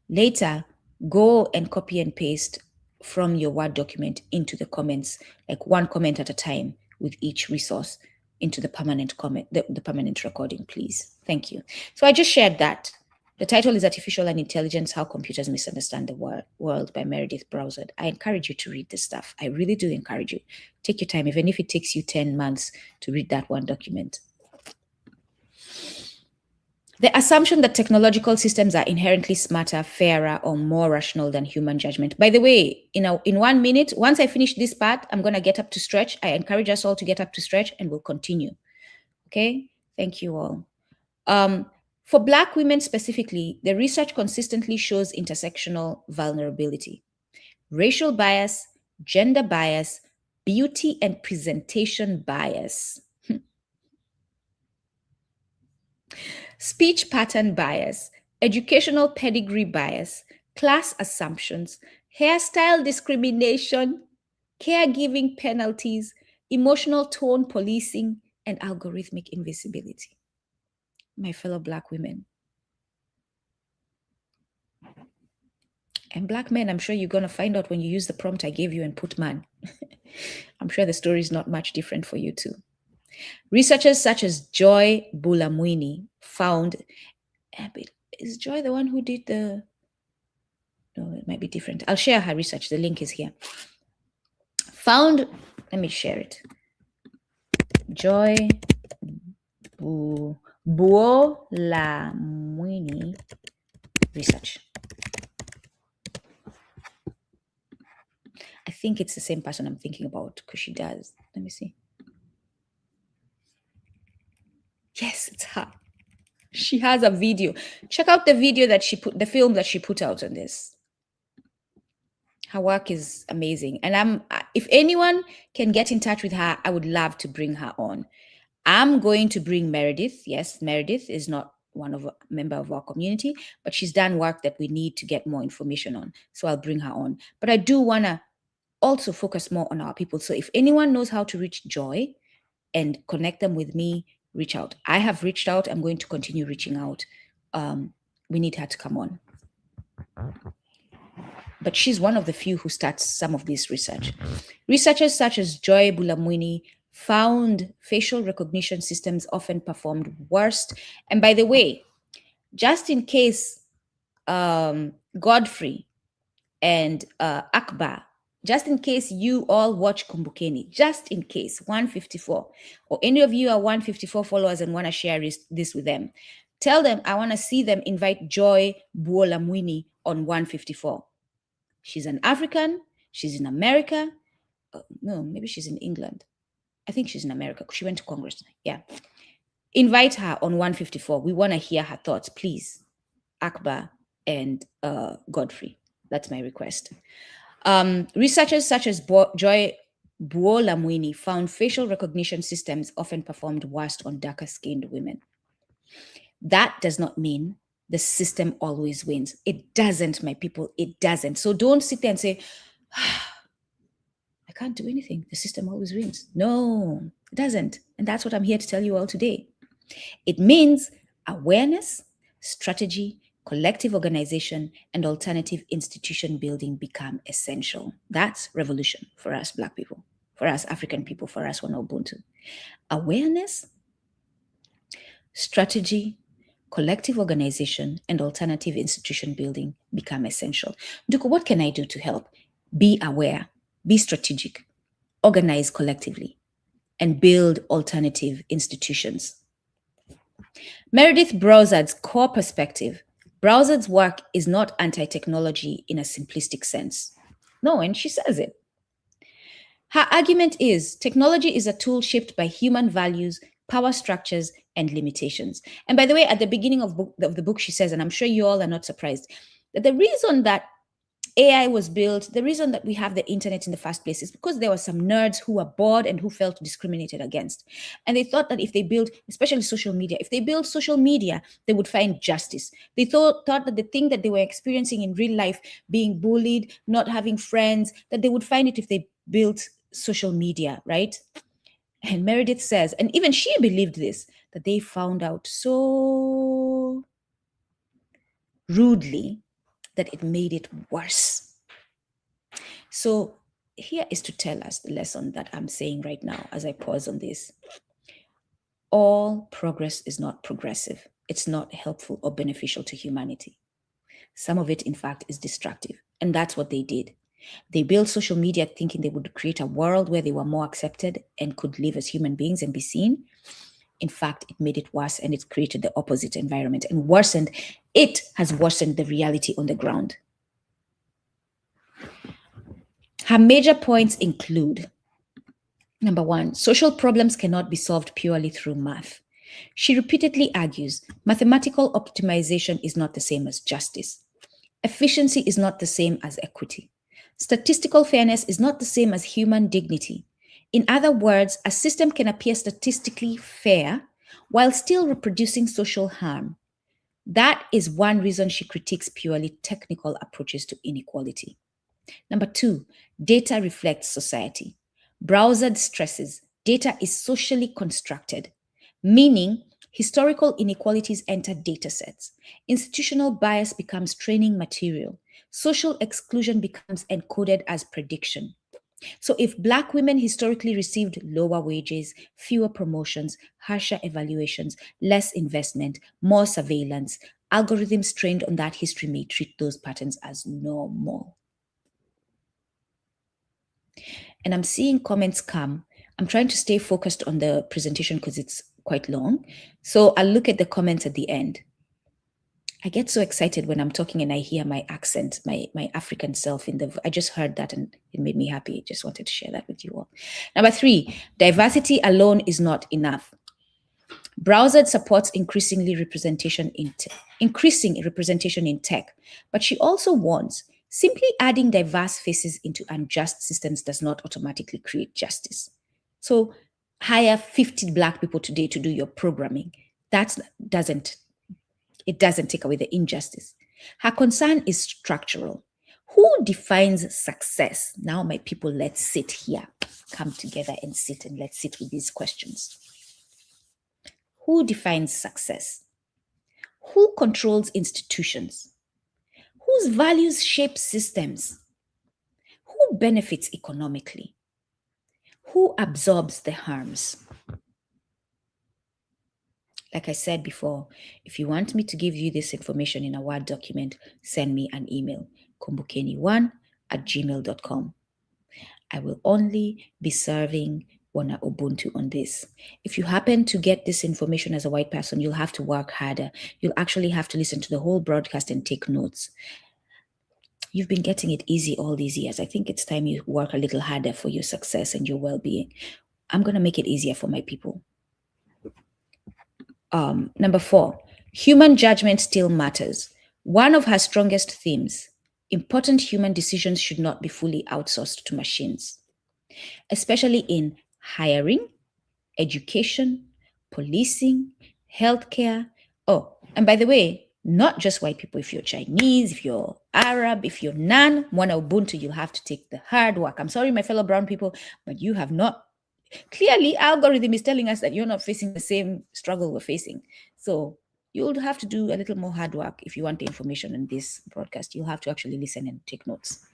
Later, go and copy and paste from your Word document into the comments, like one comment at a time with each resource into the permanent comment, the permanent recording, please. Thank you. So I just shared that. The title is Artificial and Intelligence, How Computers Misunderstand the World by Meredith Browsard. I encourage you to read this stuff. I really do encourage you. Take your time, even if it takes you 10 months to read that one document. The assumption that technological systems are inherently smarter, fairer, or more rational than human judgment. By the way, in 1 minute, once I finish this part, I'm going to get up to stretch. I encourage us all to get up to stretch and we'll continue. Okay? Thank you all. For Black women specifically, the research consistently shows intersectional vulnerability, racial bias, gender bias, beauty and presentation bias, speech pattern bias, educational pedigree bias, class assumptions, hairstyle discrimination, caregiving penalties, emotional tone policing, and algorithmic invisibility. My fellow Black women. And Black men, I'm sure you're going to find out when you use the prompt I gave you and put man. I'm sure the story is not much different for you too. Researchers such as Joy Bulamwini found, is Joy the one who did the, no, it might be different. I'll share her research. The link is here. Let me share it. Joy Bulamwini research. I think it's the same person I'm thinking about because she does. Let me see. Yes, it's her. She has a video. Check out the video that she put, the film that she put out on this. Her work is amazing. And if anyone can get in touch with her, I would love to bring her on. I'm going to bring Meredith. Yes, Meredith is not a member of our community, but she's done work that we need to get more information on. So I'll bring her on. But I do want to also focus more on our people. So if anyone knows how to reach Joy and connect them with me, reach out. I have reached out. I'm going to continue reaching out. We need her to come on. But she's one of the few who starts some of this research. Researchers such as Joy Bulamwini found facial recognition systems often performed worst. And by the way, just in case Godfrey and Akbar, just in case you all watch Kumbukeni, just in case, 154, or any of you are 154 followers and want to share this with them, tell them I want to see them invite Joy Buolamwini on 154. She's an African. She's in America. No, maybe she's in England. I think she's in America. She went to Congress. Yeah. Invite her on 154. We want to hear her thoughts, please. Akbar and Godfrey. That's my request. Researchers such as Joy Buolamwini found facial recognition systems often performed worst on darker-skinned women. That does not mean the system always wins. It doesn't, my people. It doesn't. So don't sit there and say, I can't do anything. The system always wins. No, it doesn't. And that's what I'm here to tell you all today. It means awareness, strategy, collective organization, and alternative institution building become essential. That's revolution for us Black people, for us African people, for us WanaUbuntu. Awareness, strategy, collective organization, and alternative institution building become essential. Nduku, what can I do to help? Be aware, be strategic, organize collectively, and build alternative institutions. Meredith Browsard's core perspective. Browsard's work is not anti-technology in a simplistic sense. No, and she says it. Her argument is technology is a tool shaped by human values, power structures, and limitations. And by the way, at the beginning of the book, she says, and I'm sure you all are not surprised, that the reason that AI was built, the reason that we have the internet in the first place is because there were some nerds who were bored and who felt discriminated against. And they thought that if they built, especially social media, if they built social media, they would find justice. They thought that the thing that they were experiencing in real life, being bullied, not having friends, that they would find it if they built social media, right? And Meredith says, and even she believed this, that they found out so rudely that it made it worse. So here is to tell us the lesson that I'm saying right now as I pause on this. All progress is not progressive. It's not helpful or beneficial to humanity. Some of it, in fact, is destructive. And that's what they did. They built social media thinking they would create a world where they were more accepted and could live as human beings and be seen. In fact, it made it worse and it created the opposite environment and worsened. It has worsened the reality on the ground. Her major points include, number one, social problems cannot be solved purely through math. She repeatedly argues mathematical optimization is not the same as justice. Efficiency is not the same as equity. Statistical fairness is not the same as human dignity. In other words, a system can appear statistically fair while still reproducing social harm. That is one reason she critiques purely technical approaches to inequality. Number two, data reflects society. Browsard stresses data is socially constructed, meaning historical inequalities enter data sets. Institutional bias becomes training material. Social exclusion becomes encoded as prediction. So if Black women historically received lower wages, fewer promotions, harsher evaluations, less investment, more surveillance, algorithms trained on that history may treat those patterns as normal. And I'm seeing comments come. I'm trying to stay focused on the presentation because it's quite long. So I'll look at the comments at the end. I get so excited when I'm talking and I hear my accent, my African self I just heard that and it made me happy. Just wanted to share that with you all. Number three, diversity alone is not enough. Browser supports increasing representation in tech, but she also warns simply adding diverse faces into unjust systems does not automatically create justice. So hire 50 Black people today to do your programming. That doesn't take away the injustice. Her concern is structural. Who defines success? Now, my people, let's sit here. Come together and sit, and let's sit with these questions. Who defines success? Who controls institutions? Whose values shape systems? Who benefits economically? Who absorbs the harms? Like I said before, if you want me to give you this information in a Word document, send me an email, kumbukeni1@gmail.com. I will only be serving WanaUbuntu on this. If you happen to get this information as a white person, you'll have to work harder. You'll actually have to listen to the whole broadcast and take notes. You've been getting it easy all these years. I think it's time you work a little harder for your success and your well-being. I'm going to make it easier for my people. Number 4, human judgment still matters. One of her strongest themes: important human decisions should not be fully outsourced to machines, especially in hiring, education, policing, healthcare. Oh, and by the way, not just white people. If you're Chinese, if you're Arab, if you're none, WanaUbuntu, you'll have to take the hard work. I'm sorry, my fellow brown people, but you have not. Clearly, algorithm is telling us that you're not facing the same struggle we're facing. So you'll have to do a little more hard work if you want the information in this broadcast. You'll have to actually listen and take notes.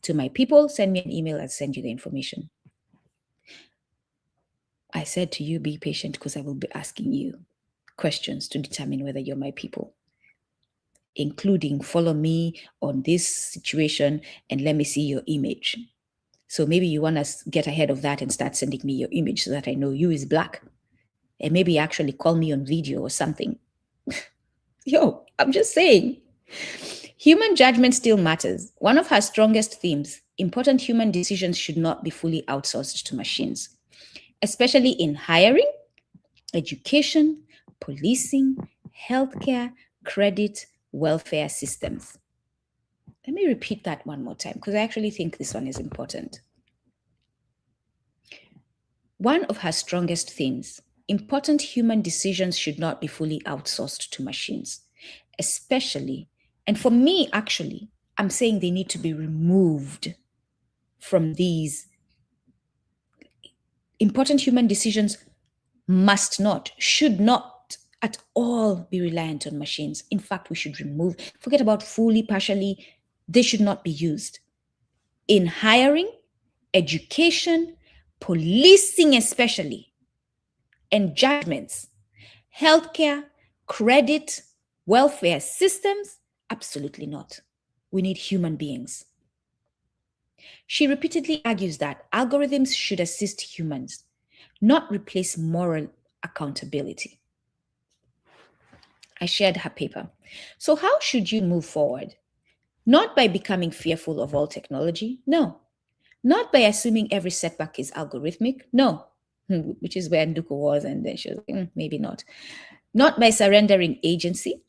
To my people, send me an email. I'll send you the information. I said to you, be patient, because I will be asking you questions to determine whether you're my people, including follow me on this situation and let me see your image. So maybe you want to get ahead of that and start sending me your image so that I know you is Black. And maybe actually call me on video or something. Yo, I'm just saying. Human judgment still matters. One of her strongest themes: important human decisions should not be fully outsourced to machines, especially in hiring, education, policing, healthcare, credit, welfare systems. Let me repeat that one more time, because I actually think this one is important. One of her strongest themes: important human decisions should not be fully outsourced to machines, especially, and for me, actually, I'm saying they need to be removed from these. Important human decisions must not, should not at all be reliant on machines. In fact, we should forget about fully, partially. They should not be used in hiring, education, policing especially, and judgments, healthcare, credit, welfare systems. Absolutely not. We need human beings. She repeatedly argues that algorithms should assist humans, not replace moral accountability. I shared her paper. So how should you move forward? Not by becoming fearful of all technology, no. Not by assuming every setback is algorithmic, no. Which is where Nduku was, and then she was like, maybe not. Not by surrendering agency,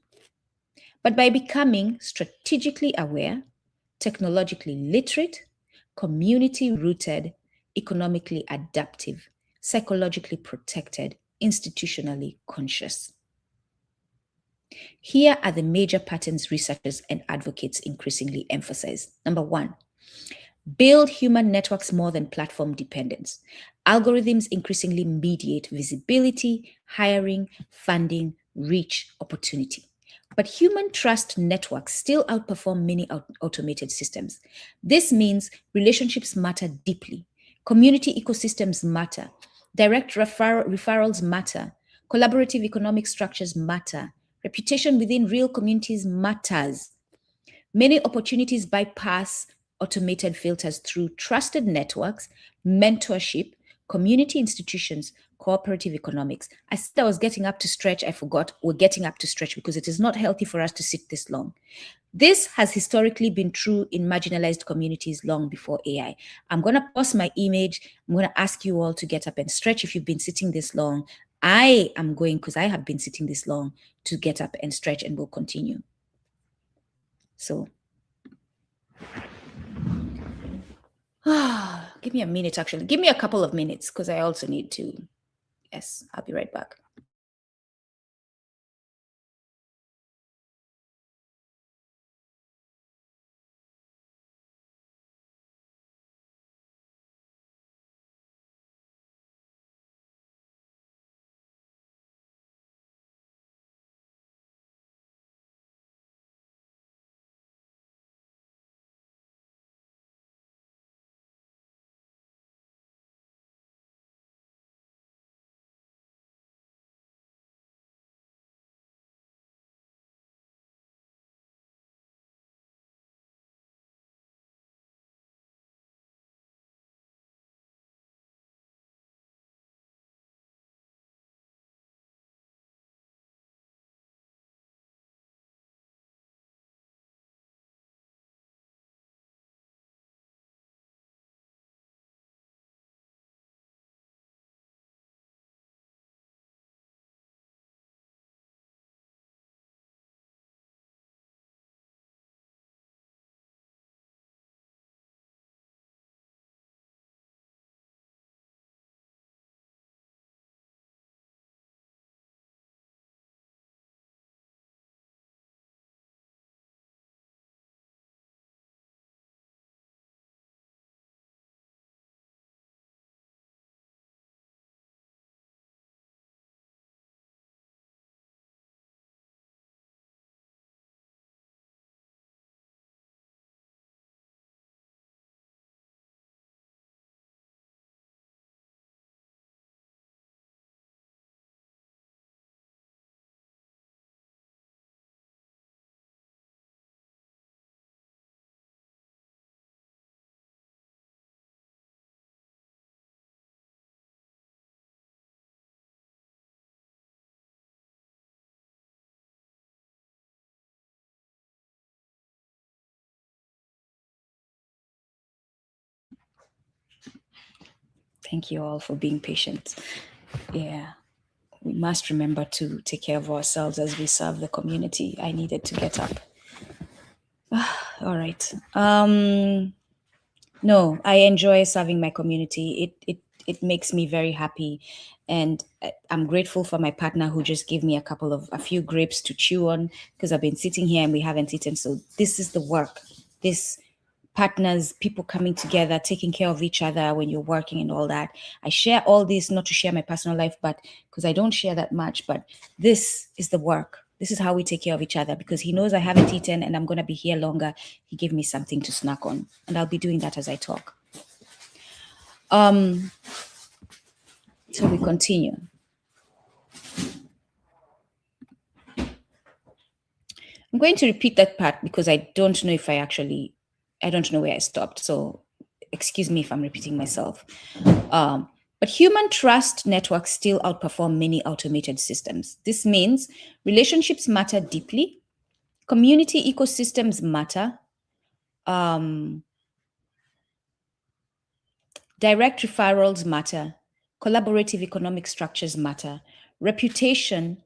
but by becoming strategically aware, technologically literate, community-rooted, economically adaptive, psychologically protected, institutionally conscious. Here are the major patterns researchers and advocates increasingly emphasize. Number 1, build human networks more than platform dependence. Algorithms increasingly mediate visibility, hiring, funding, reach, opportunity. But human trust networks still outperform many automated systems. This means relationships matter deeply. Community ecosystems matter. Direct referrals matter. Collaborative economic structures matter. Reputation within real communities matters. Many opportunities bypass automated filters through trusted networks, mentorship, community institutions, cooperative economics. I said I was getting up to stretch. I forgot we're getting up to stretch because it is not healthy for us to sit this long. This has historically been true in marginalized communities long before AI. I'm going to pause my image. I'm going to ask you all to get up and stretch if you've been sitting this long. I am going, because I have been sitting this long, to get up and stretch, and we'll continue. So give me a minute, actually. Give me a couple of minutes, because I also need to. Yes, I'll be right back. Thank you all for being patient. Yeah, we must remember to take care of ourselves as we serve the community. I needed to get up. All right. No, I enjoy serving my community. It makes me very happy, and I'm grateful for my partner who just gave me a few grapes to chew on, because I've been sitting here and we haven't eaten. So this is the work. This partners, people coming together, taking care of each other when you're working and all that. I share all this not to share my personal life, but because I don't share that much. But this is the work. This is how we take care of each other, because he knows I haven't eaten and I'm going to be here longer. He gave me something to snack on, and I'll be doing that as I talk. So we continue. I'm going to repeat that part because I don't know where I stopped. So excuse me if I'm repeating myself. But human trust networks still outperform many automated systems. This means relationships matter deeply, community ecosystems matter, direct referrals matter, collaborative economic structures matter, reputation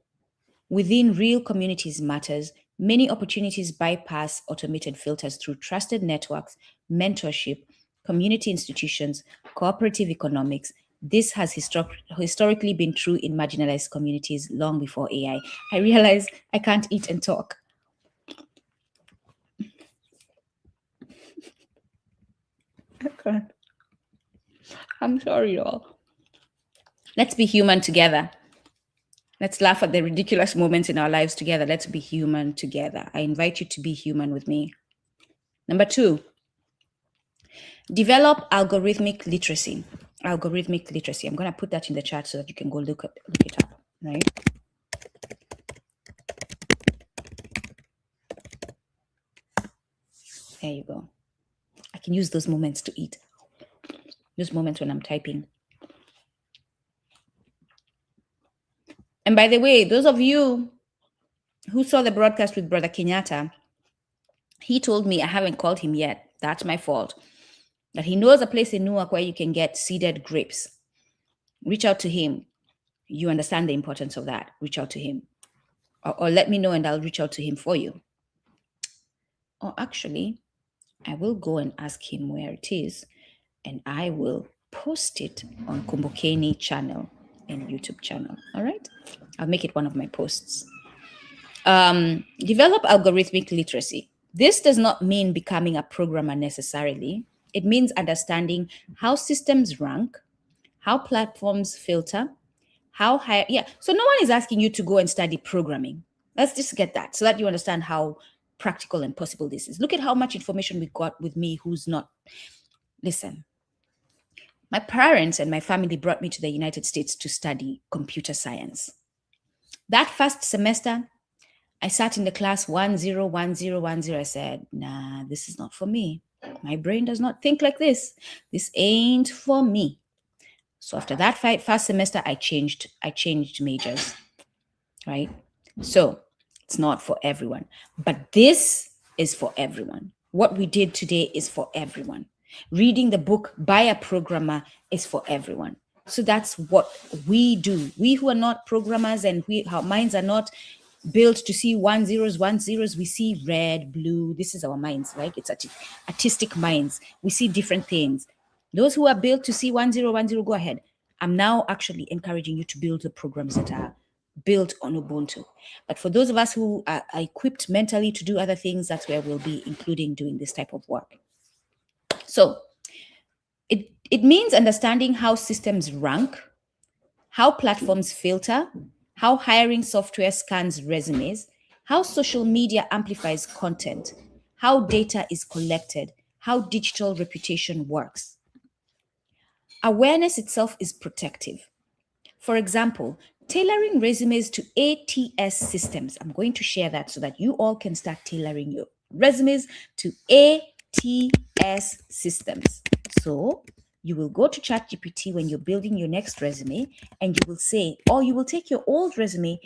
within real communities matters. Many opportunities bypass automated filters through trusted networks, mentorship, community institutions, cooperative economics. This has historically been true in marginalized communities long before AI. I realize I can't eat and talk. I can't. I'm sorry, y'all. Let's be human together. Let's laugh at the ridiculous moments in our lives together. Let's be human together. I invite you to be human with me. Number 2, develop algorithmic literacy. Algorithmic literacy. I'm going to put that in the chat so that you can go look it up, right? There you go. I can use those moments to eat. Those moments when I'm typing. And by the way, those of you who saw the broadcast with Brother Kenyatta, he told me, I haven't called him yet, that's my fault, that he knows a place in Newark where you can get seeded grapes. Reach out to him. you understand the importance of that, reach out to him. Or let me know and I'll reach out to him for you. Or actually, I will go and ask him where it is and I will post it on Kumbukeni channel and YouTube channel. All right? I'll make it one of my posts. Develop algorithmic literacy. This does not mean becoming a programmer necessarily. It means understanding how systems rank, how platforms filter, how high. Yeah. So no one is asking you to go and study programming. Let's just get that so that you understand how practical and possible this is. Look at how much information we got with me who's not. Listen, my parents and my family brought me to the United States to study computer science. That first semester, I sat in the class 101010. I said, nah, this is not for me. My brain does not think like this. This ain't for me. So after that first semester, I changed majors, right? So it's not for everyone, but this is for everyone. What we did today is for everyone. Reading the book by a programmer is for everyone. So that's what we do. We who are not programmers and our minds are not built to see 10s, we see red, blue. This is our minds, right? It's artistic minds. We see different things. Those who are built to see 1010, go ahead. I'm now actually encouraging you to build the programs that are built on Ubuntu. But for those of us who are equipped mentally to do other things, that's where we'll be including doing this type of work. So it means understanding how systems rank, how platforms filter, how hiring software scans resumes, how social media amplifies content, how data is collected, how digital reputation works. Awareness itself is protective. For example, tailoring resumes to ATS systems. I'm going to share that so that you all can start tailoring your resumes to ATS systems. So you will go to ChatGPT when you're building your next resume and you will say, or you will take your old resume,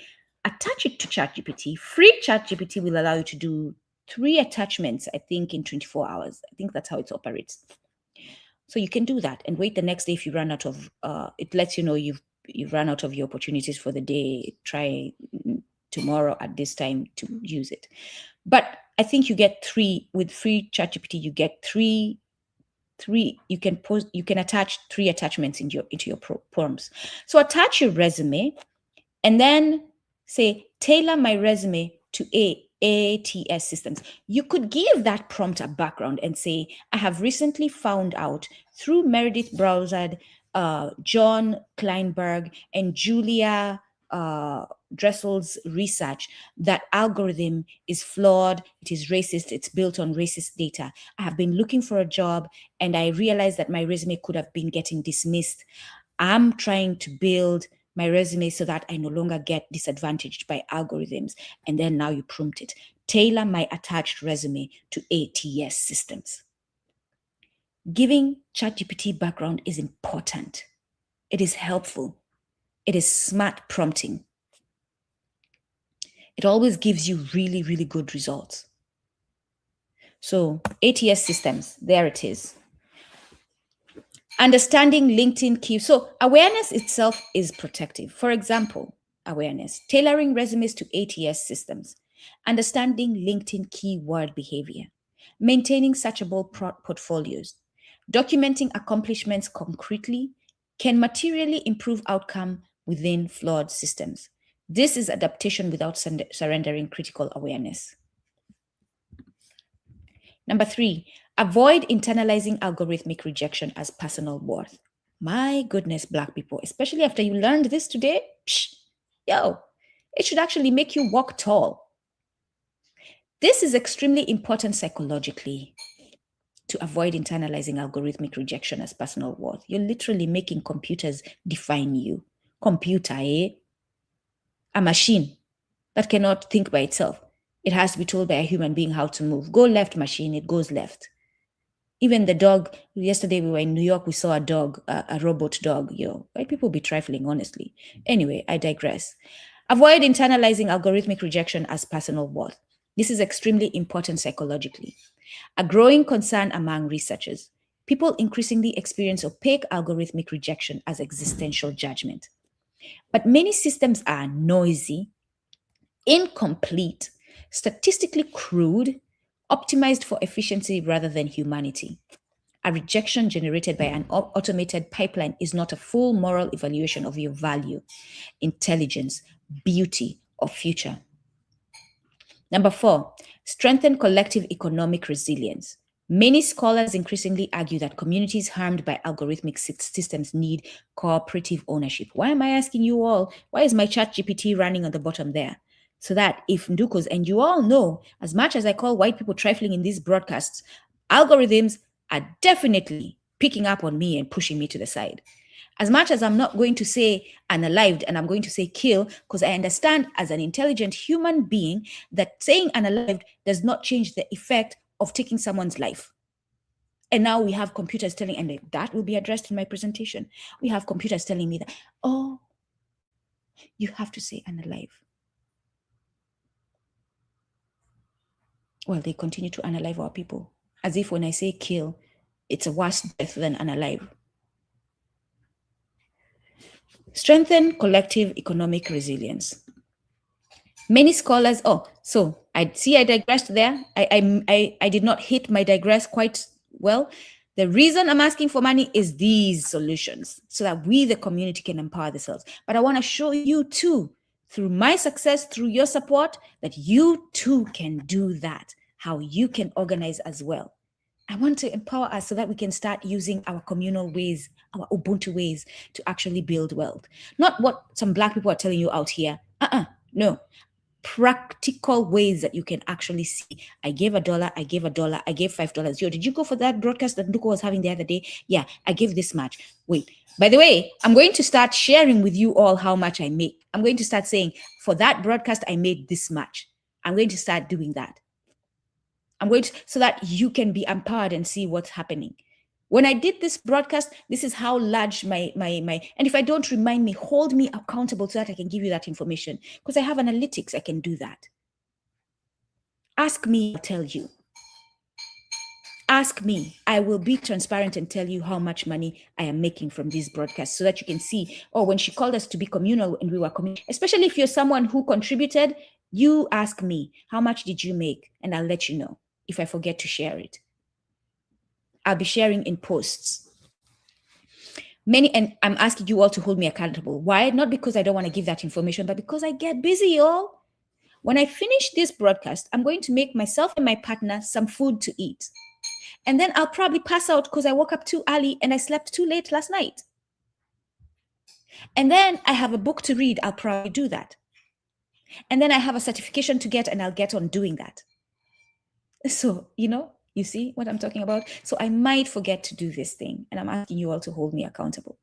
attach it to ChatGPT. Free ChatGPT will allow you to do 3 attachments, I think, in 24 hours. I think that's how it operates. So you can do that and wait the next day if you run out of, it lets you know you've run out of your opportunities for the day. Try tomorrow at this time to use it. But I think you get 3 with free ChatGPT. You get 3. You can attach 3 attachments into your prompts. So attach your resume and then say tailor my resume to ATS systems. You could give that prompt a background and say, I have recently found out through Meredith Browsard, John Kleinberg, and Julia Dressel's research that algorithm is flawed, it is racist, it's built on racist data. I have been looking for a job and I realized that my resume could have been getting dismissed. I'm trying to build my resume so that I no longer get disadvantaged by algorithms. And then now you prompt it. Tailor my attached resume to ATS systems. Giving ChatGPT background is important. It is helpful. It is smart prompting. It always gives you really, really good results. So ATS systems, there it is. Understanding LinkedIn key. So awareness itself is protective. For example, awareness, tailoring resumes to ATS systems, understanding LinkedIn keyword behavior, maintaining searchable portfolios, documenting accomplishments concretely can materially improve outcome within flawed systems. This is adaptation without surrendering critical awareness. Number 3, avoid internalizing algorithmic rejection as personal worth. My goodness, Black people, especially after you learned this today, it should actually make you walk tall. This is extremely important psychologically to avoid internalizing algorithmic rejection as personal worth. You're literally making computers define you. Computer, a machine that cannot think by itself. It has to be told by a human being how to move. Go left, machine, it goes left. Even the dog, yesterday we were in New York, we saw a dog, a robot dog. White people be trifling, honestly. Anyway, I digress. Avoid internalizing algorithmic rejection as personal worth. This is extremely important psychologically. A growing concern among researchers. People increasingly experience opaque algorithmic rejection as existential judgment. But many systems are noisy, incomplete, statistically crude, optimized for efficiency rather than humanity. A rejection generated by an automated pipeline is not a full moral evaluation of your value, intelligence, beauty, or future. Number 4, strengthen collective economic resilience. Many scholars increasingly argue that communities harmed by algorithmic systems need cooperative ownership. Why am I asking you all? Why is my chat GPT running on the bottom there? So that if Nduku's, and you all know, as much as I call white people trifling in these broadcasts, algorithms are definitely picking up on me and pushing me to the side. As much as I'm not going to say unalived and I'm going to say kill, because I understand as an intelligent human being that saying unalived does not change the effect of taking someone's life. And now we have computers telling, and that will be addressed in my presentation. We have computers telling me that, oh, you have to say unalive. Well, they continue to unalive our people, as if when I say kill, it's a worse death than unalive. Strengthen collective economic resilience. Many scholars, I digressed there. I did not hit my digress quite well. The reason I'm asking for money is these solutions so that we, the community, can empower ourselves. But I want to show you too, through my success, through your support, that you too can do that, how you can organize as well. I want to empower us so that we can start using our communal ways, our Ubuntu ways to actually build wealth. Not what some Black people are telling you out here. No. Practical ways that you can actually see. I gave $1, I gave $1, I gave $5. Yo, did you go for that broadcast that Nduku was having the other day? Yeah, I gave this much. Wait, by the way, I'm going to start sharing with you all how much I make. I'm going to start saying, for that broadcast, I made this much. I'm going to start doing that. So that you can be empowered and see what's happening. When I did this broadcast, this is how large my, and if I don't remind me, hold me accountable so that I can give you that information, because I have analytics, I can do that. Ask me, I'll tell you. Ask me, I will be transparent and tell you how much money I am making from these broadcasts so that you can see, when she called us to be communal and we were communal, especially if you're someone who contributed, you ask me, how much did you make? And I'll let you know if I forget to share it. I'll be sharing in posts. And I'm asking you all to hold me accountable. Why? Not because I don't want to give that information, but because I get busy, y'all. When I finish this broadcast, I'm going to make myself and my partner some food to eat. And then I'll probably pass out because I woke up too early and I slept too late last night. And then I have a book to read. I'll probably do that. And then I have a certification to get and I'll get on doing that. So, you see what I'm talking about? So I might forget to do this thing, and I'm asking you all to hold me accountable.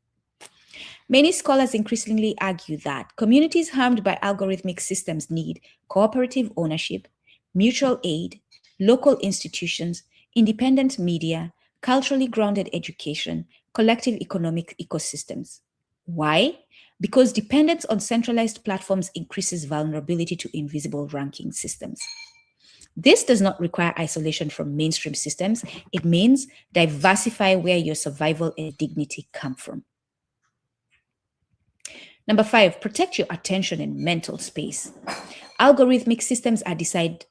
Many scholars increasingly argue that communities harmed by algorithmic systems need cooperative ownership, mutual aid, local institutions, independent media, culturally grounded education, collective economic ecosystems. Why? Because dependence on centralized platforms increases vulnerability to invisible ranking systems. This does not require isolation from mainstream systems. It means diversify where your survival and dignity come from. Number 5, protect your attention and mental space. Algorithmic systems are designed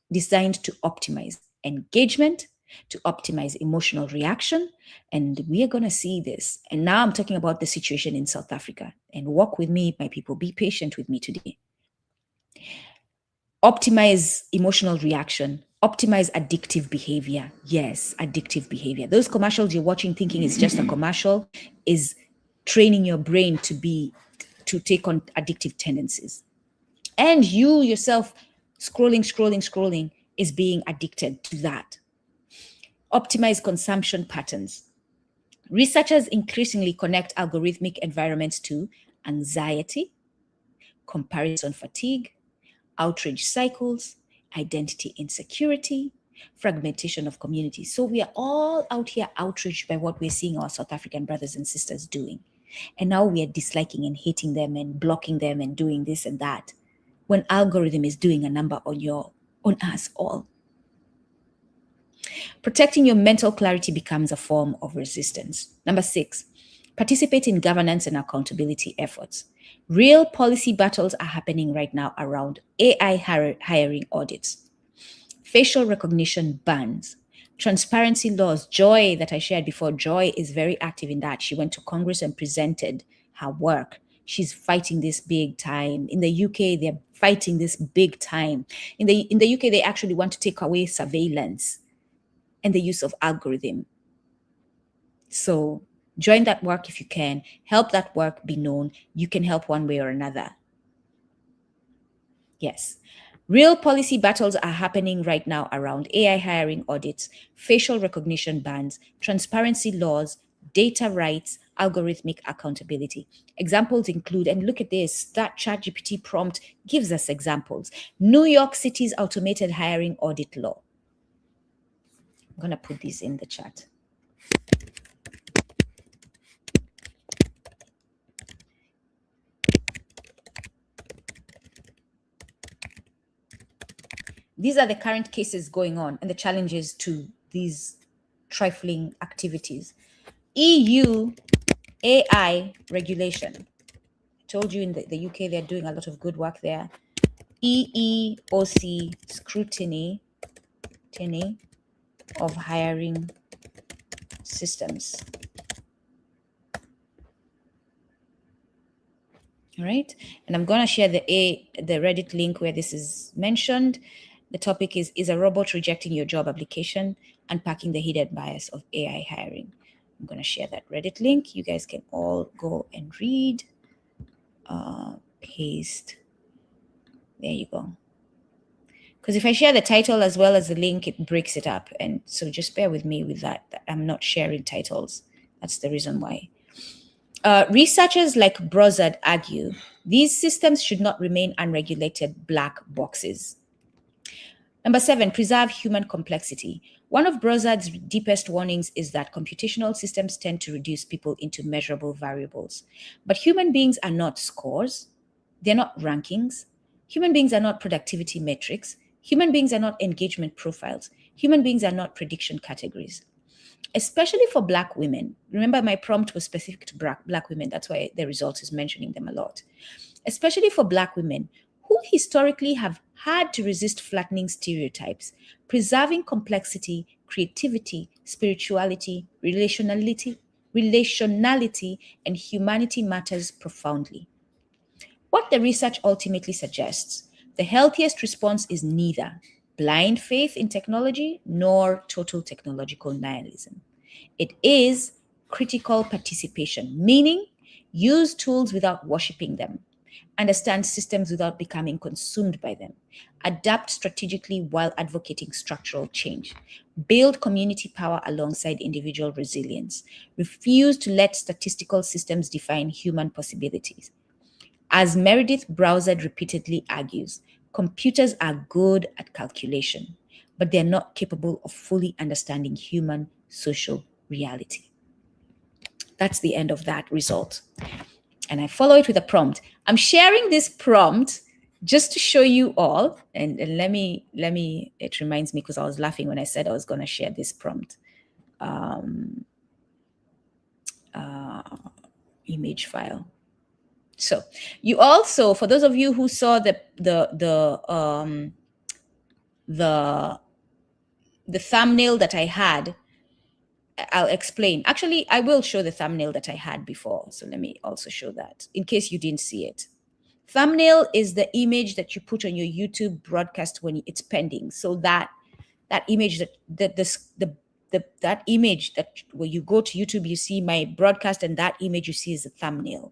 to optimize engagement, to optimize emotional reaction, and we are going to see this. And now I'm talking about the situation in South Africa. And walk with me, my people. Be patient with me today. Optimize emotional reaction, optimize addictive behavior. Yes, addictive behavior. Those commercials you're watching thinking it's just a commercial is training your brain to take on addictive tendencies. And you yourself scrolling is being addicted to that. Optimize consumption patterns. Researchers increasingly connect algorithmic environments to anxiety, comparison fatigue, outrage cycles, identity insecurity, fragmentation of communities. So we are all out here outraged by what we're seeing our South African brothers and sisters doing. And now we are disliking and hating them and blocking them and doing this and that, when algorithm is doing a number on us all. Protecting your mental clarity becomes a form of resistance. Number 6, Participate in governance and accountability efforts. Real policy battles are happening right now around AI hiring audits, facial recognition bans, transparency laws. Joy, that I shared before, Joy is very active in that. She went to Congress and presented her work. She's fighting this big time. In the UK, they're fighting this big time. In the UK, they actually want to take away surveillance and the use of algorithm. So join that work if you can. Help that work be known. You can help one way or another. Yes. Real policy battles are happening right now around AI hiring audits, facial recognition bans, transparency laws, data rights, algorithmic accountability. Examples include, and look at this, that ChatGPT prompt gives us examples. New York City's automated hiring audit law. I'm going to put these in the chat. These are the current cases going on and the challenges to these trifling activities. EU AI regulation. I told you in the UK, they're doing a lot of good work there. EEOC scrutiny of hiring systems. All right. And I'm going to share the Reddit link where this is mentioned. The topic is a robot rejecting your job application, unpacking the hidden bias of AI hiring. I'm going to share that Reddit link. You guys can all go and read. Paste. There you go. Because if I share the title as well as the link, it breaks it up. And so just bear with me with that. I'm not sharing titles. That's the reason why. Researchers like Brozard argue these systems should not remain unregulated black boxes. Number 7, preserve human complexity. One of Brozard's deepest warnings is that computational systems tend to reduce people into measurable variables. But human beings are not scores. They're not rankings. Human beings are not productivity metrics. Human beings are not engagement profiles. Human beings are not prediction categories. Especially for Black women. Remember, my prompt was specific to Black women. That's why the result is mentioning them a lot. Especially for Black women, who historically have had to resist flattening stereotypes, preserving complexity, creativity, spirituality, relationality, and humanity matters profoundly. What the research ultimately suggests, the healthiest response is neither blind faith in technology nor total technological nihilism. It is critical participation, meaning use tools without worshiping them, understand systems without becoming consumed by them, adapt strategically while advocating structural change, build community power alongside individual resilience, refuse to let statistical systems define human possibilities. As Meredith Browsard repeatedly argues, computers are good at calculation, but they're not capable of fully understanding human social reality. That's the end of that result. And I follow it with a prompt. I'm sharing this prompt just to show you all. And let me, it reminds me because I was laughing when I said I was going to share this prompt. Image file. So you also, for those of you who saw the thumbnail that I had, I'll explain. Actually, I will show the thumbnail that I had before. So let me also show that in case you didn't see it. Thumbnail is the image that you put on your YouTube broadcast when it's pending. So that image that image that when you go to YouTube, you see my broadcast, and that image you see is a thumbnail.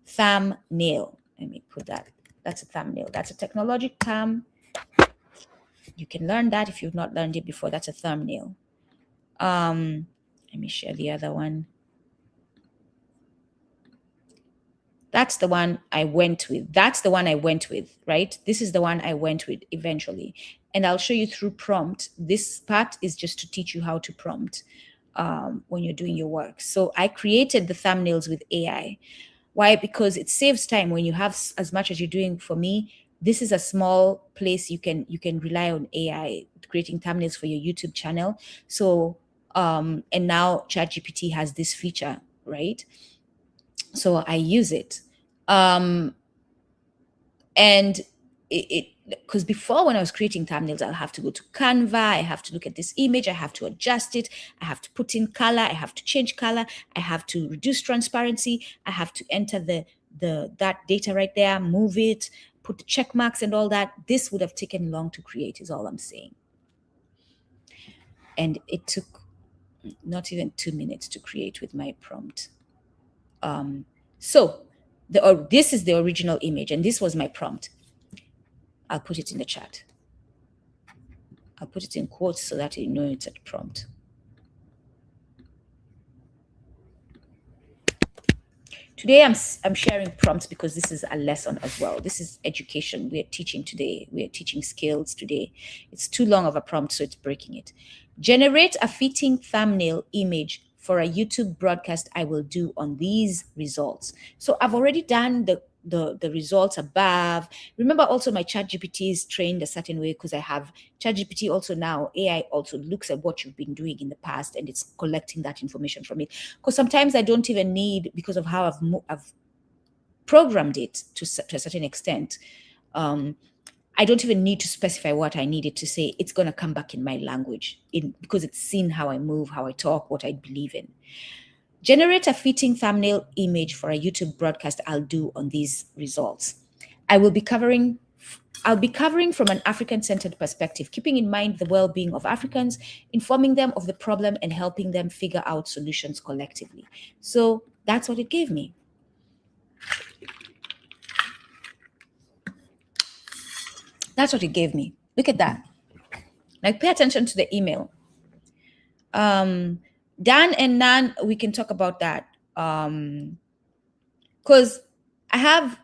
Thumbnail. Let me put that. That's a thumbnail. That's a technology term. You can learn that if you've not learned it before. That's a thumbnail. Let me share the other one. That's the one I went with. Right? This is the one I went with eventually. And I'll show you through prompt. This part is just to teach you how to prompt when you're doing your work. So I created the thumbnails with AI. Why? Because it saves time when you have as much as you're doing. For me, this is a small place you can rely on AI creating thumbnails for your YouTube channel. So and now ChatGPT has this feature, right? So I use it. And because before, when I was creating thumbnails, I'll have to go to Canva, I have to look at this image, I have to adjust it, I have to put in color, I have to change color, I have to reduce transparency, I have to enter that data right there, move it, put the check marks and all that. This would have taken long to create, is all I'm saying. And it took not even 2 minutes to create with my prompt. So this is the original image, and this was my prompt. I'll put it in the chat. I'll put it in quotes so that you know it's a prompt. Today I'm sharing prompts because this is a lesson as well. This is education. We are teaching today. We are teaching skills today. It's too long of a prompt, so it's breaking it. Generate a fitting thumbnail image for a YouTube broadcast I will do on these results. So I've already done the results above. Remember, also my ChatGPT is trained a certain way because I have ChatGPT also now. AI also looks at what you've been doing in the past and it's collecting that information from it. Because sometimes I don't even need, because of how I've programmed it to a certain extent. I don't even need to specify what I needed to say. It's going to come back in my language because it's seen how I move, how I talk, what I believe in. Generate a fitting thumbnail image for a YouTube broadcast I'll do on these results. I'll be covering from an African-centered perspective, keeping in mind the well-being of Africans, informing them of the problem and helping them figure out solutions collectively. So that's what it gave me. That's what it gave me. Look at that. Like, pay attention to the email. Dan and Nan, we can talk about that. Because I have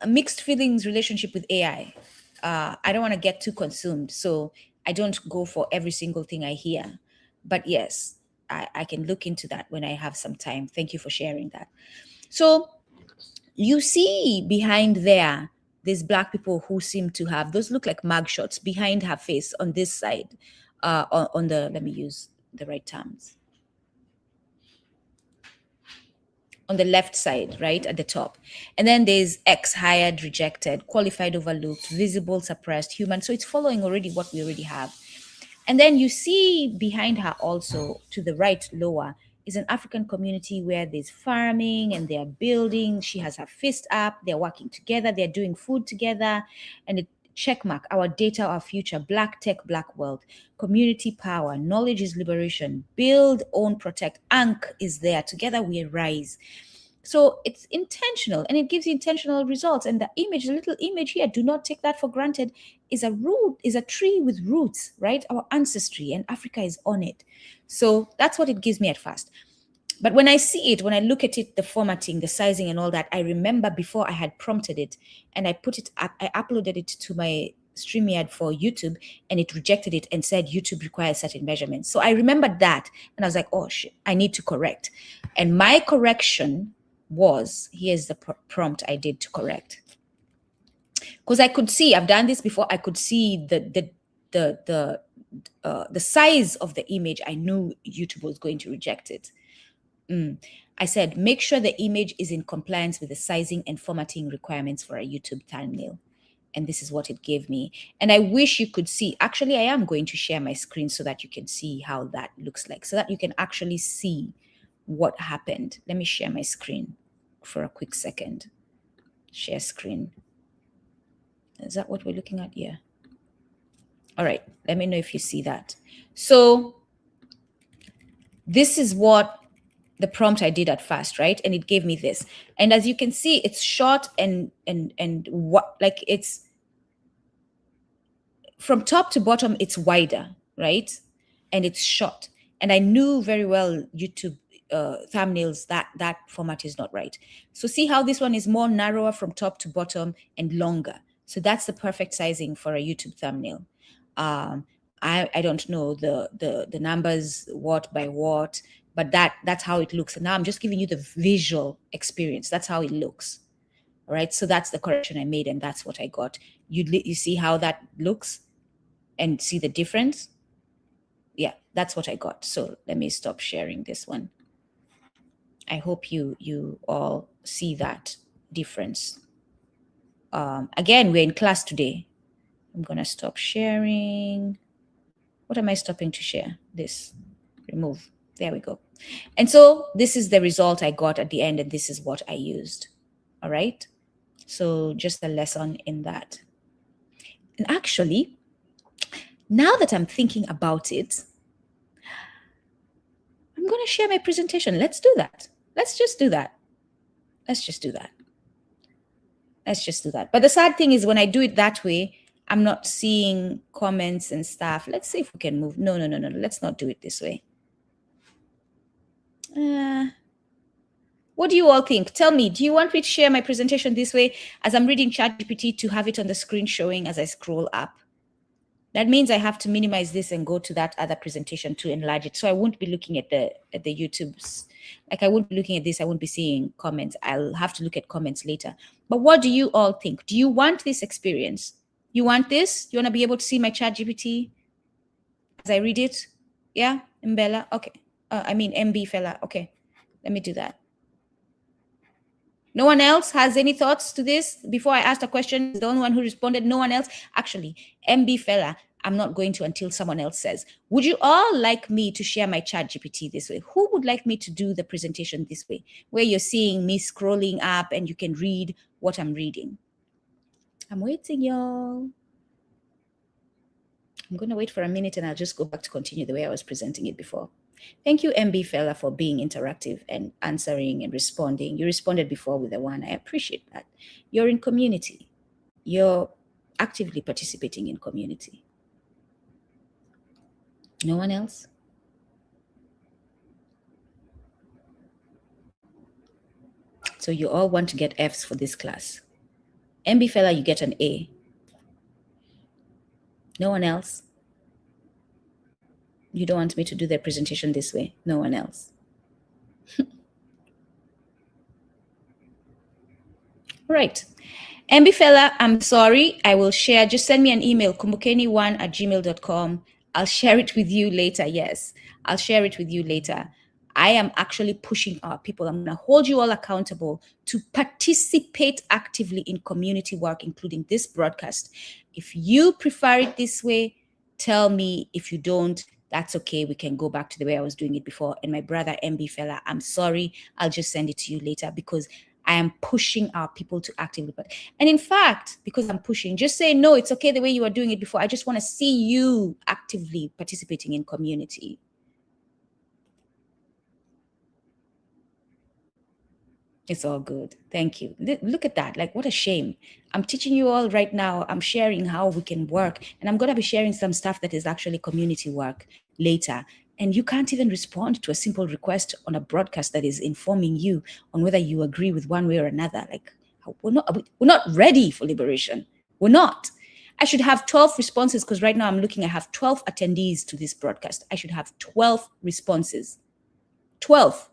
a mixed feelings relationship with AI. I don't want to get too consumed, so I don't go for every single thing I hear. But yes, I can look into that when I have some time. Thank you for sharing that. So you see behind there, these Black people who seem to have, those look like mugshots behind her face on this side, on the, let me use the right terms. On the left side, right at the top. And then there's X, hired, rejected, qualified, overlooked, visible, suppressed, human. So it's following already what we already have. And then you see behind her also to the right lower is an African community where there's farming and they're building. She has her fist up, they're working together, they're doing food together. And it check mark, our data, our future, Black tech, Black world, community power, knowledge is liberation, build, own, protect, Ankh is there, together we rise. So it's intentional and it gives you intentional results. And the image, the little image here, do not take that for granted, is a tree with roots, right? Our ancestry, and Africa is on it. So that's what it gives me at first. But when I see it, when I look at it, the formatting, the sizing and all that, I remember before I had prompted it and I put it up, I uploaded it to my StreamYard for YouTube and it rejected it and said YouTube requires certain measurements. So I remembered that and I was like, oh shit, I need to correct. And my correction was, here's the prompt I did to correct. Because I could see, I've done this before, I could see the size of the image. I knew YouTube was going to reject it. I said, make sure the image is in compliance with the sizing and formatting requirements for a YouTube thumbnail. And this is what it gave me. And I wish you could see, actually, I am going to share my screen so that you can see how that looks like, so that you can actually see what happened. Let me share my screen for a quick second. Share screen. Is that what we're looking at here? All right, let me know if you see that. So this is what the prompt I did at first, right? And it gave me this. And as you can see, it's short and what, like, it's from top to bottom, it's wider, right? And it's short. And I knew very well YouTube thumbnails, that format is not right. So see how this one is more narrower from top to bottom and longer. So that's the perfect sizing for a YouTube thumbnail. I don't know the numbers, what by what, but that's how it looks. And now I'm just giving you the visual experience. That's how it looks. All right. So that's the correction I made, and that's what I got. You see how that looks and see the difference? Yeah, that's what I got. So let me stop sharing this one. I hope you all see that difference. Again, we're in class today. I'm going to stop sharing. What am I stopping to share? This. Remove. There we go. And so this is the result I got at the end, and this is what I used. All right. So just a lesson in that. And actually, now that I'm thinking about it, I'm going to share my presentation. Let's do that. Let's just do that. Let's just do that. Let's just do that. But the sad thing is when I do it that way, I'm not seeing comments and stuff. Let's see if we can move. No. Let's not do it this way. What do you all think? Tell me, do you want me to share my presentation this way as I'm reading ChatGPT to have it on the screen showing as I scroll up? That means I have to minimize this and go to that other presentation to enlarge it. So I won't be looking at the YouTubes. Like I won't be looking at this. I won't be seeing comments. I'll have to look at comments later. But what do you all think? Do you want this experience? You want this? You want to be able to see my ChatGPT as I read it? Yeah, Mbella? Okay. I mean, MB fella. Okay. Let me do that. No one else has any thoughts to this? Before I asked a question, the only one who responded, no one else. Actually, MB fella, I'm not going to until someone else says. Would you all like me to share my ChatGPT this way? Who would like me to do the presentation this way, where you're seeing me scrolling up and you can read what I'm reading? I'm waiting, y'all. I'm going to wait for a minute and I'll just go back to continue the way I was presenting it before. Thank you, MB fella, for being interactive and answering and responding. You responded before with the one. I appreciate that. You're in community. You're actively participating in community. No one else? So you all want to get Fs for this class. MB fella, you get an A. No one else? You don't want me to do the presentation this way? No one else? Right. MB fella, I'm sorry. I will share. Just send me an email, kumbukeni1@gmail.com. I'll share it with you later. Yes, I'll share it with you later. I am actually pushing our people. I'm going to hold you all accountable to participate actively in community work, including this broadcast. If you prefer it this way, tell me. If you don't, that's okay. We can go back to the way I was doing it before. And my brother, MB fella, I'm sorry. I'll just send it to you later because I am pushing our people to actively participate. And in fact, because I'm pushing, just say, no, it's okay the way you were doing it before. I just want to see you actively participating in community. It's all good. Thank you. Look at that. Like, what a shame. I'm teaching you all right now. I'm sharing how we can work. And I'm going to be sharing some stuff that is actually community work later. And you can't even respond to a simple request on a broadcast that is informing you on whether you agree with one way or another. Like, we're not ready for liberation. We're not. I should have 12 responses because right now I'm looking, I have 12 attendees to this broadcast. I should have 12 responses. 12.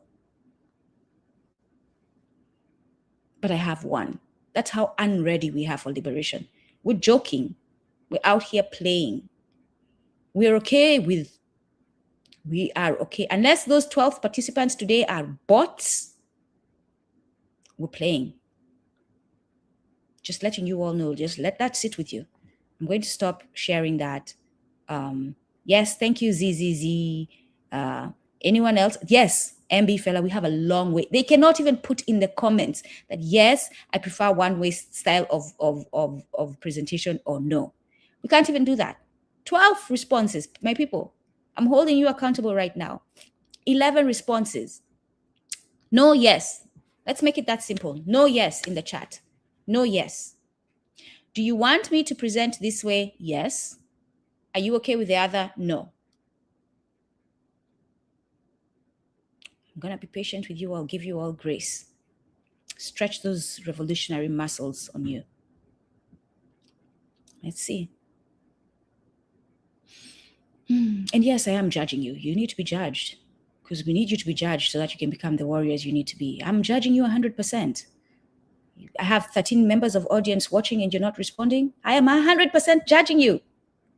But I have one. That's how unready we are for liberation. We're joking. We're out here playing. We are okay. Unless those 12 participants today are bots, we're playing. Just letting you all know, just let that sit with you. I'm going to stop sharing that. Yes, thank you, ZZZ. Anyone else? Yes, MB fella, we have a long way. They cannot even put in the comments that, yes, I prefer one-way style of presentation or no. We can't even do that. 12 responses, my people. I'm holding you accountable right now. 11 responses. No, yes. Let's make it that simple. No, yes in the chat. No, yes. Do you want me to present this way? Yes. Are you okay with the other? No. I'm going to be patient with you. I'll give you all grace. Stretch those revolutionary muscles on you. Let's see. And yes, I am judging you. You need to be judged because we need you to be judged so that you can become the warriors you need to be. I'm judging you 100%. I have 13 members of audience watching and you're not responding. I am 100% judging you.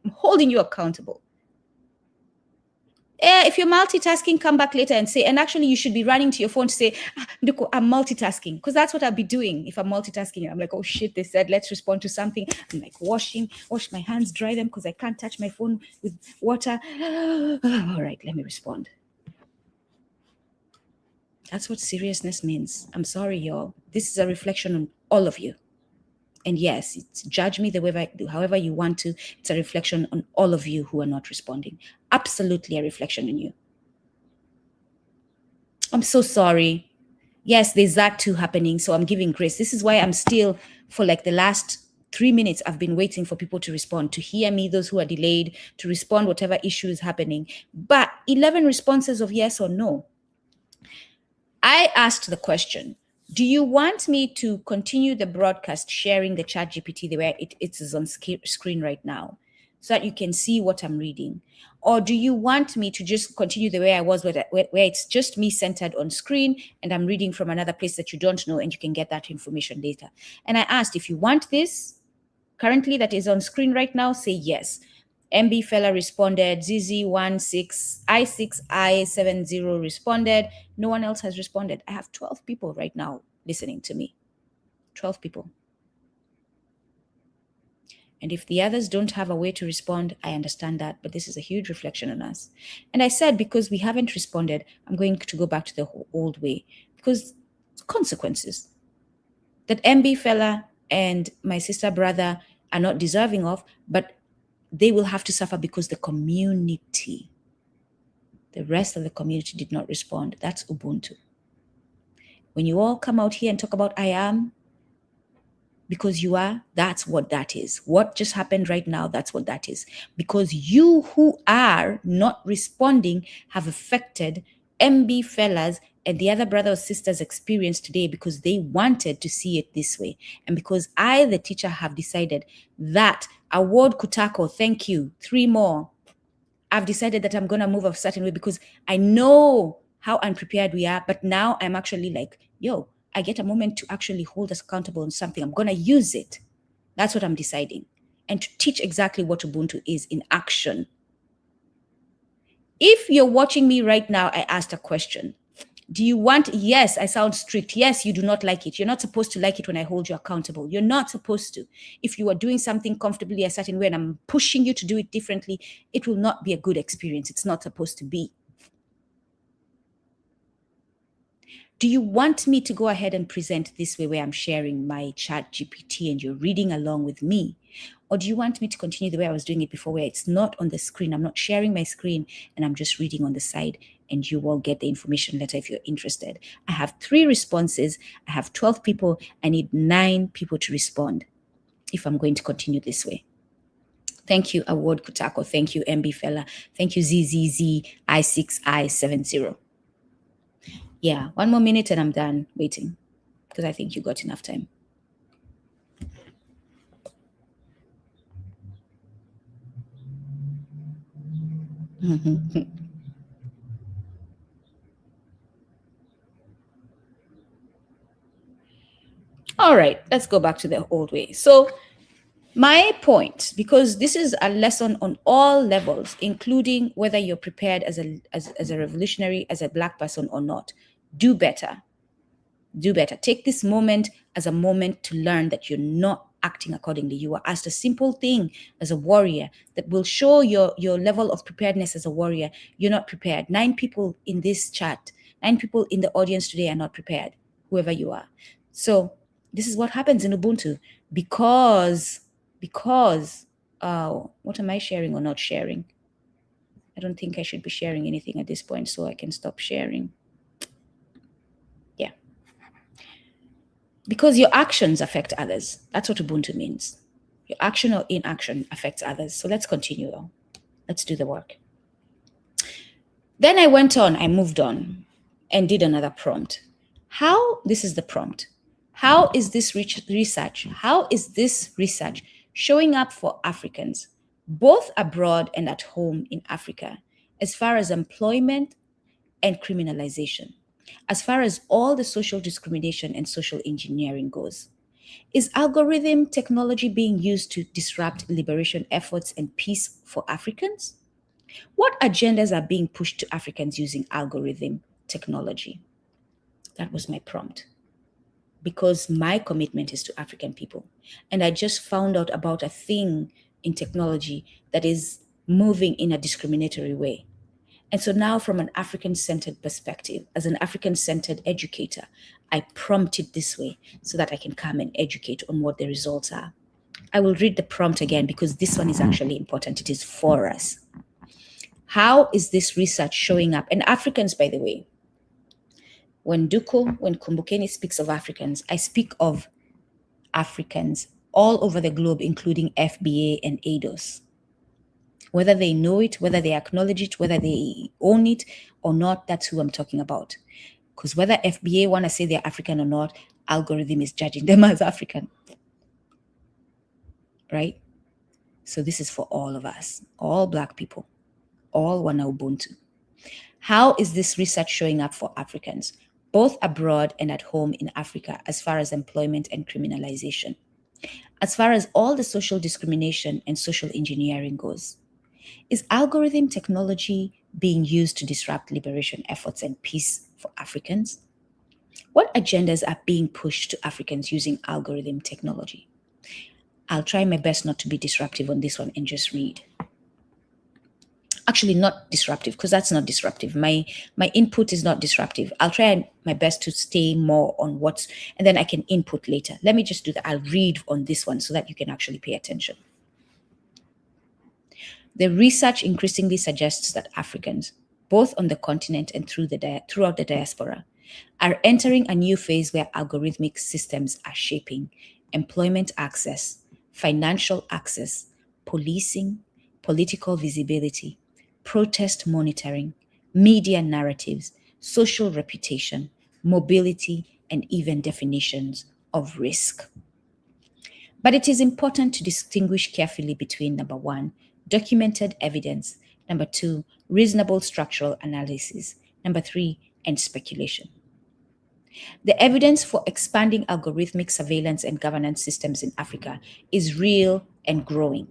I'm holding you accountable. If you're multitasking, come back later and say, and actually you should be running to your phone to say, Nduku, I'm multitasking, because that's what I'll be doing if I'm multitasking. I'm like, oh shit, they said let's respond to something. I'm like wash my hands, dry them because I can't touch my phone with water. All right, let me respond. That's what seriousness means. I'm sorry, y'all. This is a reflection on all of you. And yes, it's judge me the way however you want to. It's a reflection on all of you who are not responding. Absolutely a reflection on you. I'm so sorry. Yes, there's that too happening. So I'm giving grace. This is why I'm still, for like the last 3 minutes, I've been waiting for people to respond, to hear me, those who are delayed, to respond, whatever issue is happening. But 11 responses of yes or no. I asked the question, do you want me to continue the broadcast sharing the chat GPT the way it is on screen right now so that you can see what I'm reading? Or do you want me to just continue the way I was where it's just me centered on screen and I'm reading from another place that you don't know and you can get that information later? And I asked, if you want this currently that is on screen right now, say yes. MB fella responded, ZZ16, I6I70 responded. No one else has responded. I have 12 people right now listening to me. 12 people. And if the others don't have a way to respond, I understand that, but this is a huge reflection on us. And I said, because we haven't responded, I'm going to go back to the old way, because consequences that MB fella and my sister brother are not deserving of, but they will have to suffer because the rest of the community did not respond. That's Ubuntu. When you all come out here and talk about I am, because you are, that's what that is. What just happened right now, that's what that is. Because you who are not responding have affected MB fellas and the other brothers or sisters' experience today because they wanted to see it this way. And because I, the teacher, have decided that award Kutako, thank you, 3 more. I've decided that I'm going to move a certain way because I know how unprepared we are. But now I'm actually like, yo, I get a moment to actually hold us accountable on something. I'm going to use it. That's what I'm deciding. And to teach exactly what Ubuntu is in action. If you're watching me right now, I asked a question. Do you want, yes, I sound strict. Yes, you do not like it. You're not supposed to like it when I hold you accountable. You're not supposed to. If you are doing something comfortably a certain way and I'm pushing you to do it differently, it will not be a good experience. It's not supposed to be. Do you want me to go ahead and present this way where I'm sharing my chat GPT and you're reading along with me? Or do you want me to continue the way I was doing it before where it's not on the screen? I'm not sharing my screen and I'm just reading on the side and you will get the information later if you're interested. I have 3 responses. I have 12 people. I need 9 people to respond if I'm going to continue this way. Thank you, Award Kutako. Thank you, MB Fella. Thank you, ZZZ I6I70. Yeah, 1 more minute and I'm done waiting because I think you got enough time. All right, let's go back to the old way. So my point, because this is a lesson on all levels, including whether you're prepared as a revolutionary, as a Black person or not, do better. Do better. Take this moment as a moment to learn that you're not acting accordingly. You are asked a simple thing as a warrior that will show your level of preparedness as a warrior. You're not prepared. 9 people in this chat, 9 people in the audience today are not prepared, whoever you are. So this is what happens in Ubuntu because what am I sharing or not sharing? I don't think I should be sharing anything at this point, so I can stop sharing. Yeah. Because your actions affect others. That's what Ubuntu means. Your action or inaction affects others. So let's continue though. Let's do the work. Then I moved on and did another prompt. This is the prompt. How is this research showing up for Africans, both abroad and at home in Africa, as far as employment and criminalization, as far as all the social discrimination and social engineering goes? Is algorithm technology being used to disrupt liberation efforts and peace for Africans? What agendas are being pushed to Africans using algorithm technology? That was my prompt. Because my commitment is to African people. And I just found out about a thing in technology that is moving in a discriminatory way. And so now, from an African centered perspective, as an African centered educator, I prompt it this way so that I can come and educate on what the results are. I will read the prompt again because this one is actually important. It is for us. How is this research showing up? And Africans, by the way, when Kumbukeni speaks of Africans, I speak of Africans all over the globe, including FBA and ADOS. Whether they know it, whether they acknowledge it, whether they own it or not, that's who I'm talking about. Because whether FBA want to say they're African or not, algorithm is judging them as African. Right? So this is for all of us, all Black people, all WanaUbuntu. How is this research showing up for Africans, both abroad and at home in Africa, as far as employment and criminalization? As far as all the social discrimination and social engineering goes, is algorithm technology being used to disrupt liberation efforts and peace for Africans? What agendas are being pushed to Africans using algorithm technology? I'll try my best not to be disruptive on this one and just read. Actually, not disruptive, because that's not disruptive. My input is not disruptive. I'll try my best to stay more on what's, and then I can input later. Let me just do that. I'll read on this one so that you can actually pay attention. The research increasingly suggests that Africans, both on the continent and throughout the diaspora, are entering a new phase where algorithmic systems are shaping employment access, financial access, policing, political visibility, protest monitoring, media narratives, social reputation, mobility, and even definitions of risk. But it is important to distinguish carefully between number one, documented evidence, number two, reasonable structural analysis, number three, and speculation. The evidence for expanding algorithmic surveillance and governance systems in Africa is real and growing.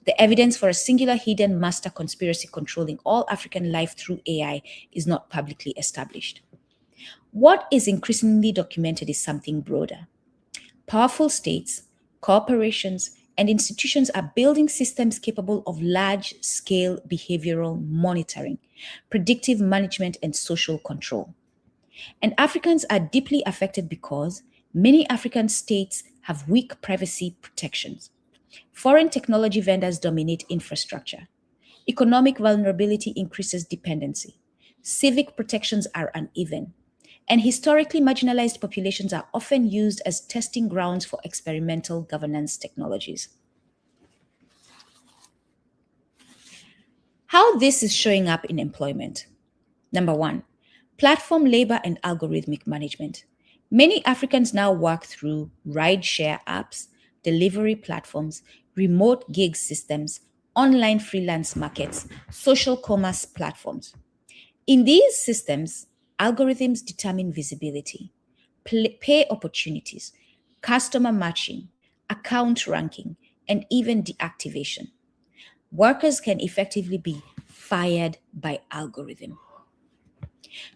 The evidence for a singular hidden master conspiracy controlling all African life through AI is not publicly established. What is increasingly documented is something broader. Powerful states, corporations, and institutions are building systems capable of large-scale behavioral monitoring, predictive management, and social control. And Africans are deeply affected because many African states have weak privacy protections. Foreign technology vendors dominate infrastructure. Economic vulnerability increases dependency. Civic protections are uneven. And historically marginalized populations are often used as testing grounds for experimental governance technologies. How this is showing up in employment. Number one, platform labor and algorithmic management. Many Africans now work through ride-share apps, delivery platforms, remote gig systems, online freelance markets, social commerce platforms. In these systems, algorithms determine visibility, pay opportunities, customer matching, account ranking, and even deactivation. Workers can effectively be fired by algorithm.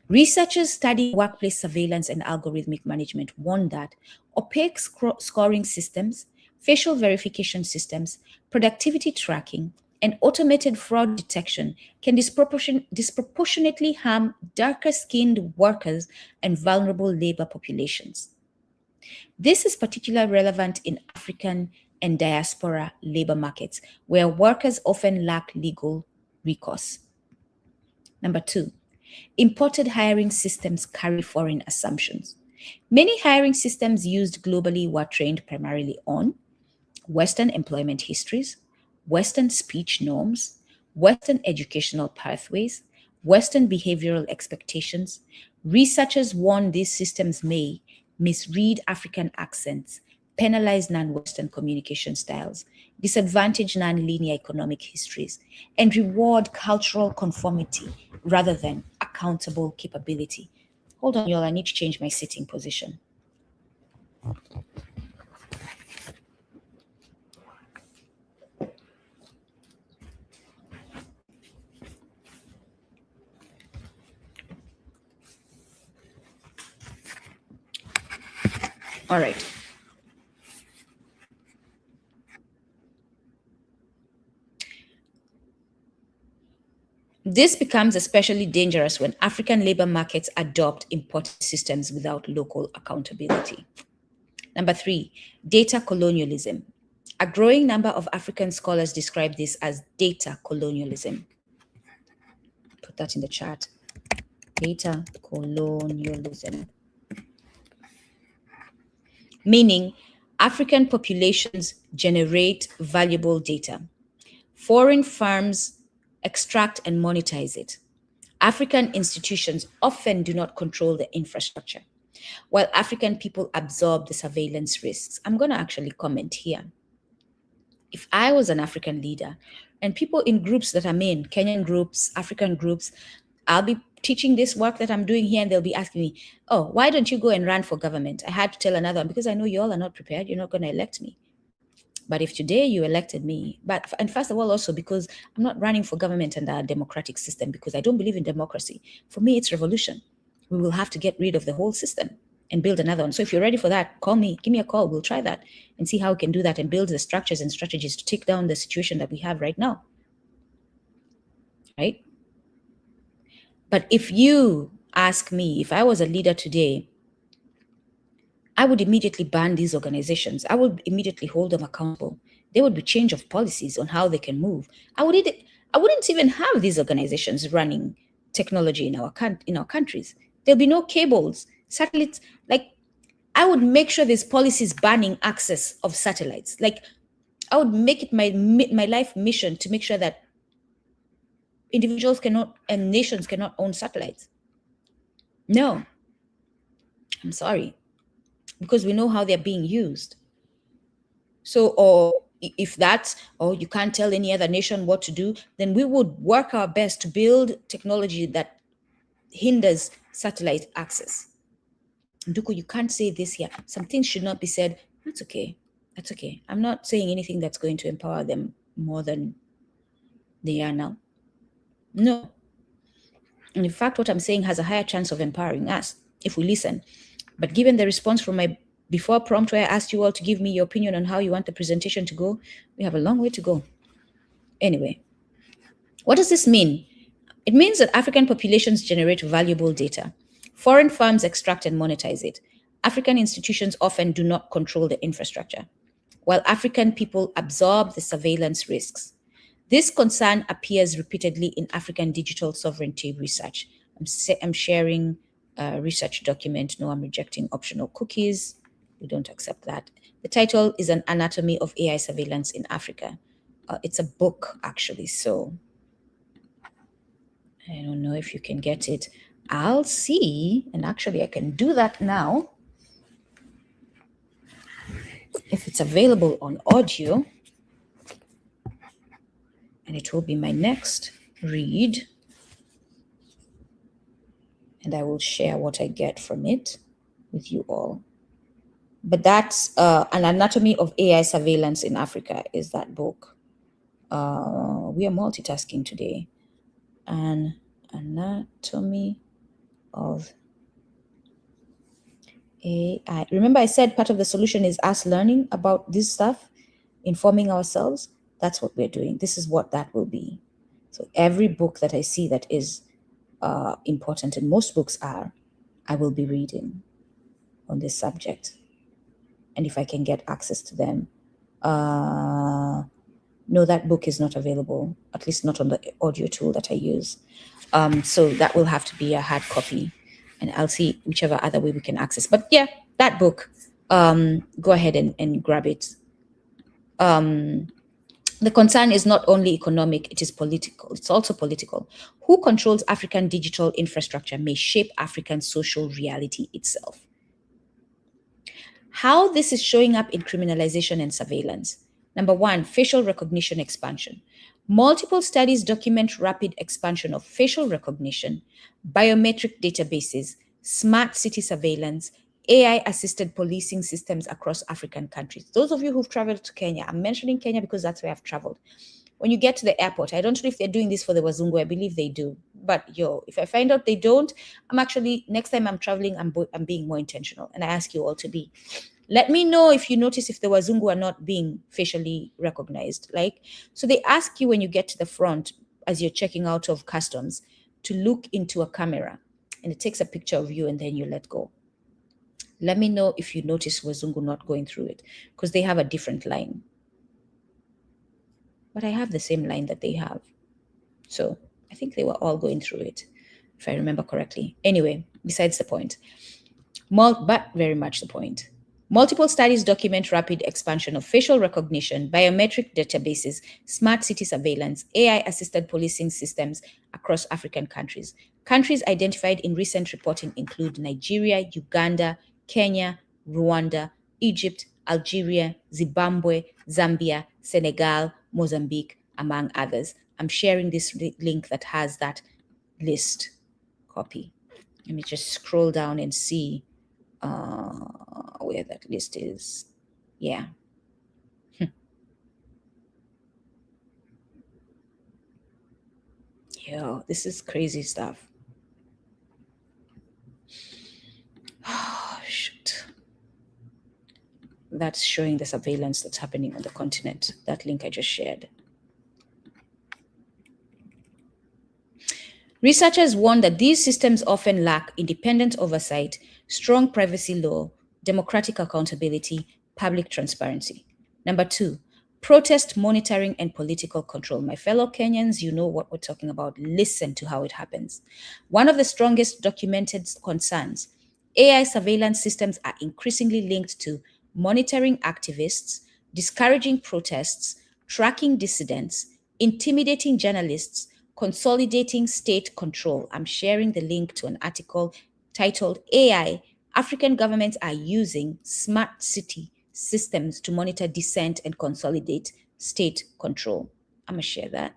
Researchers studying workplace surveillance and algorithmic management warn that opaque scoring systems, facial verification systems, productivity tracking, and automated fraud detection can disproportionately harm darker-skinned workers and vulnerable labor populations. This is particularly relevant in African and diaspora labor markets, where workers often lack legal recourse. Number two, imported hiring systems carry foreign assumptions. Many hiring systems used globally were trained primarily on Western employment histories, Western speech norms, Western educational pathways, Western behavioral expectations. Researchers warn these systems may misread African accents, penalize non-Western communication styles, disadvantage non-linear economic histories, and reward cultural conformity rather than accountable capability. Hold on, y'all, I need to change my sitting position. All right. This becomes especially dangerous when African labor markets adopt imported systems without local accountability. Number 3, data colonialism. A growing number of African scholars describe this as data colonialism. Put that in the chat. Data colonialism. Meaning, African populations generate valuable data. Foreign firms extract and monetize it. African institutions often do not control the infrastructure, while African people absorb the surveillance risks. I'm going to actually comment here. If I was an African leader and people in groups that I'm in, Kenyan groups, African groups, I'll be teaching this work that I'm doing here and they'll be asking me, oh, why don't you go and run for government? I had to tell another one, because I know you all are not prepared. You're not going to elect me. But if today you elected me, and first of all, also because I'm not running for government under a democratic system, because I don't believe in democracy. For me, it's revolution. We will have to get rid of the whole system and build another one. So if you're ready for that, call me, give me a call. We'll try that and see how we can do that and build the structures and strategies to take down the situation that we have right now. Right? But if you ask me, if I was a leader today, I would immediately ban these organizations. I would immediately hold them accountable. There would be change of policies on how they can move. I wouldn't even have these organizations running technology in our countries. There'll be no cables, satellites. Like, I would make sure there's policies banning access of satellites. Like, I would make it my life mission to make sure that individuals cannot and nations cannot own satellites. No, I'm sorry. Because we know how they're being used. So, or if that's, or you can't tell any other nation what to do, then we would work our best to build technology that hinders satellite access. Nduku, you can't say this here. Some things should not be said. That's okay. That's okay. I'm not saying anything that's going to empower them more than they are now. No. And in fact, what I'm saying has a higher chance of empowering us if we listen. But given the response from my before prompt where I asked you all to give me your opinion on how you want the presentation to go, we have a long way to go. Anyway, what does this mean? It means that African populations generate valuable data. Foreign firms extract and monetize it. African institutions often do not control the infrastructure, while African people absorb the surveillance risks. This concern appears repeatedly in African digital sovereignty research. I'm sharing a research document. No, I'm rejecting optional cookies. We don't accept that. The title is An Anatomy of AI Surveillance in Africa. It's a book, actually, so I don't know if you can get it. I'll see, and actually I can do that now. If it's available on audio, and it will be my next read, and I will share what I get from it with you all. But that's An Anatomy of AI Surveillance in Africa is that book. We are multitasking today. An Anatomy of AI. Remember I said part of the solution is us learning about this stuff, informing ourselves. That's what we're doing. This is what that will be. So every book that I see that is important, and most books are, I will be reading on this subject. And if I can get access to them. No, that book is not available, at least not on the audio tool that I use. So that will have to be a hard copy, and I'll see whichever other way we can access. But yeah, that book, go ahead and grab it. The concern is not only economic, it is political. It's also political. Who controls African digital infrastructure may shape African social reality itself. How this is showing up in criminalization and surveillance. Number 1, facial recognition expansion. Multiple studies document rapid expansion of facial recognition, biometric databases, smart city surveillance, AI-assisted policing systems across African countries. Those of you who've traveled to Kenya, I'm mentioning Kenya because that's where I've traveled. When you get to the airport, I don't know if they're doing this for the Wazungu. I believe they do. But if I find out they don't, I'm actually, next time I'm traveling, I'm being more intentional. And I ask you all to be. Let me know if you notice if the Wazungu are not being facially recognized. Like, so they ask you when you get to the front as you're checking out of customs to look into a camera, and it takes a picture of you and then you let go. Let me know if you notice Wazungu not going through it, because they have a different line. But I have the same line that they have. So I think they were all going through it, if I remember correctly. Anyway, besides the point. But very much the point. Multiple studies document rapid expansion of facial recognition, biometric databases, smart city surveillance, AI-assisted policing systems across African countries. Countries identified in recent reporting include Nigeria, Uganda, Kenya, Rwanda, Egypt, Algeria, Zimbabwe, Zambia, Senegal, Mozambique, among others. I'm sharing this link that has that list. Copy. Let me just scroll down and see where that list is. Yeah. Yo, this is crazy stuff. Oh, shoot. That's showing the surveillance that's happening on the continent. That link I just shared. Researchers warn that these systems often lack independent oversight, strong privacy law, democratic accountability, public transparency. Number 2, protest monitoring and political control. My fellow Kenyans, you know what we're talking about. Listen to how it happens. One of the strongest documented concerns: AI surveillance systems are increasingly linked to monitoring activists, discouraging protests, tracking dissidents, intimidating journalists, consolidating state control. I'm sharing the link to an article titled AI, African Governments Are Using Smart City Systems to Monitor Dissent and Consolidate State Control. I'm gonna share that.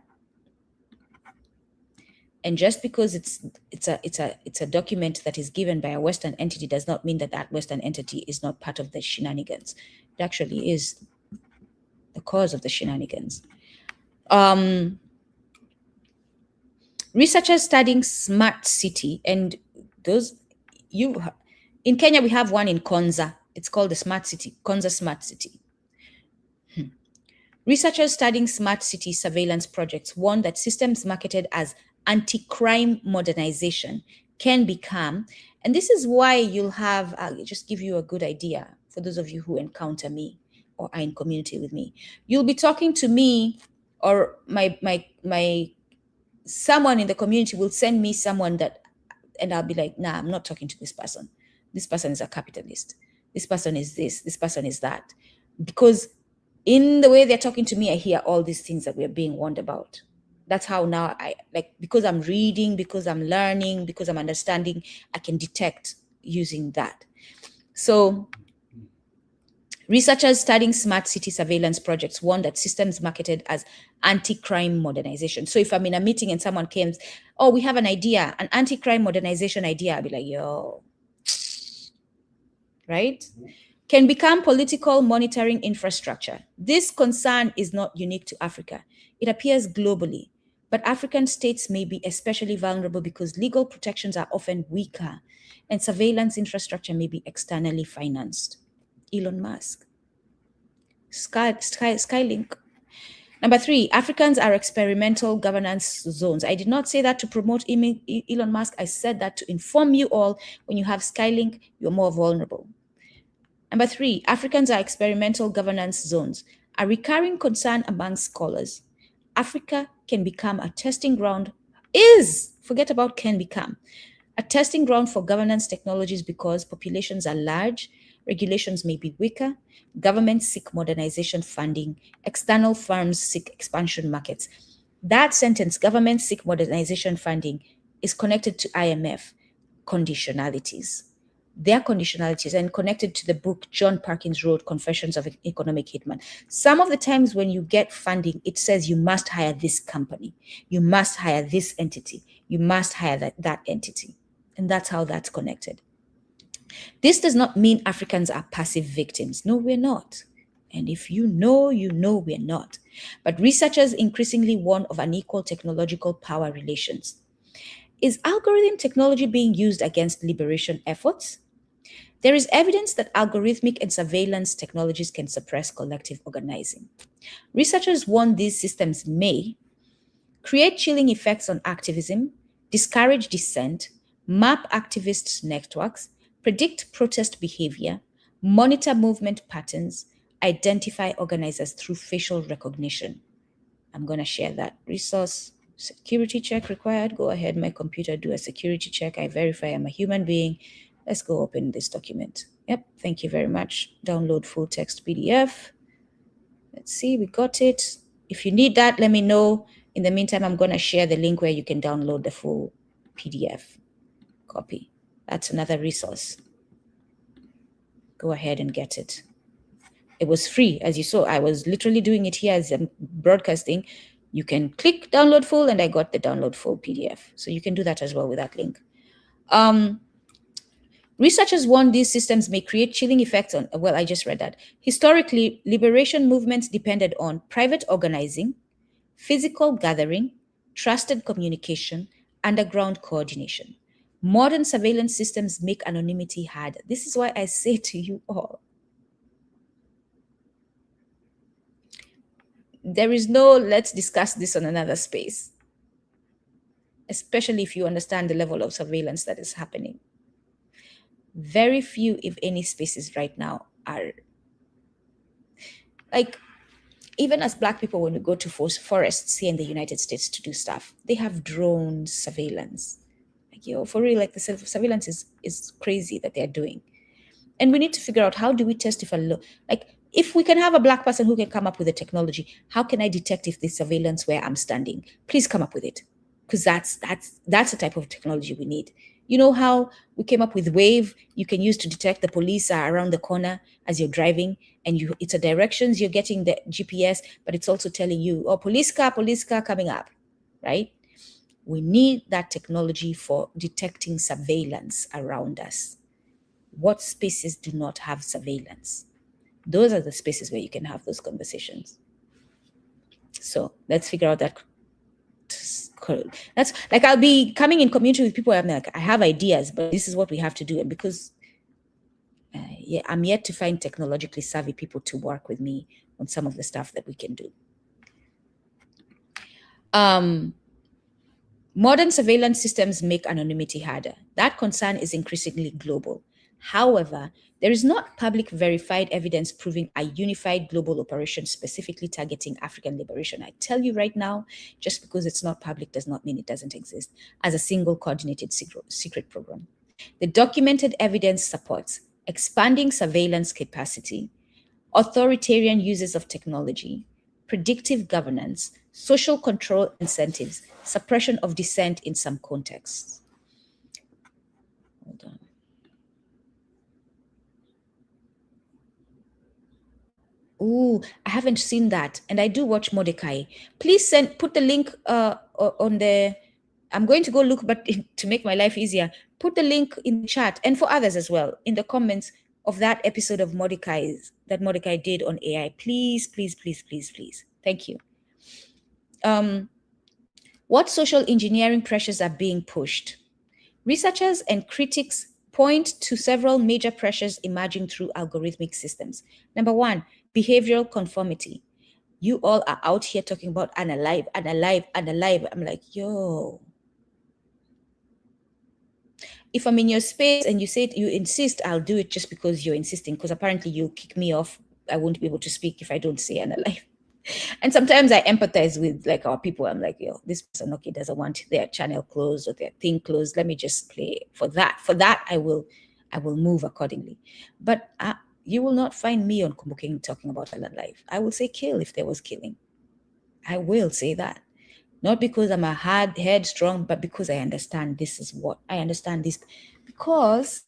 And just because it's a document that is given by a Western entity does not mean that that Western entity is not part of the shenanigans. It actually is the cause of the shenanigans. Researchers studying smart city, and those in Kenya we have one in Konza. It's called the Smart City, Konza Smart City. Researchers studying smart city surveillance projects warn that systems marketed as anti-crime modernization can become, and this is why you'll have, I'll just give you a good idea for those of you who encounter me or are in community with me. You'll be talking to me, or my someone in the community will send me someone that, and I'll be like, nah, I'm not talking to this person. This person is a capitalist. This person is this person is that. Because in the way they're talking to me, I hear all these things that we're being warned about. That's how now because I'm reading, because I'm learning, because I'm understanding, I can detect using that. So researchers studying smart city surveillance projects warn that systems marketed as anti-crime modernization. So if I'm in a meeting and someone comes, oh, we have an idea, an anti-crime modernization idea, I'll be like, yo, right? Can become political monitoring infrastructure. This concern is not unique to Africa. It appears globally, but African states may be especially vulnerable because legal protections are often weaker and surveillance infrastructure may be externally financed. Elon Musk. Skylink. Number 3, Africans are experimental governance zones. I did not say that to promote Elon Musk. I said that to inform you all, when you have Skylink, you're more vulnerable. Number 3, Africans are experimental governance zones. A recurring concern among scholars. Africa can become a testing ground, forget about can become, a testing ground for governance technologies because populations are large, regulations may be weaker, governments seek modernization funding, external firms seek expansion markets. That sentence, governments seek modernization funding, is connected to IMF conditionalities. Their conditionalities, and connected to the book John Perkins wrote, Confessions of an Economic Hitman. Some of the times when you get funding, it says you must hire this company, you must hire this entity, you must hire that entity. And that's how that's connected. This does not mean Africans are passive victims. No, we're not. And if you know we're not. But researchers increasingly warn of unequal technological power relations. Is algorithm technology being used against liberation efforts? There is evidence that algorithmic and surveillance technologies can suppress collective organizing. Researchers warn these systems may create chilling effects on activism, discourage dissent, map activist networks, predict protest behavior, monitor movement patterns, identify organizers through facial recognition. I'm going to share that resource. Security check required. Go ahead, my computer, do a security check. I verify I'm a human being. Let's go open this document. Yep, thank you very much. Download full text PDF. Let's see, we got it. If you need that, let me know. In the meantime, I'm going to share the link where you can download the full PDF copy. That's another resource. Go ahead and get it. It was free, as you saw. I was literally doing it here as I'm broadcasting. You can click download full, and I got the download full PDF. So you can do that as well with that link. Researchers warn these systems may create chilling effects on, well, I just read that. Historically, liberation movements depended on private organizing, physical gathering, trusted communication, underground coordination. Modern surveillance systems make anonymity hard. This is why I say to you all, there is no let's discuss this on another space, especially if you understand the level of surveillance that is happening. Very few, if any, spaces right now are like, even as Black people, when we go to forests here in the United States to do stuff, they have drone surveillance. Like, yo, for real, like the surveillance is crazy that they're doing. And we need to figure out, how do we test if if we can have a Black person who can come up with the technology, how can I detect if there's surveillance where I'm standing? Please come up with it. Because that's the type of technology we need. You know how we came up with Wave, you can use to detect the police are around the corner as you're driving, and it's a directions, you're getting the GPS, but it's also telling you, oh, police car coming up, right? We need that technology for detecting surveillance around us. What spaces do not have surveillance? Those are the spaces where you can have those conversations. So let's figure out that. That's like, I'll be coming in community with people, I'm like, I have ideas, but this is what we have to do. And because I'm yet to find technologically savvy people to work with me on some of the stuff that we can do. Modern surveillance systems make anonymity harder. That concern is increasingly global. However, there is not public verified evidence proving a unified global operation specifically targeting African liberation. I tell you right now, just because it's not public does not mean it doesn't exist as a single coordinated secret program. The documented evidence supports expanding surveillance capacity, authoritarian uses of technology, predictive governance, social control incentives, suppression of dissent in some contexts. Hold on. Ooh, I haven't seen that. And I do watch Mordecai. Please put the link on the, I'm going to go look, but to make my life easier, put the link in the chat, and for others as well, in the comments of that episode of Mordecai's that Mordecai did on AI. Please, please, please, please, please. Thank you. What social engineering pressures are being pushed? Researchers and critics point to several major pressures emerging through algorithmic systems. Number one, behavioral conformity. You all are out here talking about unalive. I'm like, yo. If I'm in your space and you say you insist, I'll do it just because you're insisting, because apparently you kick me off. I won't be able to speak if I don't say unalive. And sometimes I empathize with like our people. I'm like, yo, this person, okay, doesn't want their channel closed or their thing closed. Let me just play for that. For that, I will move accordingly. But you will not find me on Kumbuking talking about unalive. I will say kill if there was killing. I will say that. Not because I'm a headstrong, but because I understand this is what I understand this, because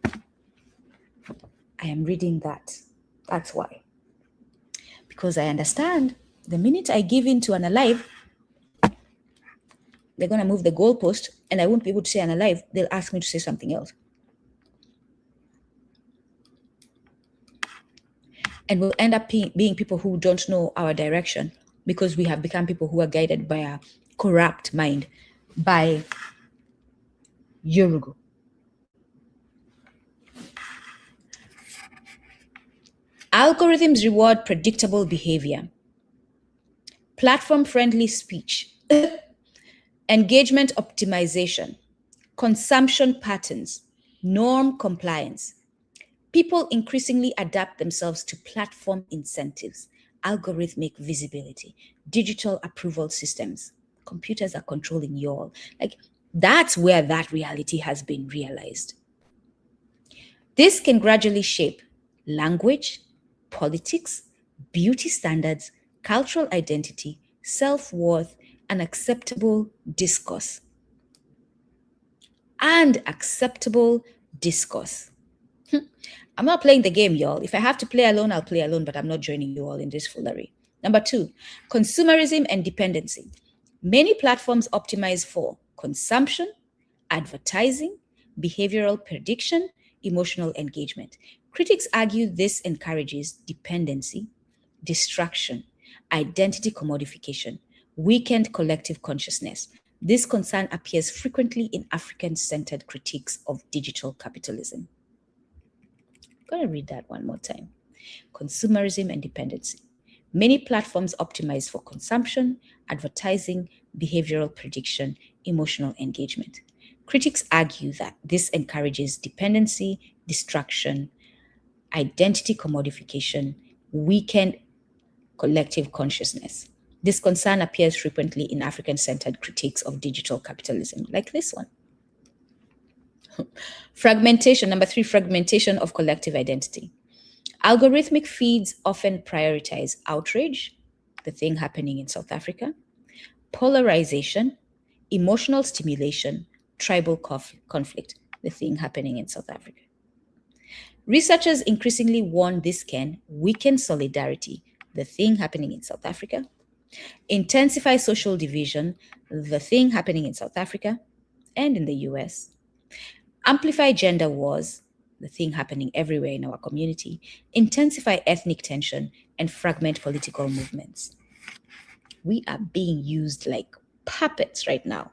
I am reading that. That's why. Because I understand the minute I give in to unalive, they're going to move the goalpost and I won't be able to say unalive. They'll ask me to say something else. And we'll end up being people who don't know our direction, because we have become people who are guided by a corrupt mind, by Yorugo. Algorithms reward predictable behavior, platform-friendly speech, engagement optimization, consumption patterns, norm compliance. People increasingly adapt themselves to platform incentives, algorithmic visibility, digital approval systems. Computers are controlling you all. Like, that's where that reality has been realized. This can gradually shape language, politics, beauty standards, cultural identity, self-worth, and acceptable discourse. And acceptable discourse. I'm not playing the game, y'all. If I have to play alone, I'll play alone, but I'm not joining you all in this foolery. Number 2, consumerism and dependency. Many platforms optimize for consumption, advertising, behavioral prediction, emotional engagement. Critics argue this encourages dependency, distraction, identity commodification, weakened collective consciousness. This concern appears frequently in African-centered critiques of digital capitalism. I'm going to read that one more time. Consumerism and dependency. Many platforms optimize for consumption, advertising, behavioral prediction, emotional engagement. Critics argue that this encourages dependency, distraction, identity commodification, weakened collective consciousness. This concern appears frequently in African-centered critiques of digital capitalism, like this one. Fragmentation. Number 3, fragmentation of collective identity. Algorithmic feeds often prioritize outrage, the thing happening in South Africa, polarization, emotional stimulation, tribal conflict, the thing happening in South Africa. Researchers increasingly warn this can weaken solidarity, the thing happening in South Africa, intensify social division, the thing happening in South Africa and in the US, amplify gender wars, the thing happening everywhere in our community, intensify ethnic tension, and fragment political movements. We are being used like puppets right now.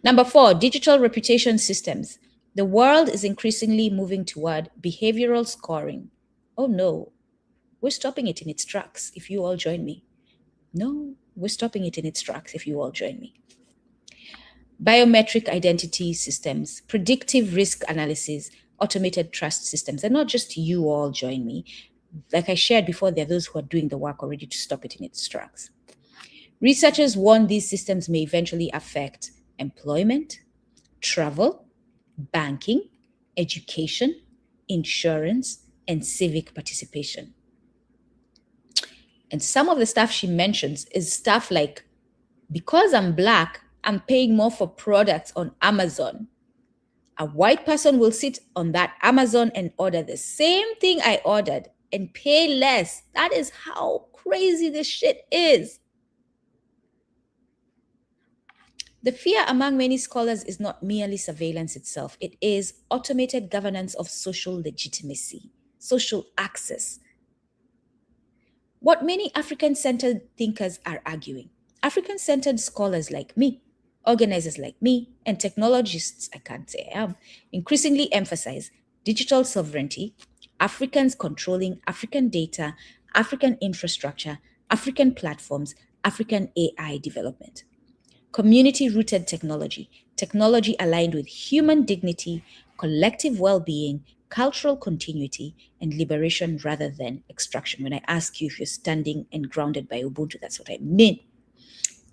Number 4, digital reputation systems. The world is increasingly moving toward behavioral scoring. Oh no, we're stopping it in its tracks if you all join me. No, we're stopping it in its tracks if you all join me. Biometric identity systems, predictive risk analysis, automated trust systems, and not just you all join me. Like I shared before, there are those who are doing the work already to stop it in its tracks. Researchers warn these systems may eventually affect employment, travel, banking, education, insurance, and civic participation. And some of the stuff she mentions is stuff like, because I'm Black, I'm paying more for products on Amazon. A white person will sit on that Amazon and order the same thing I ordered and pay less. That is how crazy this shit is. The fear among many scholars is not merely surveillance itself. It is automated governance of social legitimacy, social access. What many African-centered thinkers are arguing, African-centered scholars like me, organizers like me, and technologists, I can't say I am, increasingly emphasize digital sovereignty, Africans controlling African data, African infrastructure, African platforms, African AI development. Community-rooted technology, technology aligned with human dignity, collective well-being, cultural continuity, and liberation rather than extraction. When I ask you if you're standing and grounded by Ubuntu, that's what I mean.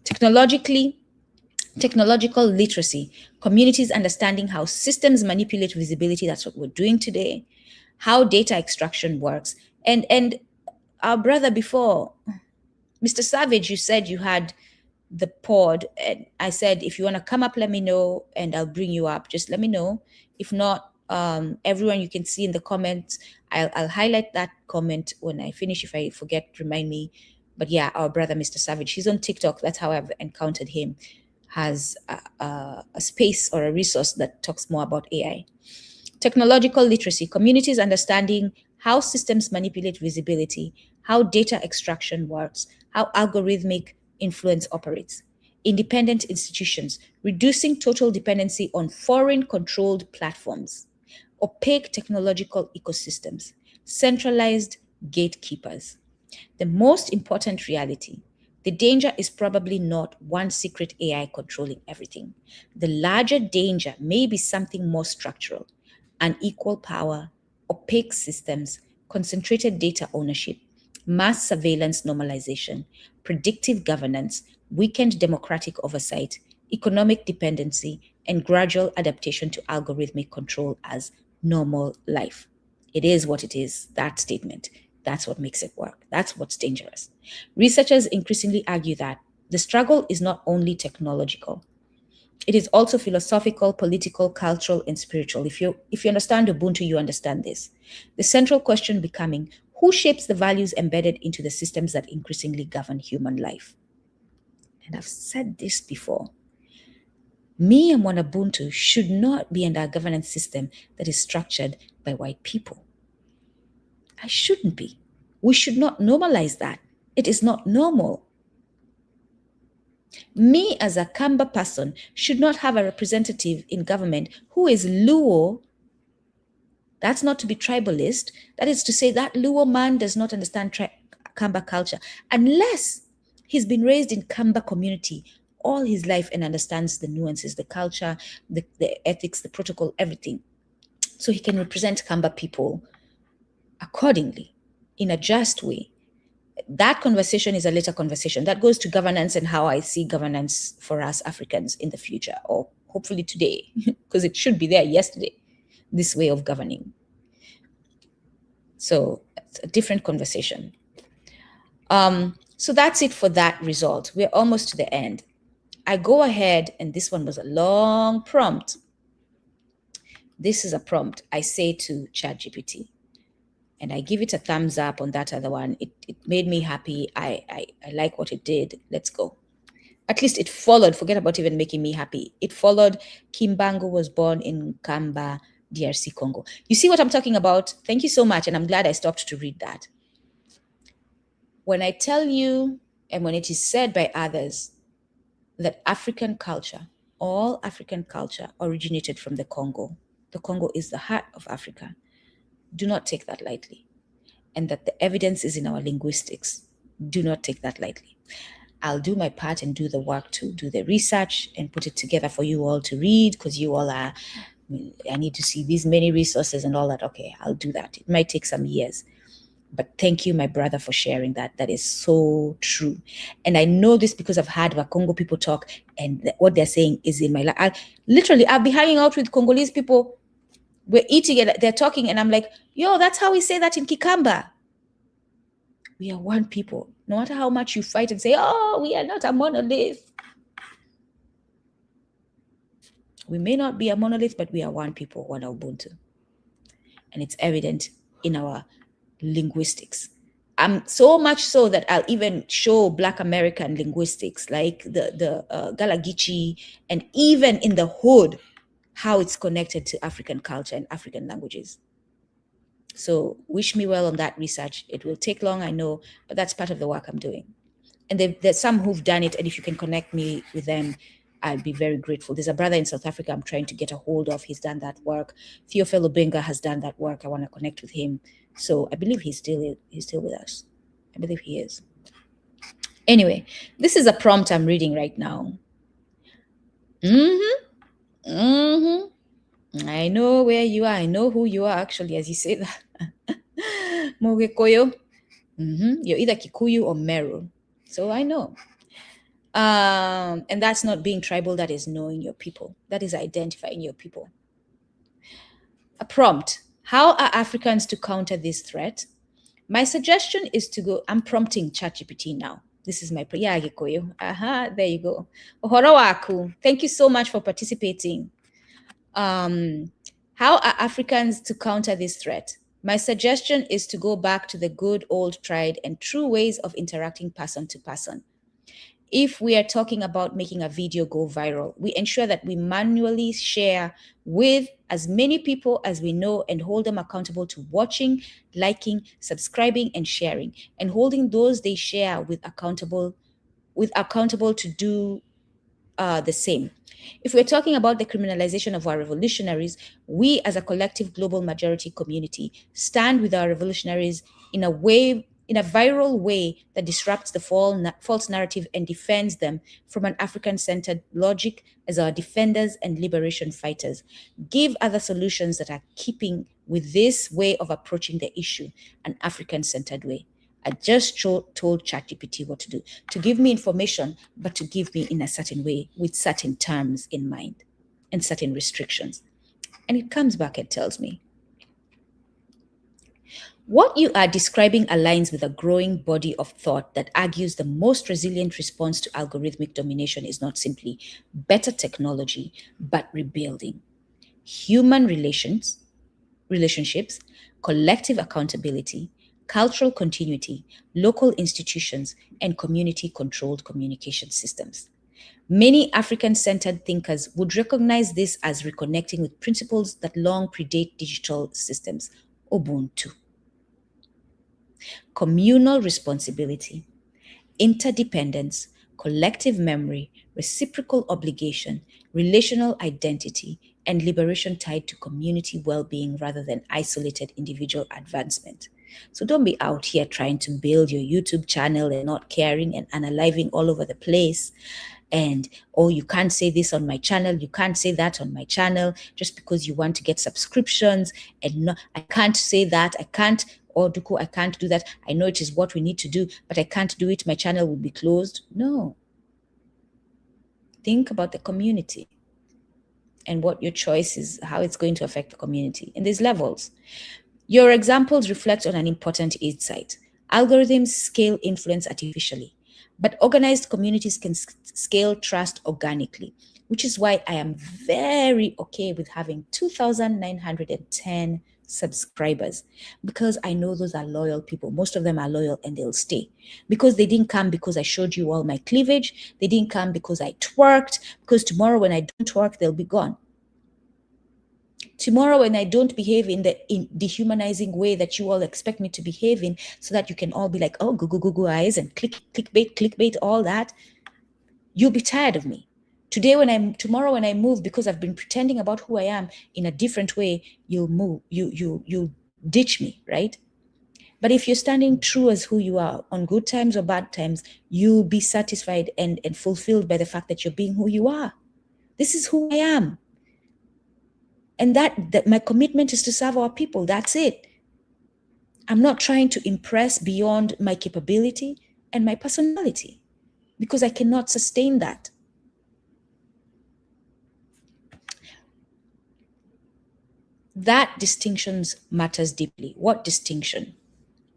Technological literacy, communities understanding how systems manipulate visibility, that's what we're doing today, how data extraction works. And our brother before, Mr. Savage, you said you had the pod, and I said, if you want to come up, let me know and I'll bring you up. Just let me know. If not, everyone, you can see in the comments, I'll highlight that comment when I finish. If I forget, remind me. But yeah, our brother, Mr. Savage, he's on TikTok. That's how I've encountered him. Has a space or a resource that talks more about AI. Technological literacy, communities understanding how systems manipulate visibility, how data extraction works, how algorithmic influence operates. Independent institutions, reducing total dependency on foreign controlled platforms. opaque technological ecosystems, centralized gatekeepers. The most important reality: the danger is probably not one secret AI controlling everything. The larger danger may be something more structural: unequal power, opaque systems, concentrated data ownership, mass surveillance normalization, predictive governance, weakened democratic oversight, economic dependency, and gradual adaptation to algorithmic control as normal life. It is what it is, that statement. That's what makes it work. That's what's dangerous. Researchers increasingly argue that the struggle is not only technological, it is also philosophical, political, cultural, and spiritual. If you understand Ubuntu, you understand this. The central question becoming: who shapes the values embedded into the systems that increasingly govern human life? And I've said this before. Me and WanaUbuntu should not be under a governance system that is structured by white people. I shouldn't be. We should not normalize that. It is not normal. Me as a Kamba person should not have a representative in government who is Luo. That's not to be tribalist. That is to say that Luo man does not understand Kamba culture unless he's been raised in Kamba community all his life and understands the nuances, the culture, the ethics, the protocol, everything. So he can represent Kamba people accordingly in a just way. That conversation is a later conversation. That goes to governance and how I see governance for us Africans in the future, or hopefully today, because it should be there yesterday, this way of governing. So it's a different conversation. So that's it for that result. We're almost to the end. I go ahead, and this one was a long prompt. This is a prompt I say to ChatGPT, and I give it a thumbs up on that other one. It made me happy. I like what it did. Let's go. At least it followed, forget about even making me happy. It followed Kimbangu was born in Kamba, DRC Congo. You see what I'm talking about? Thank you so much. And I'm glad I stopped to read that. When I tell you, and when it is said by others, that African culture, all African culture originated from the Congo is the heart of Africa. Do not take that lightly. And that the evidence is in our linguistics. Do not take that lightly. I'll do my part and do the work to do the research and put it together for you all to read, because you all are, I need to see these many resources and all that. Okay, I'll do that. It might take some years. But thank you, my brother, for sharing that. That is so true. And I know this because I've heard Congo people talk, and what they're saying is in my life. I'll be hanging out with Congolese people. We're eating and they're talking, and I'm like, yo, that's how we say that in Kikamba. We are one people. No matter how much you fight and say, oh, we are not a monolith. We may not be a monolith, but we are one people, WanaUbuntu. And it's evident in our linguistics. So much so that I'll even show Black American linguistics, like the Galagichi, and even in the hood, how it's connected to African culture and African languages. So wish me well on that research. It will take long, I know, but that's part of the work I'm doing. And there's some who've done it, and if you can connect me with them, I'd be very grateful. There's a brother in South Africa I'm trying to get a hold of. He's done that work. Theophilo Benga has done that work. I want to connect with him. So I believe he's still with us. I believe he is. Anyway, this is a prompt I'm reading right now. I know where you are. I know who you are, actually, as you say that. Mogekoyo. You're either Kikuyu or Meru. So I know. And that's not being tribal. That is knowing your people. That is identifying your people. A prompt. How are Africans to counter this threat? My suggestion is to go, I'm prompting ChatGPT now. This is my, yeah, Gikoyo. There you go. Ohoro waku. Thank you so much for participating. How are Africans to counter this threat? My suggestion is to go back to the good old tried and true ways of interacting person to person. If we are talking about making a video go viral, we ensure that we manually share with as many people as we know and hold them accountable to watching, liking, subscribing, and sharing, and holding those they share with accountable to do the same. If we're talking about the criminalization of our revolutionaries, we as a collective global majority community stand with our revolutionaries in a way, in a viral way that disrupts the false narrative and defends them from an African-centered logic as our defenders and liberation fighters. Give other solutions that are keeping with this way of approaching the issue, an African-centered way. I just told ChatGPT what to give me information, but to give me in a certain way with certain terms in mind and certain restrictions. And it comes back and tells me, what you are describing aligns with a growing body of thought that argues the most resilient response to algorithmic domination is not simply better technology, but rebuilding human relationships, collective accountability, cultural continuity, local institutions, and community-controlled communication systems. Many African-centered thinkers would recognize this as reconnecting with principles that long predate digital systems, Ubuntu. Communal responsibility, interdependence, collective memory, reciprocal obligation, relational identity, and liberation tied to community well-being rather than isolated individual advancement. So don't be out here trying to build your YouTube channel and not caring and unaliving all over the place. And, oh, you can't say this on my channel, you can't say that on my channel just because you want to get subscriptions. And no, I can't say that, I can't, or Nduku, I can't do that. I know it is what we need to do, but I can't do it. My channel will be closed. No. Think about the community and what your choice is, how it's going to affect the community. And there's levels. Your examples reflect on an important insight. Algorithms scale influence artificially, but organized communities can scale trust organically, which is why I am very okay with having 2,910 subscribers, because I know those are loyal people. Most of them are loyal and they'll stay because they didn't come because I showed you all my cleavage. They didn't come because I twerked, because tomorrow when I don't twerk, they'll be gone. Tomorrow when I don't behave in the dehumanizing way that you all expect me to behave in, so that you can all be like, oh, Google eyes and clickbait, all that, you'll be tired of me. Tomorrow when I move, because I've been pretending about who I am in a different way, you'll move, you'll ditch me, right? But if you're standing true as who you are on good times or bad times, you'll be satisfied and fulfilled by the fact that you're being who you are. This is who I am. And that my commitment is to serve our people. That's it. I'm not trying to impress beyond my capability and my personality, because I cannot sustain that. That distinction matters deeply. What distinction?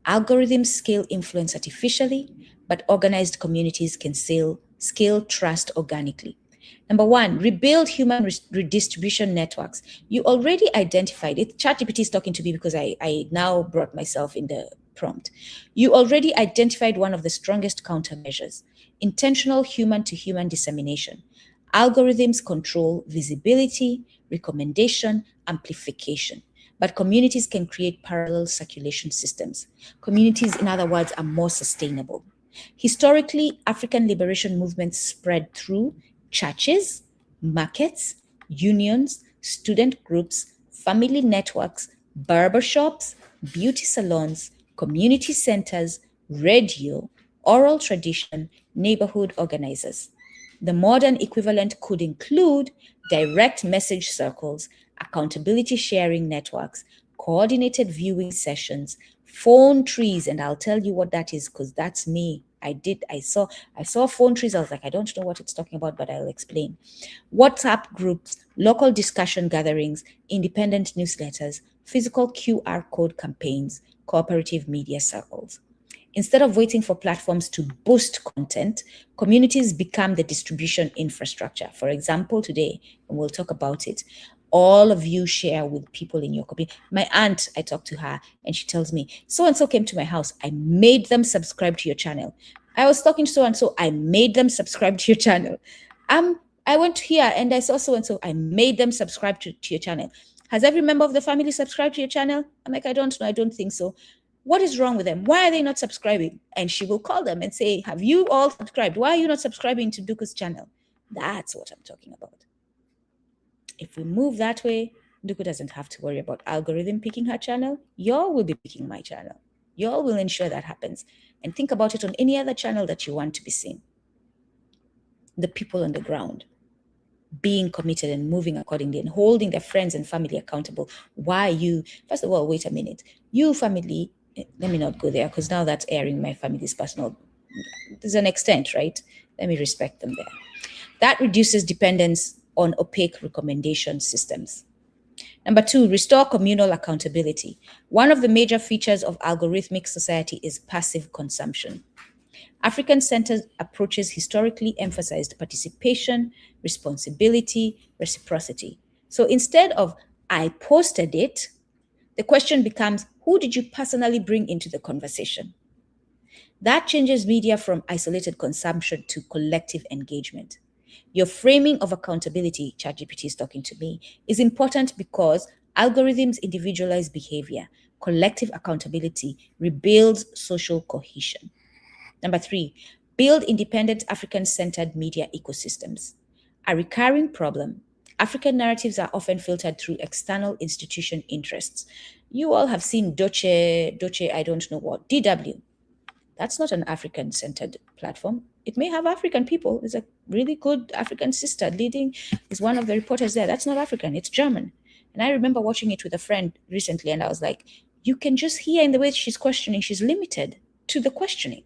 Algorithms scale influence artificially, but organized communities can scale trust organically. Number one, rebuild human redistribution networks. You already identified it. ChatGPT is talking to me because I now brought myself in the prompt. You already identified one of the strongest countermeasures: intentional human-to-human dissemination. Algorithms control visibility, recommendation, amplification, but communities can create parallel circulation systems. Communities, in other words, are more sustainable. Historically, African liberation movements spread through churches, markets, unions, student groups, family networks, barbershops, beauty salons, community centers, radio, oral tradition, neighborhood organizers. The modern equivalent could include direct message circles, accountability sharing networks, coordinated viewing sessions, phone trees, and I'll tell you what that is because that's me. I saw phone trees. I was like, I don't know what it's talking about, but I'll explain. WhatsApp groups, local discussion gatherings, independent newsletters, physical QR code campaigns, cooperative media circles. Instead of waiting for platforms to boost content, communities become the distribution infrastructure. For example, today, and we'll talk about it, all of you share with people in your community. My aunt, I talked to her and she tells me, so-and-so came to my house. I made them subscribe to your channel. I was talking to so-and-so. I made them subscribe to your channel. I went here and I saw so-and-so. I made them subscribe to your channel. Has every member of the family subscribed to your channel? I'm like, I don't know. I don't think so. What is wrong with them? Why are they not subscribing? And she will call them and say, have you all subscribed? Why are you not subscribing to Nduku's channel? That's what I'm talking about. If we move that way, Nduku doesn't have to worry about algorithm picking her channel. Y'all will be picking my channel. Y'all will ensure that happens. And think about it on any other channel that you want to be seen. The people on the ground being committed and moving accordingly and holding their friends and family accountable. Why you, first of all, wait a minute. You family, let me not go there because now that's airing my family's personal. There's an extent, right? Let me respect them there. That reduces dependence on opaque recommendation systems. Number two, restore communal accountability. One of the major features of algorithmic society is passive consumption. African-centered approaches historically emphasized participation, responsibility, reciprocity. So instead of I posted it, the question becomes, who did you personally bring into the conversation? That changes media from isolated consumption to collective engagement. Your framing of accountability, ChatGPT is talking to me, is important because algorithms individualize behavior. Collective accountability rebuilds social cohesion. Number three, build independent African-centered media ecosystems. A recurring problem. African narratives are often filtered through external institution interests. You all have seen Doce, I don't know what, DW. That's not an African-centered platform. It may have African people. There's a really good African sister leading, is one of the reporters there. That's not African, it's German. And I remember watching it with a friend recently, and I was like, you can just hear in the way she's questioning, she's limited to the questioning.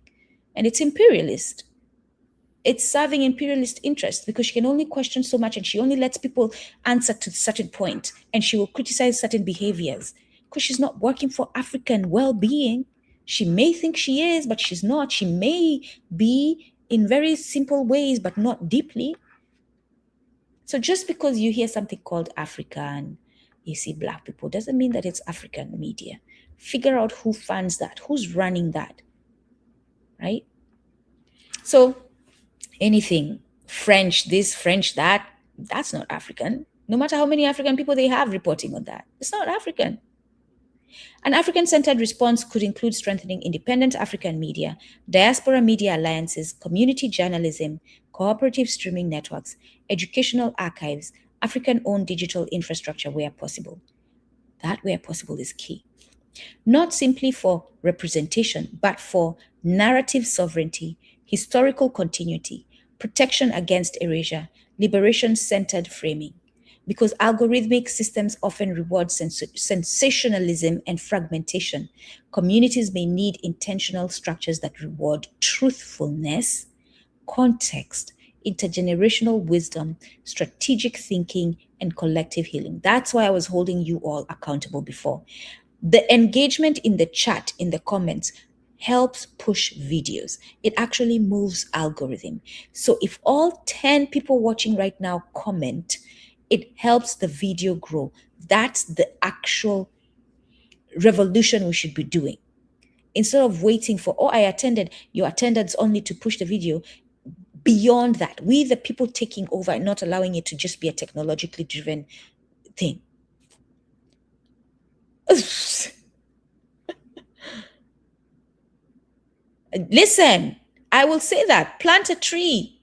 And it's imperialist. It's serving imperialist interests because she can only question so much and she only lets people answer to a certain point, and she will criticize certain behaviors because she's not working for African well-being. She may think she is, but she's not. She may be in very simple ways, but not deeply. So just because you hear something called African, you see Black people, doesn't mean that it's African media. Figure out who funds that, who's running that, right? So anything French this, French that, that's not African. No matter how many African people they have reporting on that, it's not African. An African-centered response could include strengthening independent African media, diaspora media alliances, community journalism, cooperative streaming networks, educational archives, African-owned digital infrastructure where possible. That where possible is key. Not simply for representation, but for narrative sovereignty, historical continuity, protection against erasure, liberation-centered framing. Because algorithmic systems often reward sensationalism and fragmentation, communities may need intentional structures that reward truthfulness, context, intergenerational wisdom, strategic thinking, and collective healing. That's why I was holding you all accountable before. The engagement in the chat, in the comments, helps push videos. It actually moves algorithm. So if all 10 people watching right now comment, it helps the video grow. That's the actual revolution we should be doing. Instead of waiting for, oh, I attended, your attendance only to push the video. Beyond that, we the people taking over and not allowing it to just be a technologically driven thing. Listen, I will say that. Plant a tree.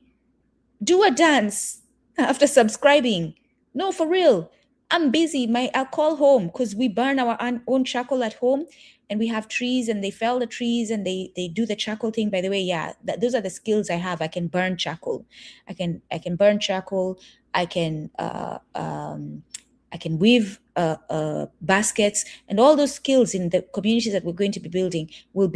Do a dance after subscribing. No, for real. I'm busy. I'll call home because we burn our own charcoal at home, and we have trees, and they fell the trees and they do the charcoal thing. By the way, yeah, those are the skills I have. I can burn charcoal. I can burn charcoal. I can weave baskets, and all those skills in the communities that we're going to be building will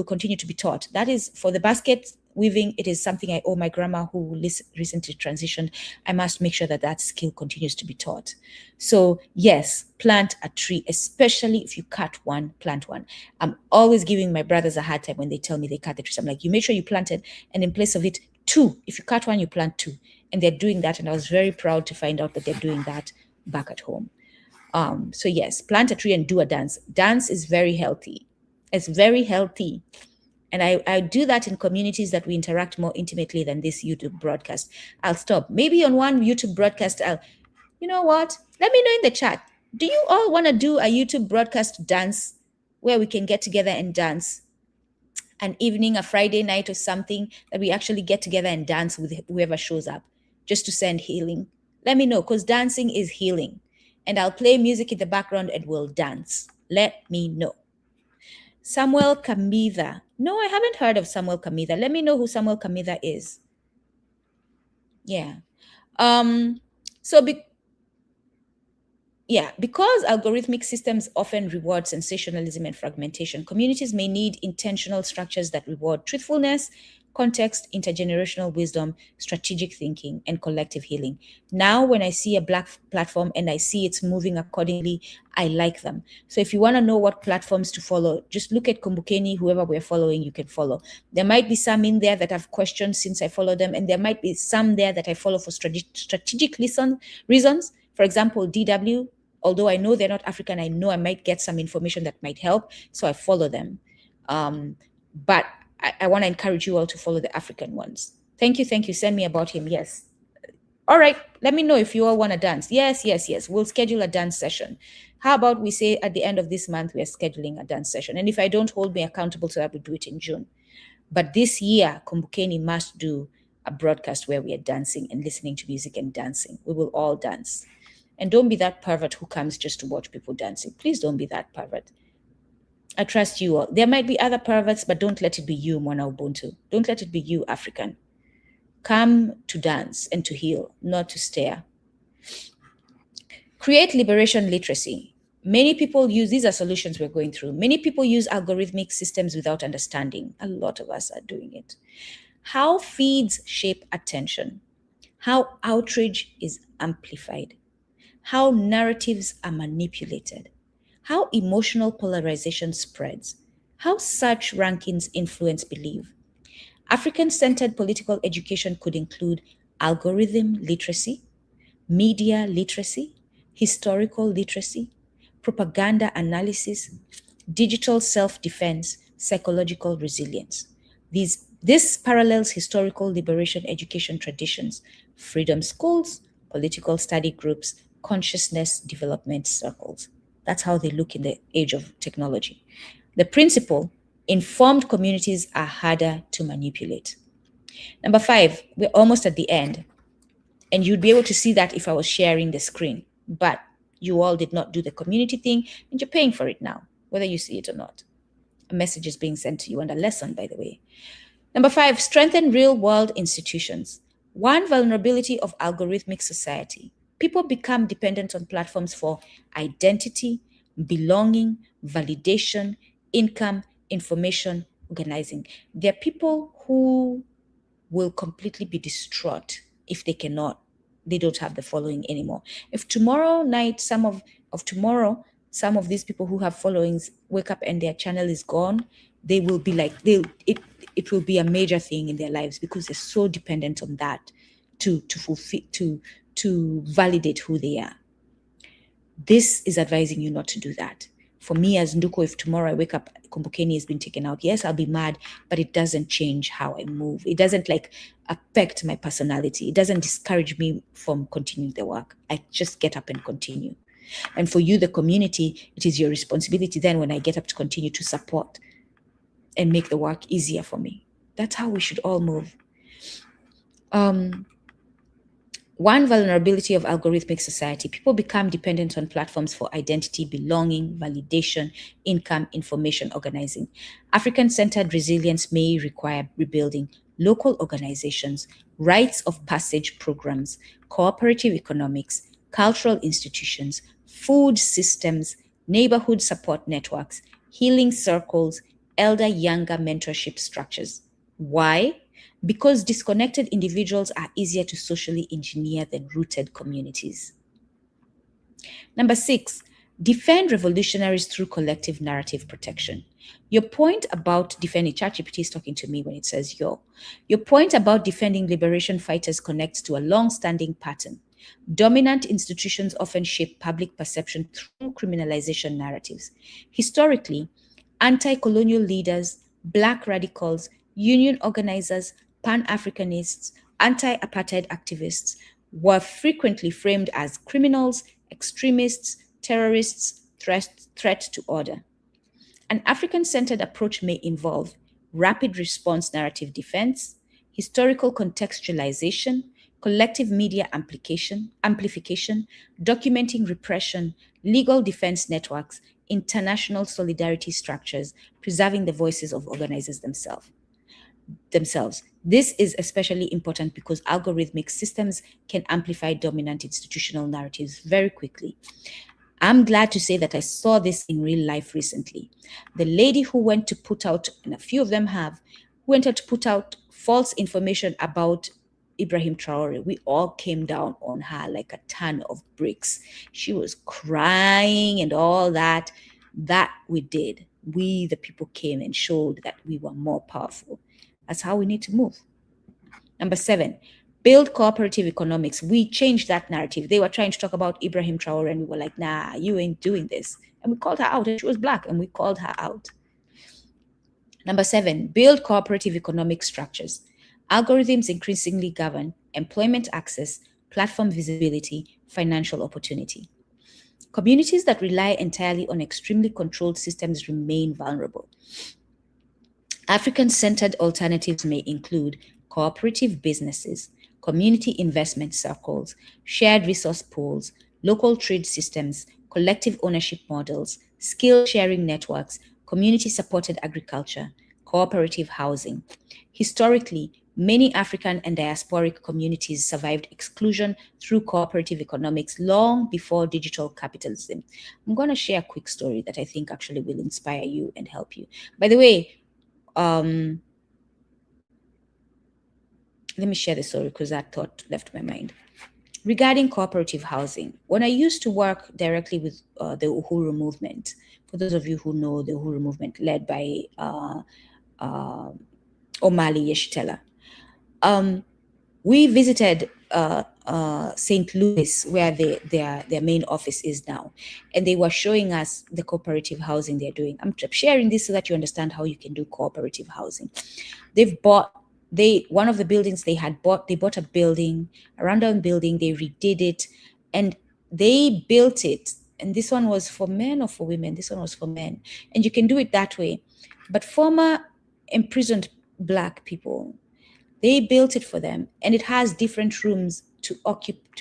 continue to be taught. That is, for the basket weaving, it is something I owe my grandma who recently transitioned. I must make sure that that skill continues to be taught. So yes, plant a tree, especially if you cut one, plant one. I'm always giving my brothers a hard time when they tell me they cut the trees. I'm like, you make sure you plant it, and in place of it, two. If you cut one, you plant two. And they're doing that, and I was very proud to find out that they're doing that back at home. So yes, plant a tree and do a dance. Dance is very healthy. It's very healthy. And I do that in communities that we interact more intimately than this YouTube broadcast. I'll stop. Maybe on one YouTube broadcast, you know what? Let me know in the chat. Do you all want to do a YouTube broadcast dance where we can get together and dance? An evening, a Friday night or something that we actually get together and dance with whoever shows up. just to send healing? Let me know, because dancing is healing. And I'll play music in the background and we'll dance. Let me know. Samuel Kamitha. No, I haven't heard of Samuel Kamitha. Let me know who Samuel Kamitha is. Yeah. Um, so because algorithmic systems often reward sensationalism and fragmentation, communities may need intentional structures that reward truthfulness, context, intergenerational wisdom, strategic thinking, and collective healing. Now, when I see a Black platform and I see it's moving accordingly, I like them. So if you want to know what platforms to follow, just look at Kumbukeni, whoever we're following, you can follow. There might be some in there that I've questioned since I followed them, and there might be some there that I follow for strategic reasons. For example, DW, although I know they're not African, I know I might get some information that might help, so I follow them. But I want to encourage you all to follow the African ones. Thank you. Send me about him. Yes. All right. Let me know if you all want to dance. Yes. We'll schedule a dance session. How about we say at the end of this month, we are scheduling a dance session. And if I don't hold me accountable to that, we'll do it in June. But this year, Kumbukeni must do a broadcast where we are dancing and listening to music and dancing. We will all dance. And don't be that pervert who comes just to watch people dancing. Please don't be that pervert. I trust you all. There might be other perverts, but don't let it be you, WanaUbuntu. Don't let it be you, African. Come to dance and to heal, not to stare. Create liberation literacy. Many people use, these are solutions we're going through. Many people use algorithmic systems without understanding. A lot of us are doing it. How feeds shape attention. How outrage is amplified. How narratives are manipulated. How emotional polarization spreads. How search rankings influence belief. African-centered political education could include algorithm literacy, media literacy, historical literacy, propaganda analysis, digital self-defense, psychological resilience. This parallels historical liberation education traditions, freedom schools, political study groups, consciousness development circles. That's how they look in the age of technology. The principle, informed communities are harder to manipulate. Number 5, we're almost at the end. And you'd be able to see that if I was sharing the screen. But you all did not do the community thing, and you're paying for it now, whether you see it or not. A message is being sent to you, and a lesson, by the way. Number 5, strengthen real-world institutions. One vulnerability of algorithmic society. People become dependent on platforms for identity, belonging, validation, income, information, organizing. There are people who will completely be distraught if they don't have the following anymore. If tomorrow night, some of these people who have followings wake up and their channel is gone, they will be like, it will be a major thing in their lives because they're so dependent on that to fulfill, to validate who they are. This is advising you not to do that. For me as Nduku, if tomorrow I wake up, Kumbukeni has been taken out, yes, I'll be mad, but it doesn't change how I move. It doesn't affect my personality. It doesn't discourage me from continuing the work. I just get up and continue. And for you, the community, it is your responsibility then when I get up to continue to support and make the work easier for me. That's how we should all move. One vulnerability of algorithmic society, people become dependent on platforms for identity, belonging, validation, income, information, organizing. African-centered resilience may require rebuilding local organizations, rites of passage programs, cooperative economics, cultural institutions, food systems, neighborhood support networks, healing circles, elder-younger mentorship structures. Why? Because disconnected individuals are easier to socially engineer than rooted communities. Number 6, defend revolutionaries through collective narrative protection. Your point about defending, ChatGPT is talking to me when it says yo. Your point about defending liberation fighters connects to a long-standing pattern. Dominant institutions often shape public perception through criminalization narratives. Historically, anti-colonial leaders, Black radicals, union organizers, Pan-Africanists, anti-apartheid activists were frequently framed as criminals, extremists, terrorists, threat to order. An African-centered approach may involve rapid response narrative defense, historical contextualization, collective media amplification, documenting repression, legal defense networks, international solidarity structures, preserving the voices of organizers themselves. This is especially important because algorithmic systems can amplify dominant institutional narratives very quickly. I'm glad to say that I saw this in real life recently. The lady who went to put out, and a few of them have, went out to put out false information about Ibrahim Traore. We all came down on her like a ton of bricks. She was crying and all that. That we did. We, the people, came and showed that we were more powerful. That's how we need to move. Number 7, build cooperative economics. We changed that narrative. They were trying to talk about Ibrahim Traore, and we were like, nah, you ain't doing this. And we called her out, and she was Black, and we called her out. Number 7, build cooperative economic structures. Algorithms increasingly govern employment access, platform visibility, financial opportunity. Communities that rely entirely on extremely controlled systems remain vulnerable. African-centered alternatives may include cooperative businesses, community investment circles, shared resource pools, local trade systems, collective ownership models, skill-sharing networks, community-supported agriculture, cooperative housing. Historically, many African and diasporic communities survived exclusion through cooperative economics long before digital capitalism. I'm going to share a quick story that I think actually will inspire you and help you. By the way, let me share the story because that thought left my mind. Regarding cooperative housing, when I used to work directly with the Uhuru movement, for those of you who know the Uhuru movement led by Omali Yeshitela, we visited St. Louis, where their main office is now, and they were showing us the cooperative housing they're doing. I'm sharing this so that you understand how you can do cooperative housing. One of the buildings they bought a building, a rundown building, they redid it, and they built it. And this one was for men or for women? This one was for men. And you can do it that way. But former imprisoned Black people, they built it for them, and it has different rooms to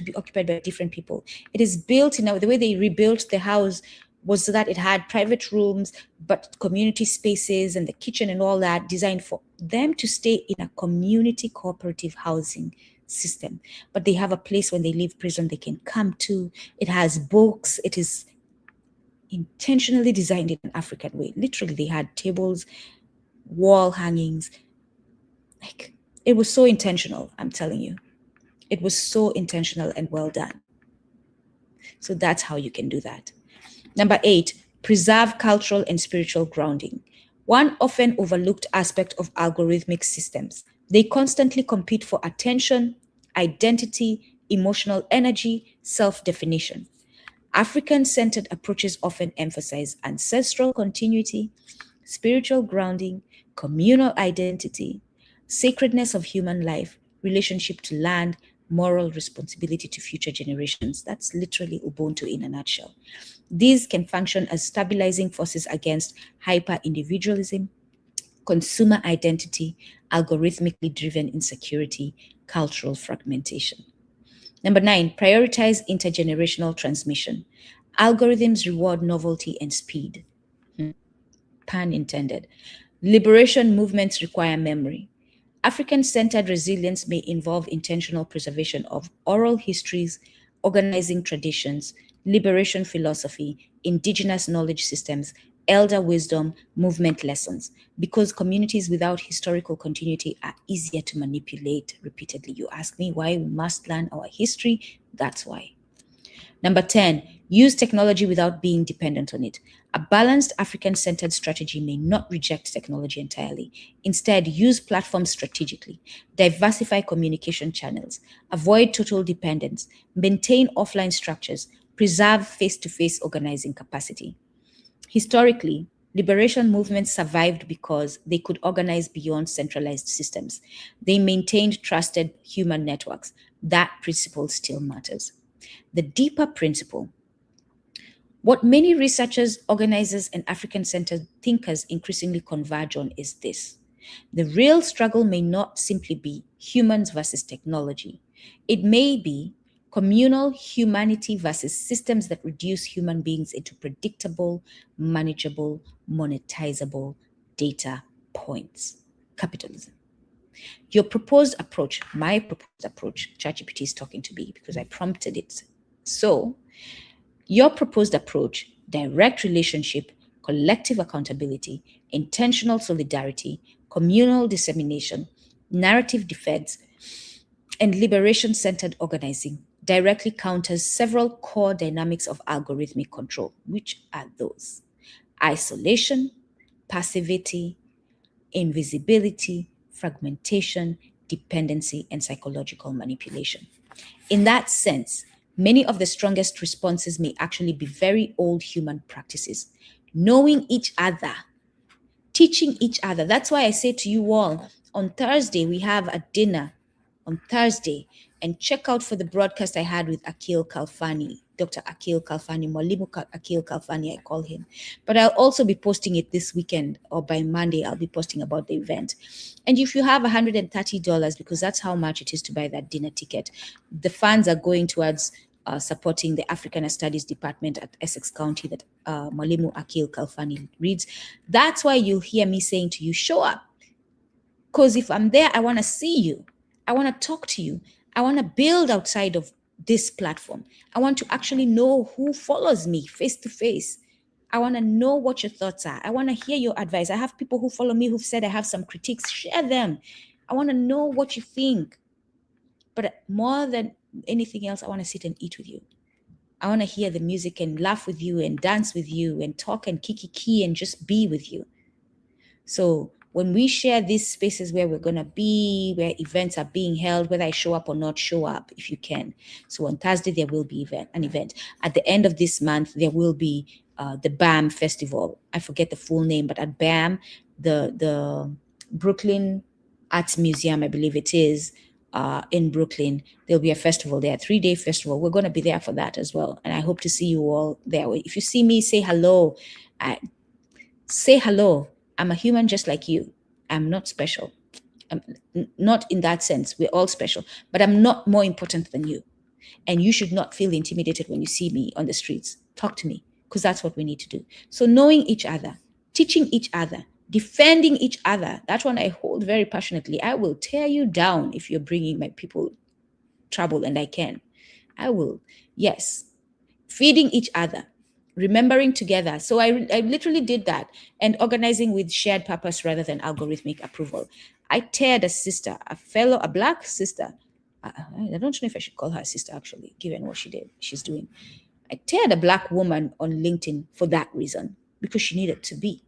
be occupied by different people. It is built in the way they rebuilt the house was so that it had private rooms, but community spaces and the kitchen and all that designed for them to stay in a community cooperative housing system. But they have a place when they leave prison they can come to. It has books. It is intentionally designed in an African way. Literally, they had tables, wall hangings. Like, it was so intentional, I'm telling you. It was so intentional and well done. So that's how you can do that. Number 8, preserve cultural and spiritual grounding. One often overlooked aspect of algorithmic systems. They constantly compete for attention, identity, emotional energy, self-definition. African-centered approaches often emphasize ancestral continuity, spiritual grounding, communal identity, sacredness of human life, relationship to land, moral responsibility to future generations. That's literally Ubuntu in a nutshell. These can function as stabilizing forces against hyper-individualism, consumer identity, algorithmically driven insecurity, cultural fragmentation. Number 9, prioritize intergenerational transmission. Algorithms reward novelty and speed. Pun intended. Liberation movements require memory. African-centered resilience may involve intentional preservation of oral histories, organizing traditions, liberation philosophy, indigenous knowledge systems, elder wisdom, movement lessons, because communities without historical continuity are easier to manipulate repeatedly. You ask me why we must learn our history? That's why. Number 10, use technology without being dependent on it. A balanced African-centered strategy may not reject technology entirely. Instead, use platforms strategically, diversify communication channels, avoid total dependence, maintain offline structures, preserve face-to-face organizing capacity. Historically, liberation movements survived because they could organize beyond centralized systems. They maintained trusted human networks. That principle still matters. The deeper principle, what many researchers, organizers, and African-centered thinkers increasingly converge on is this. The real struggle may not simply be humans versus technology, It may be communal humanity versus systems that reduce human beings into predictable, manageable, monetizable data points. Capitalism. Your proposed approach, my proposed approach, ChatGPT is talking to me because I prompted it. So, your proposed approach, direct relationship, collective accountability, intentional solidarity, communal dissemination, narrative defense, and liberation-centered organizing directly counters several core dynamics of algorithmic control. Which are those? Isolation, passivity, invisibility, fragmentation, dependency, and psychological manipulation. In that sense, many of the strongest responses may actually be very old human practices. Knowing each other, teaching each other. That's why I say to you all, on Thursday, we have a dinner on Thursday, and check out for the broadcast I had with Akil Kalfani, Dr. Akil Kalfani, Mwalimu Akil Kalfani, I call him. But I'll also be posting it this weekend, or by Monday, I'll be posting about the event. And if you have $130, because that's how much it is to buy that dinner ticket, the funds are going towards supporting the African Studies Department at Essex County that Mwalimu Akil Kalfani leads. That's why you'll hear me saying to you, show up. Because if I'm there, I want to see you. I want to talk to you. I want to build outside of this platform. I want to actually know who follows me face to face. I want to know what your thoughts are. I want to hear your advice. I have people who follow me who've said I have some critiques. Share them. I want to know what you think. But more than anything else, I want to sit and eat with you. I want to hear the music and laugh with you and dance with you and talk and kiki and just be with you. So when we share these spaces where we're going to be, where events are being held, whether I show up or not, show up if you can. So on Thursday, there will be an event. At the end of this month, there will be the BAM Festival. I forget the full name, but at BAM, the Brooklyn Arts Museum, I believe it is, in Brooklyn, there'll be a festival there, a 3-day festival. We're going to be there for that as well. And I hope to see you all there. If you see me, say hello. Say hello. I'm a human just like you. I'm not special. I'm not in that sense. We're all special, but I'm not more important than you. And you should not feel intimidated when you see me on the streets. Talk to me, because that's what we need to do. So knowing each other, teaching each other, defending each other, that one I hold very passionately. I will tear you down if you're bringing my people trouble, and I can. I will. Yes. Feeding each other. Remembering together. So I literally did that, and organizing with shared purpose rather than algorithmic approval. I teared a sister, a black sister. I don't know if I should call her a sister, actually, given what she's doing. I teared a black woman on LinkedIn for that reason, because she needed to be.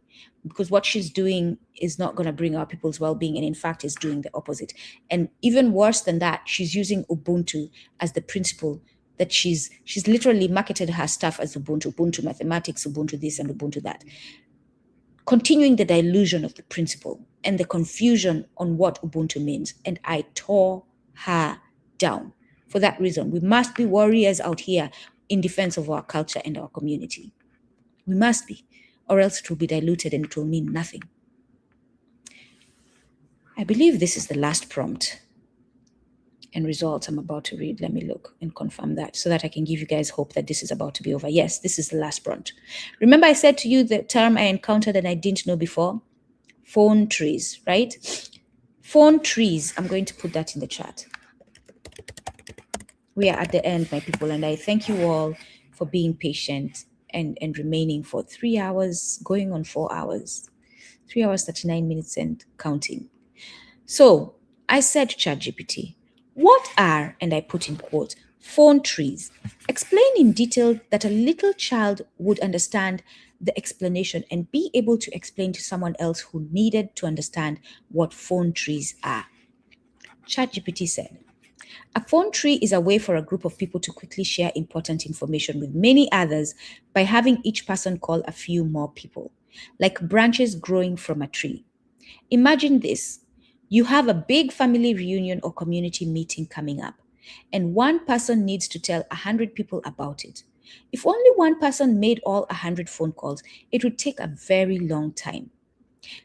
Because what she's doing is not going to bring our people's well-being, and in fact is doing the opposite. And even worse than that, she's using Ubuntu as the principle that she's literally marketed her stuff as Ubuntu mathematics, Ubuntu this and Ubuntu that. Continuing the delusion of the principle and the confusion on what Ubuntu means. And I tore her down. For that reason, we must be warriors out here in defense of our culture and our community. We must be, or else it will be diluted and it will mean nothing. I believe this is the last prompt and results I'm about to read. Let me look and confirm that so that I can give you guys hope that this is about to be over. Yes, this is the last prompt. Remember I said to you the term I encountered and I didn't know before? Phone trees, right? Phone trees. I'm going to put that in the chat. We are at the end, my people, and I thank you all for being patient and remaining for 3 hours, going on 4 hours. 3 hours, 39 minutes and counting. So I said, ChatGPT, what are, and I put in quotes, phone trees? Explain in detail that a little child would understand the explanation and be able to explain to someone else who needed to understand what phone trees are. ChatGPT said, a phone tree is a way for a group of people to quickly share important information with many others by having each person call a few more people, like branches growing from a tree. Imagine this. You have a big family reunion or community meeting coming up, and one person needs to tell 100 people about it. If only one person made all 100 phone calls, it would take a very long time.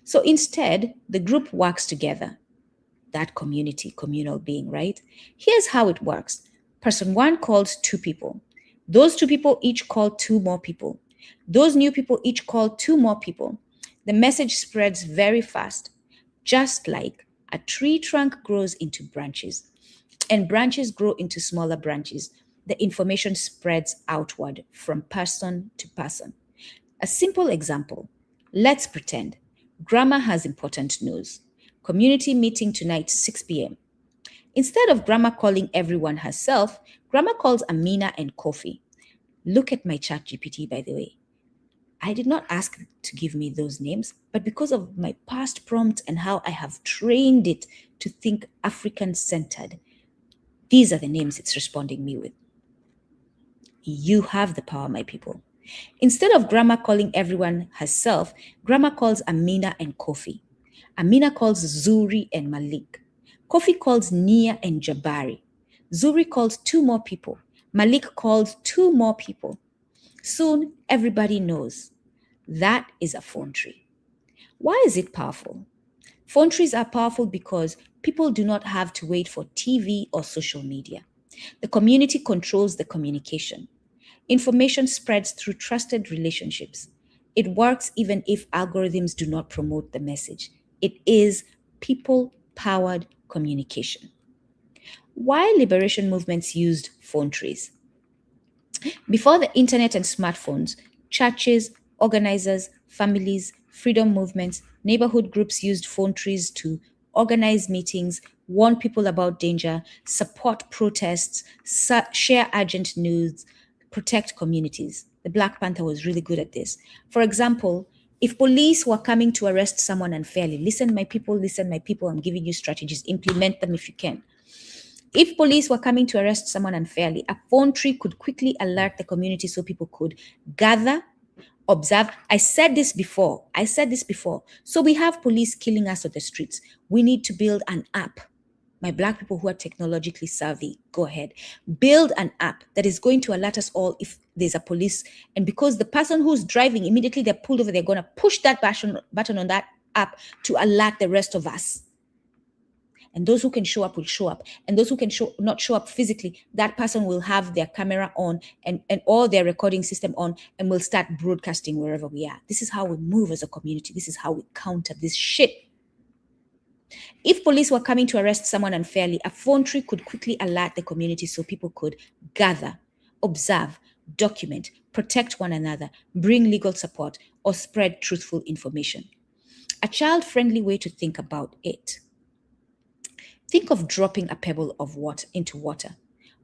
So instead, the group works together. that communal being, right? Here's how it works. Person one calls two people. Those two people each call two more people. Those new people each call two more people. The message spreads very fast, just like a tree trunk grows into branches and branches grow into smaller branches. The information spreads outward from person to person. A simple example. Let's pretend Grandma has important news. Community meeting tonight, 6 p.m. Instead of Grandma calling everyone herself, Grandma calls Amina and Kofi. Look at my chat GPT, by the way. I did not ask it to give me those names, but because of my past prompts and how I have trained it to think African centered, these are the names it's responding me with. You have the power, my people. Instead of Grandma calling everyone herself, Grandma calls Amina and Kofi. Amina calls Zuri and Malik. Kofi calls Nia and Jabari. Zuri calls two more people. Malik calls two more people. Soon, everybody knows. That is a phone tree. Why is it powerful? Phone trees are powerful because people do not have to wait for TV or social media. The community controls the communication. Information spreads through trusted relationships. It works even if algorithms do not promote the message. It is people-powered communication. Why liberation movements used phone trees? Before the internet and smartphones, churches, organizers, families, freedom movements, neighborhood groups used phone trees to organize meetings, warn people about danger, support protests, share urgent news, protect communities. The Black Panther was really good at this. For example, if police were coming to arrest someone unfairly, listen, my people, I'm giving you strategies, implement them if you can. If police were coming to arrest someone unfairly, a phone tree could quickly alert the community so people could gather, observe. I said this before. So we have police killing us on the streets. We need to build an app. My Black people who are technologically savvy, go ahead. Build an app that is going to alert us all if there's a police. And because the person who's driving, immediately they're pulled over, they're going to push that button on that app to alert the rest of us. And those who can show up will show up. And those who can not show up physically, that person will have their camera on and all their recording system on and will start broadcasting wherever we are. This is how we move as a community. This is how we counter this shit. If police were coming to arrest someone unfairly, a phone tree could quickly alert the community so people could gather, observe, document, protect one another, bring legal support, or spread truthful information. A child-friendly way to think about it. Think of dropping a pebble of water into water.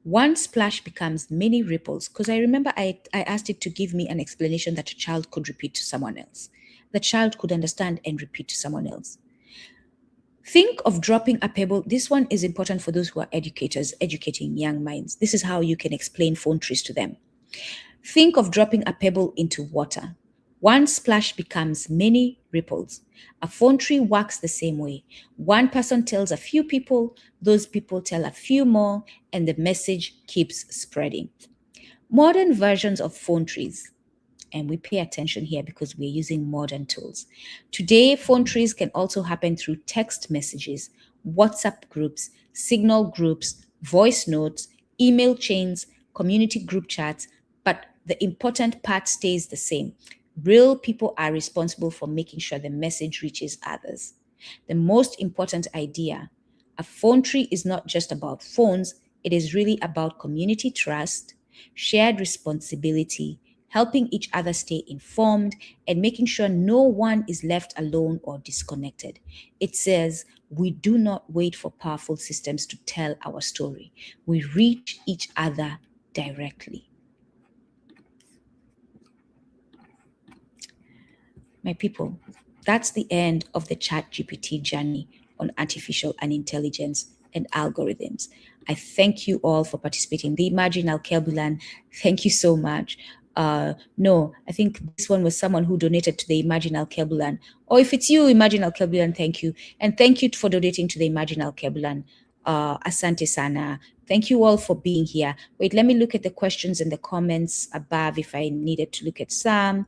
One splash becomes many ripples, because I remember I asked it to give me an explanation that a child could repeat to someone else. The child could understand and repeat to someone else. Think of dropping a pebble. This one is important for those who are educators, educating young minds. This is how you can explain phone trees to them. Think of dropping a pebble into water. One splash becomes many ripples. A phone tree works the same way. One person tells a few people, those people tell a few more, and the message keeps spreading. Modern versions of phone trees, and we pay attention here because we're using modern tools. Today, phone trees can also happen through text messages, WhatsApp groups, Signal groups, voice notes, email chains, community group chats, but the important part stays the same. Real people are responsible for making sure the message reaches others. The most important idea, a phone tree is not just about phones, it is really about community trust, shared responsibility, helping each other stay informed, and making sure no one is left alone or disconnected. It says, we do not wait for powerful systems to tell our story. We reach each other directly. My people, that's the end of the ChatGPT journey on artificial intelligence and algorithms. I thank you all for participating. The Imagine Alkebulan, thank you so much. No, I think this one was someone who donated to the Imagine Alkebulan. Or if it's you, Imagine Alkebulan, thank you. And thank you for donating to the Imagine Alkebulan. Asante sana. Thank you all for being here. Wait, let me look at the questions and the comments above if I needed to look at some.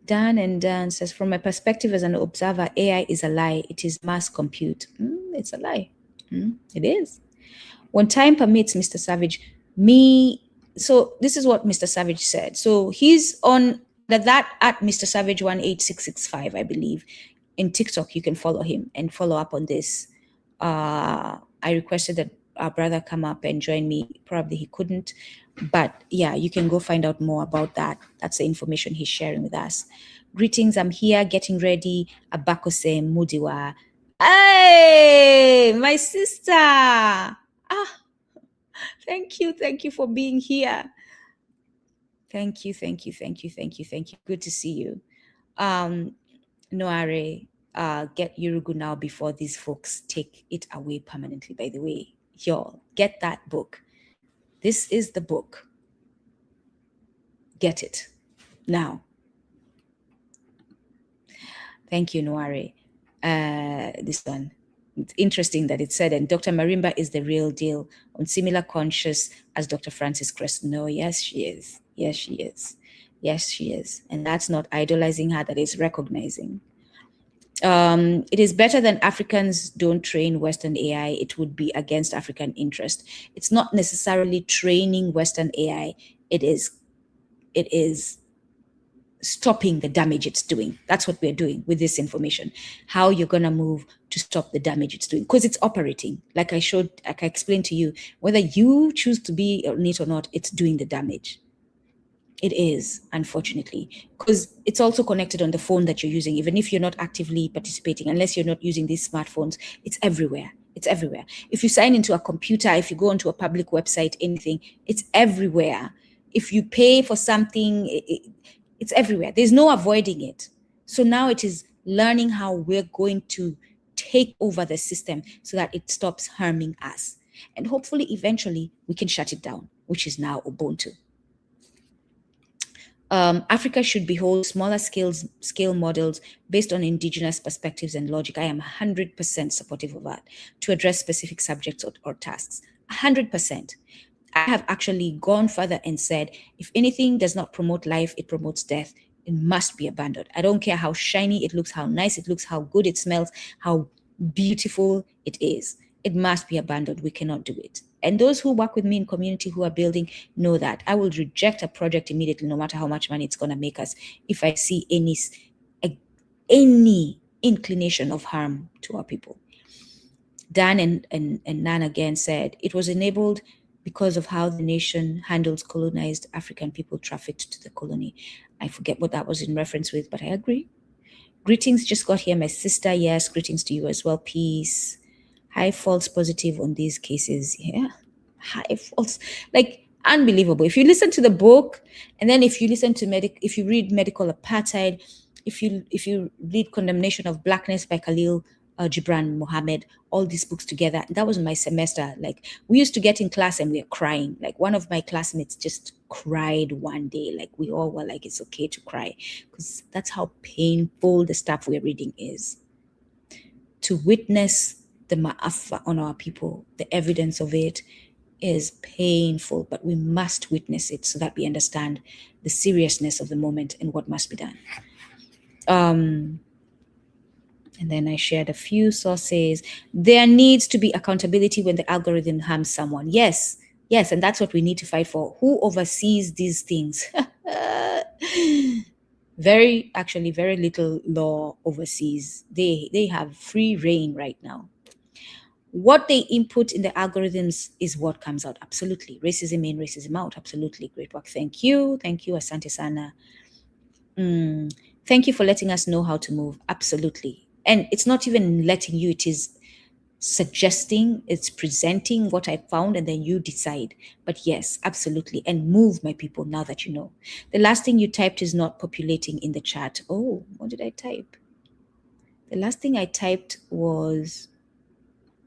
Dan and Dan says, from my perspective as an observer, AI is a lie. It is mass compute. It's a lie. It is. When time permits, Mr. Savage, so this is what Mr. Savage said. So he's on that at Mr. Savage 18665, I believe. In TikTok, you can follow him and follow up on this. I requested that our brother come up and join me. Probably he couldn't, but yeah, you can go find out more about that. That's the information he's sharing with us. Greetings, I'm here getting ready. Abakose Mudiwa. Hey, my sister. Thank you for being here. Thank you. Good to see you. Noare, get Yurugu now before these folks take it away permanently. By the way, y'all, get that book. This is the book. Get it now. Thank you, Noare. This one. It's interesting that it said, and Dr. Marimba is the real deal, on similar conscious as Dr. Francis Crest. No, yes, she is. Yes, she is. Yes, she is. And that's not idolizing her, that is recognizing. It is better than Africans don't train Western AI. It would be against African interest. It's not necessarily training Western AI. It is stopping the damage it's doing. That's what we're doing with this information. How you're going to move to stop the damage it's doing, because it's operating. Like I explained to you, whether you choose to be on it or not, it's doing the damage. It is, unfortunately, because it's also connected on the phone that you're using, even if you're not actively participating, unless you're not using these smartphones, it's everywhere. It's everywhere. If you sign into a computer, if you go onto a public website, anything, it's everywhere. If you pay for something, it's everywhere. There's no avoiding it. So now it is learning how we're going to take over the system so that it stops harming us. And hopefully, eventually, we can shut it down, which is now Ubuntu. Africa should behold smaller scale models based on indigenous perspectives and logic. I am 100% supportive of that, to address specific subjects or tasks. 100%. I have actually gone further and said, if anything does not promote life, it promotes death. It must be abandoned. I don't care how shiny it looks, how nice it looks, how good it smells, how beautiful it is. It must be abandoned. We cannot do it. And those who work with me in community who are building know that I will reject a project immediately, no matter how much money it's going to make us, if I see any inclination of harm to our people. Dan and Nan again said, it was enabled because of how the nation handles colonized African people trafficked to the colony. I forget what that was in reference with, but I agree. Greetings, just got here, my sister. Yes, greetings to you as well. Peace. High false positive on these cases. Yeah, high false, like unbelievable. If you listen to the book, and then if you listen to if you read Medical Apartheid, if you read Condemnation of Blackness by Khalil Gibran Mohammed, all these books together. That was my semester. Like, we used to get in class and we were crying. Like, one of my classmates just cried one day. Like, we all were like, it's okay to cry, because that's how painful the stuff we're reading is. To witness the ma'afa on our people, the evidence of it is painful, but we must witness it so that we understand the seriousness of the moment and what must be done. And then I shared a few sources. There needs to be accountability when the algorithm harms someone. Yes, and that's what we need to fight for. Who oversees these things? Very little law overseas. They have free reign right now. What they input in the algorithms is what comes out. Absolutely. Racism in, racism out. Absolutely. Great work. Thank you. Asante sana. Thank you for letting us know how to move. Absolutely. And it's not even letting you, it is suggesting, it's presenting what I found, and then you decide. But yes, absolutely. And move, my people, now that you know. The last thing you typed is not populating in the chat. Oh, what did I type? The last thing I typed was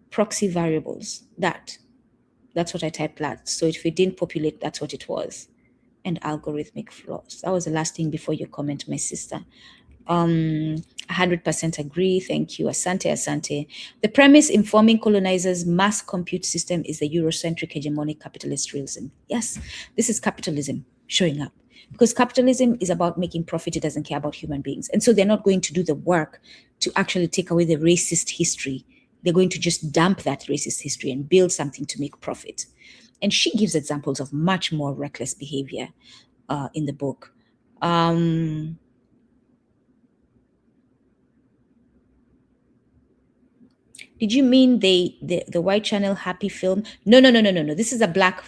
proxy variables. That's what I typed last. So if it didn't populate, that's what it was. And algorithmic flaws. That was the last thing before your comment, my sister. 100% agree. Thank you. Asante. The premise informing colonizers' mass compute system is the Eurocentric hegemonic capitalist realism. Yes, this is capitalism showing up. because capitalism is about making profit. It doesn't care about human beings. And so they're not going to do the work to actually take away the racist history. They're going to just dump that racist history and build something to make profit. And she gives examples of much more reckless behavior in the book. Did you mean the white channel Happy Film? No. This is a black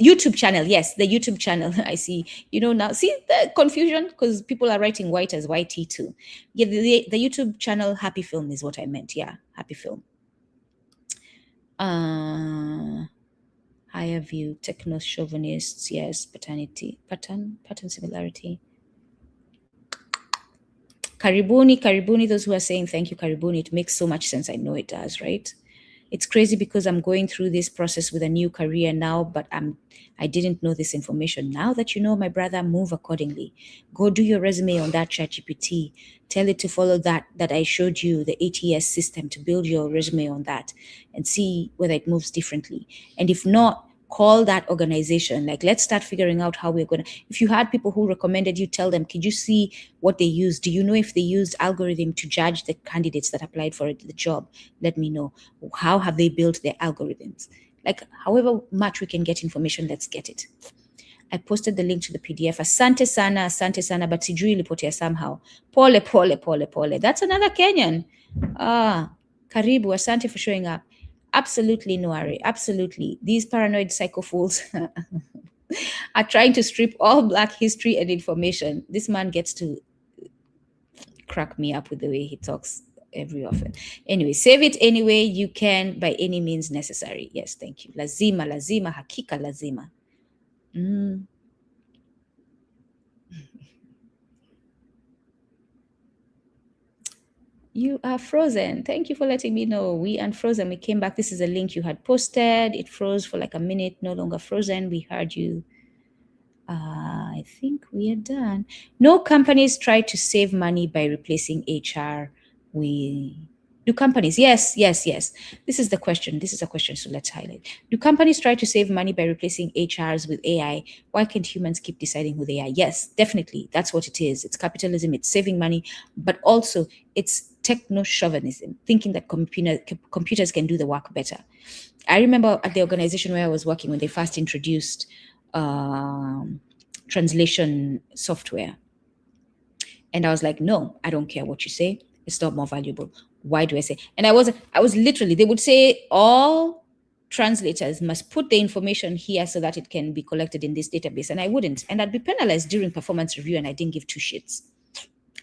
YouTube channel. Yes, the YouTube channel. I see. Now, see the confusion because people are writing white as YT too. Yeah, the YouTube channel Happy Film is what I meant. Yeah, Happy Film. Higher view, techno chauvinists. Yes, pattern similarity. Karibuni, those who are saying thank you, Karibuni. It makes so much sense. I know it does, right? It's crazy because I'm going through this process with a new career now, but I didn't know this information. Now that you know, my brother, move accordingly. Go do your resume on that ChatGPT. Tell it to follow that I showed you, the ATS system, to build your resume on that and see whether it moves differently. And if not, call that organization. Like, let's start figuring out how we're going to, if you had people who recommended you, tell them, could you see what they used? Do you know if they used algorithm to judge the candidates that applied for the job? Let me know. How have they built their algorithms? Like, however much we can get information, let's get it. I posted the link to the PDF. Asante sana, but sijui ilipotea somehow. Pole. That's another Kenyan. Karibu, asante for showing up. Absolutely, Noari, absolutely. These paranoid psycho fools are trying to strip all Black history and information. This man gets to crack me up with the way he talks every often. Anyway, save it any way you can by any means necessary. Yes, thank you. Lazima, hakika lazima. You are frozen. Thank you for letting me know. We unfrozen. We came back. This is a link you had posted. It froze for like a minute. No longer frozen. We heard you. I think we are done. No companies try to save money by replacing HR. Do companies? Yes. This is the question. This is a question, so let's highlight. Do companies try to save money by replacing HRs with AI? Why can't humans keep deciding who they are? Yes, definitely. That's what it is. It's capitalism. It's saving money, but also it's techno-chauvinism, thinking that computers can do the work better. I remember at the organization where I was working when they first introduced translation software. And I was like, no, I don't care what you say. It's not more valuable. Why do I say? And I was literally, they would say all translators must put the information here so that it can be collected in this database. And I wouldn't. And I'd be penalized during performance review, and I didn't give two shits.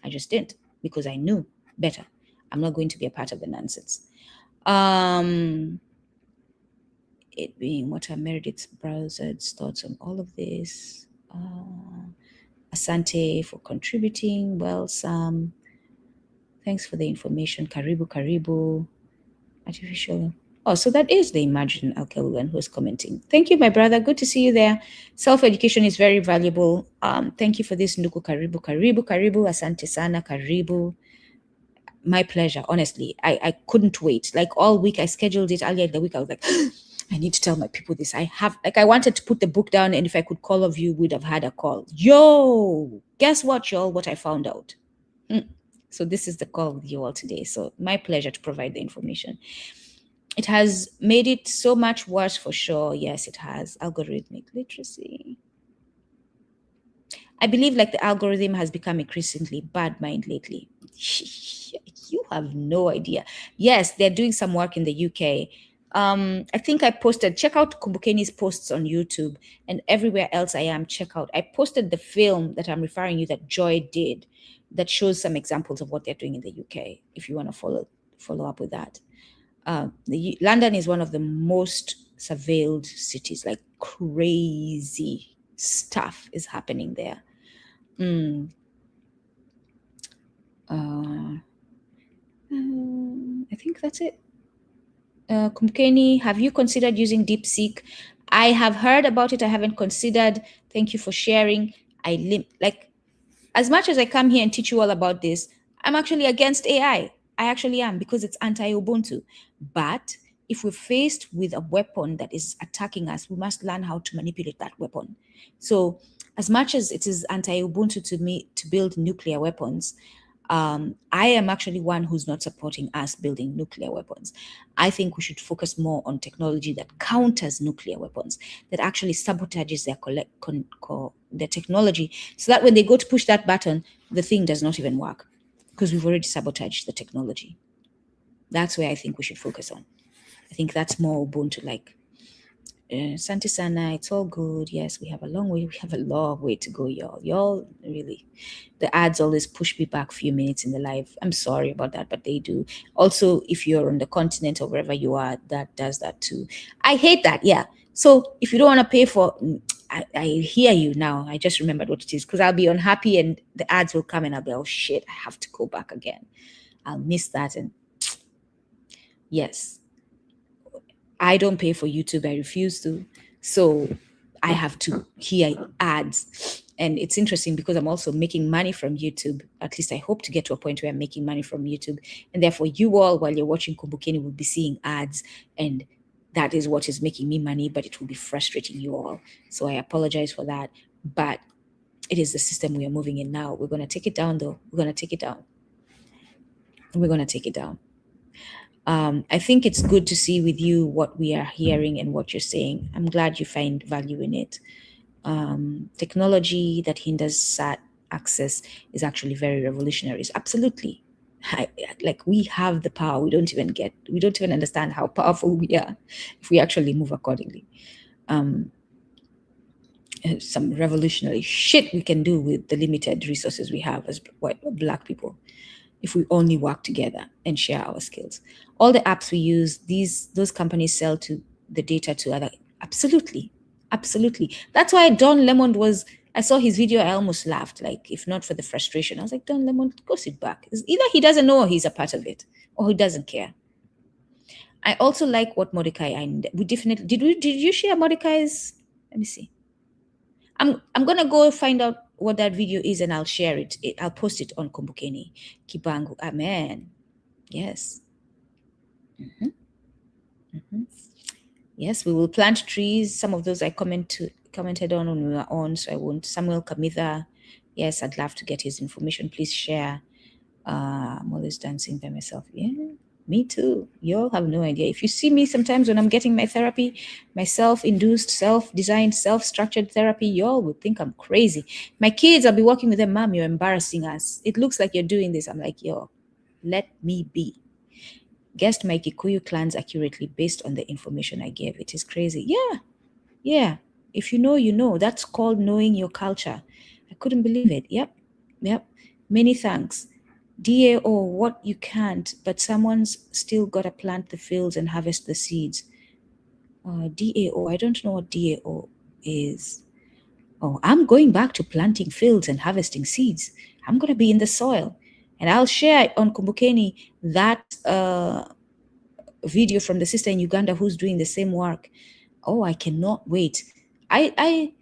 I just didn't, because I knew better. I'm not going to be a part of the nonsense. It being what are Meredith's browser's thoughts on all of this. Asante for contributing. Well, Sam, thanks for the information. Karibu. Artificial. Oh, so that is the Imagine Alkeluan who's commenting. Thank you, my brother. Good to see you there. Self-education is very valuable. Thank you for this, Nduku. Karibu. Asante sana. Karibu. My pleasure, honestly. I couldn't wait. Like all week, I scheduled it earlier in the week. I was like, I need to tell my people this. I wanted to put the book down, and if I could call of you, would have had a call. Yo, guess what, y'all? What I found out. So this is the call with you all today. So my pleasure to provide the information. It has made it so much worse for sure. Yes, it has. Algorithmic literacy. I believe like the algorithm has become increasingly bad mind lately. You have no idea. Yes, they're doing some work in the UK. I think I posted, check out Kumbukeni's posts on YouTube, and everywhere else I am, check out. I posted the film that I'm referring you that Joy did that shows some examples of what they're doing in the UK, if you want to follow up with that. London is one of the most surveilled cities, like crazy stuff is happening there. I think that's it. Kumkeni, have you considered using DeepSeek? I have heard about it. I haven't considered. Thank you for sharing. As much as I come here and teach you all about this, I'm actually against AI. I actually am, because it's anti-Ubuntu. But if we're faced with a weapon that is attacking us, we must learn how to manipulate that weapon. So as much as it is anti-Ubuntu to me to build nuclear weapons, I am actually one who's not supporting us building nuclear weapons. I think we should focus more on technology that counters nuclear weapons, that actually sabotages their technology, so that when they go to push that button, the thing does not even work, because we've already sabotaged the technology. That's where I think we should focus on. I think that's more Ubuntu-like. Santi Sana, it's all good. Yes, we have a long way to go, y'all. Y'all really, the ads always push me back a few minutes in the live. I'm sorry about that, but they do. Also, if you're on the continent or wherever you are, that does that too. I hate that. Yeah. So if you don't want to pay for, I hear you now. I just remembered what it is, because I'll be unhappy and the ads will come and I'll be, oh shit, I have to go back again. I'll miss that. And yes, I don't pay for YouTube. I refuse to. So I have to hear ads. And it's interesting because I'm also making money from YouTube. At least I hope to get to a point where I'm making money from YouTube. And therefore, you all, while you're watching Kumbukeni, will be seeing ads. And that is what is making me money, but it will be frustrating you all. So I apologize for that. But it is the system we are moving in now. We're going to take it down, though. We're going to take it down. We're going to take it down. I think it's good to see with you what we are hearing and what you're saying. I'm glad you find value in it. Technology that hinders SAT access is actually very revolutionary. Absolutely. Like, we have the power. We don't even understand how powerful we are if we actually move accordingly. Some revolutionary shit we can do with the limited resources we have as Black people, if we only work together and share our skills. All the apps we use, those companies sell to the data to other. Absolutely. That's why Don Lemon I saw his video, I almost laughed, like, if not for the frustration. I was like, Don Lemon, go sit back. It's either he doesn't know he's a part of it, or he doesn't care. I also like what Mordecai, and we definitely, did you share Mordecai's? Let me see. I'm gonna go find out what that video is, and I'll share it. I'll post it on Kumbukeni. Kibangu. Amen. Yes. Yes, we will plant trees. Some of those I commented on when we were on, so I won't. Samuel Kamitha. Yes, I'd love to get his information. Please share. I'm always dancing by myself. Yeah, me too. You all have no idea. If you see me sometimes when I'm getting my therapy, my self-induced, self-designed, self-structured therapy, you all would think I'm crazy. My kids, I'll be working with them. Mom, you're embarrassing us. It looks like you're doing this. I'm like, yo, let me be. Guessed my Kikuyu clans accurately based on the information I gave. It is crazy. Yeah. If you know, you know. That's called knowing your culture. I couldn't believe it. Yep. Many thanks. DAO, what you can't, but someone's still got to plant the fields and harvest the seeds. DAO, I don't know what DAO is. Oh, I'm going back to planting fields and harvesting seeds. I'm going to be in the soil. And I'll share on Kumbukeni that video from the sister in Uganda who's doing the same work. Oh, I cannot wait. I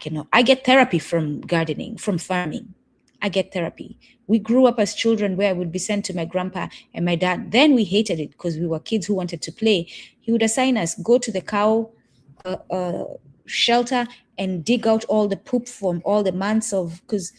cannot. I get therapy from gardening, from farming. I get therapy. We grew up as children where I would be sent to my grandpa and my dad. Then we hated it because we were kids who wanted to play. He would assign us, go to the cow shelter and dig out all the poop from all the months of, because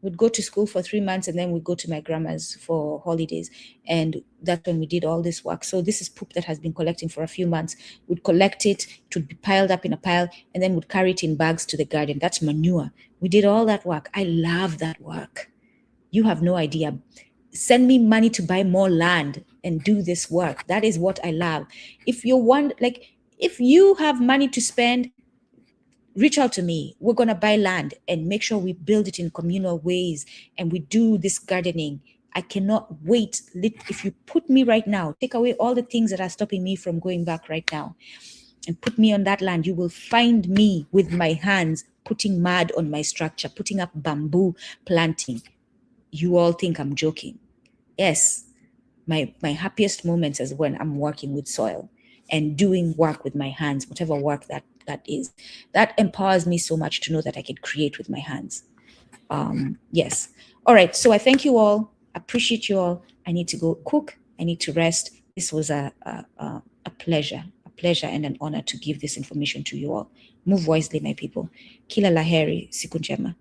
we'd go to school for 3 months and then we'd go to my grandma's for holidays. And that's when we did all this work. So this is poop that has been collecting for a few months. We'd collect it, it would be piled up in a pile, and then we'd carry it in bags to the garden. That's manure. We did all that work. I love that work. You have no idea. Send me money to buy more land and do this work. That is what I love. If you have money to spend, reach out to me. We're going to buy land and make sure we build it in communal ways and we do this gardening. I cannot wait. If you put me right now, take away all the things that are stopping me from going back right now and put me on that land, you will find me with my hands putting mud on my structure, putting up bamboo, planting. You all think I'm joking. Yes, my happiest moments is when I'm working with soil and doing work with my hands, whatever work that is. That empowers me so much to know that I can create with my hands. Yes. All right. So I thank you all. Appreciate you all. I need to go cook. I need to rest. This was a pleasure. pleasure and an honor to give this information to you all. Move wisely, my people. Kila laheri, siku njema.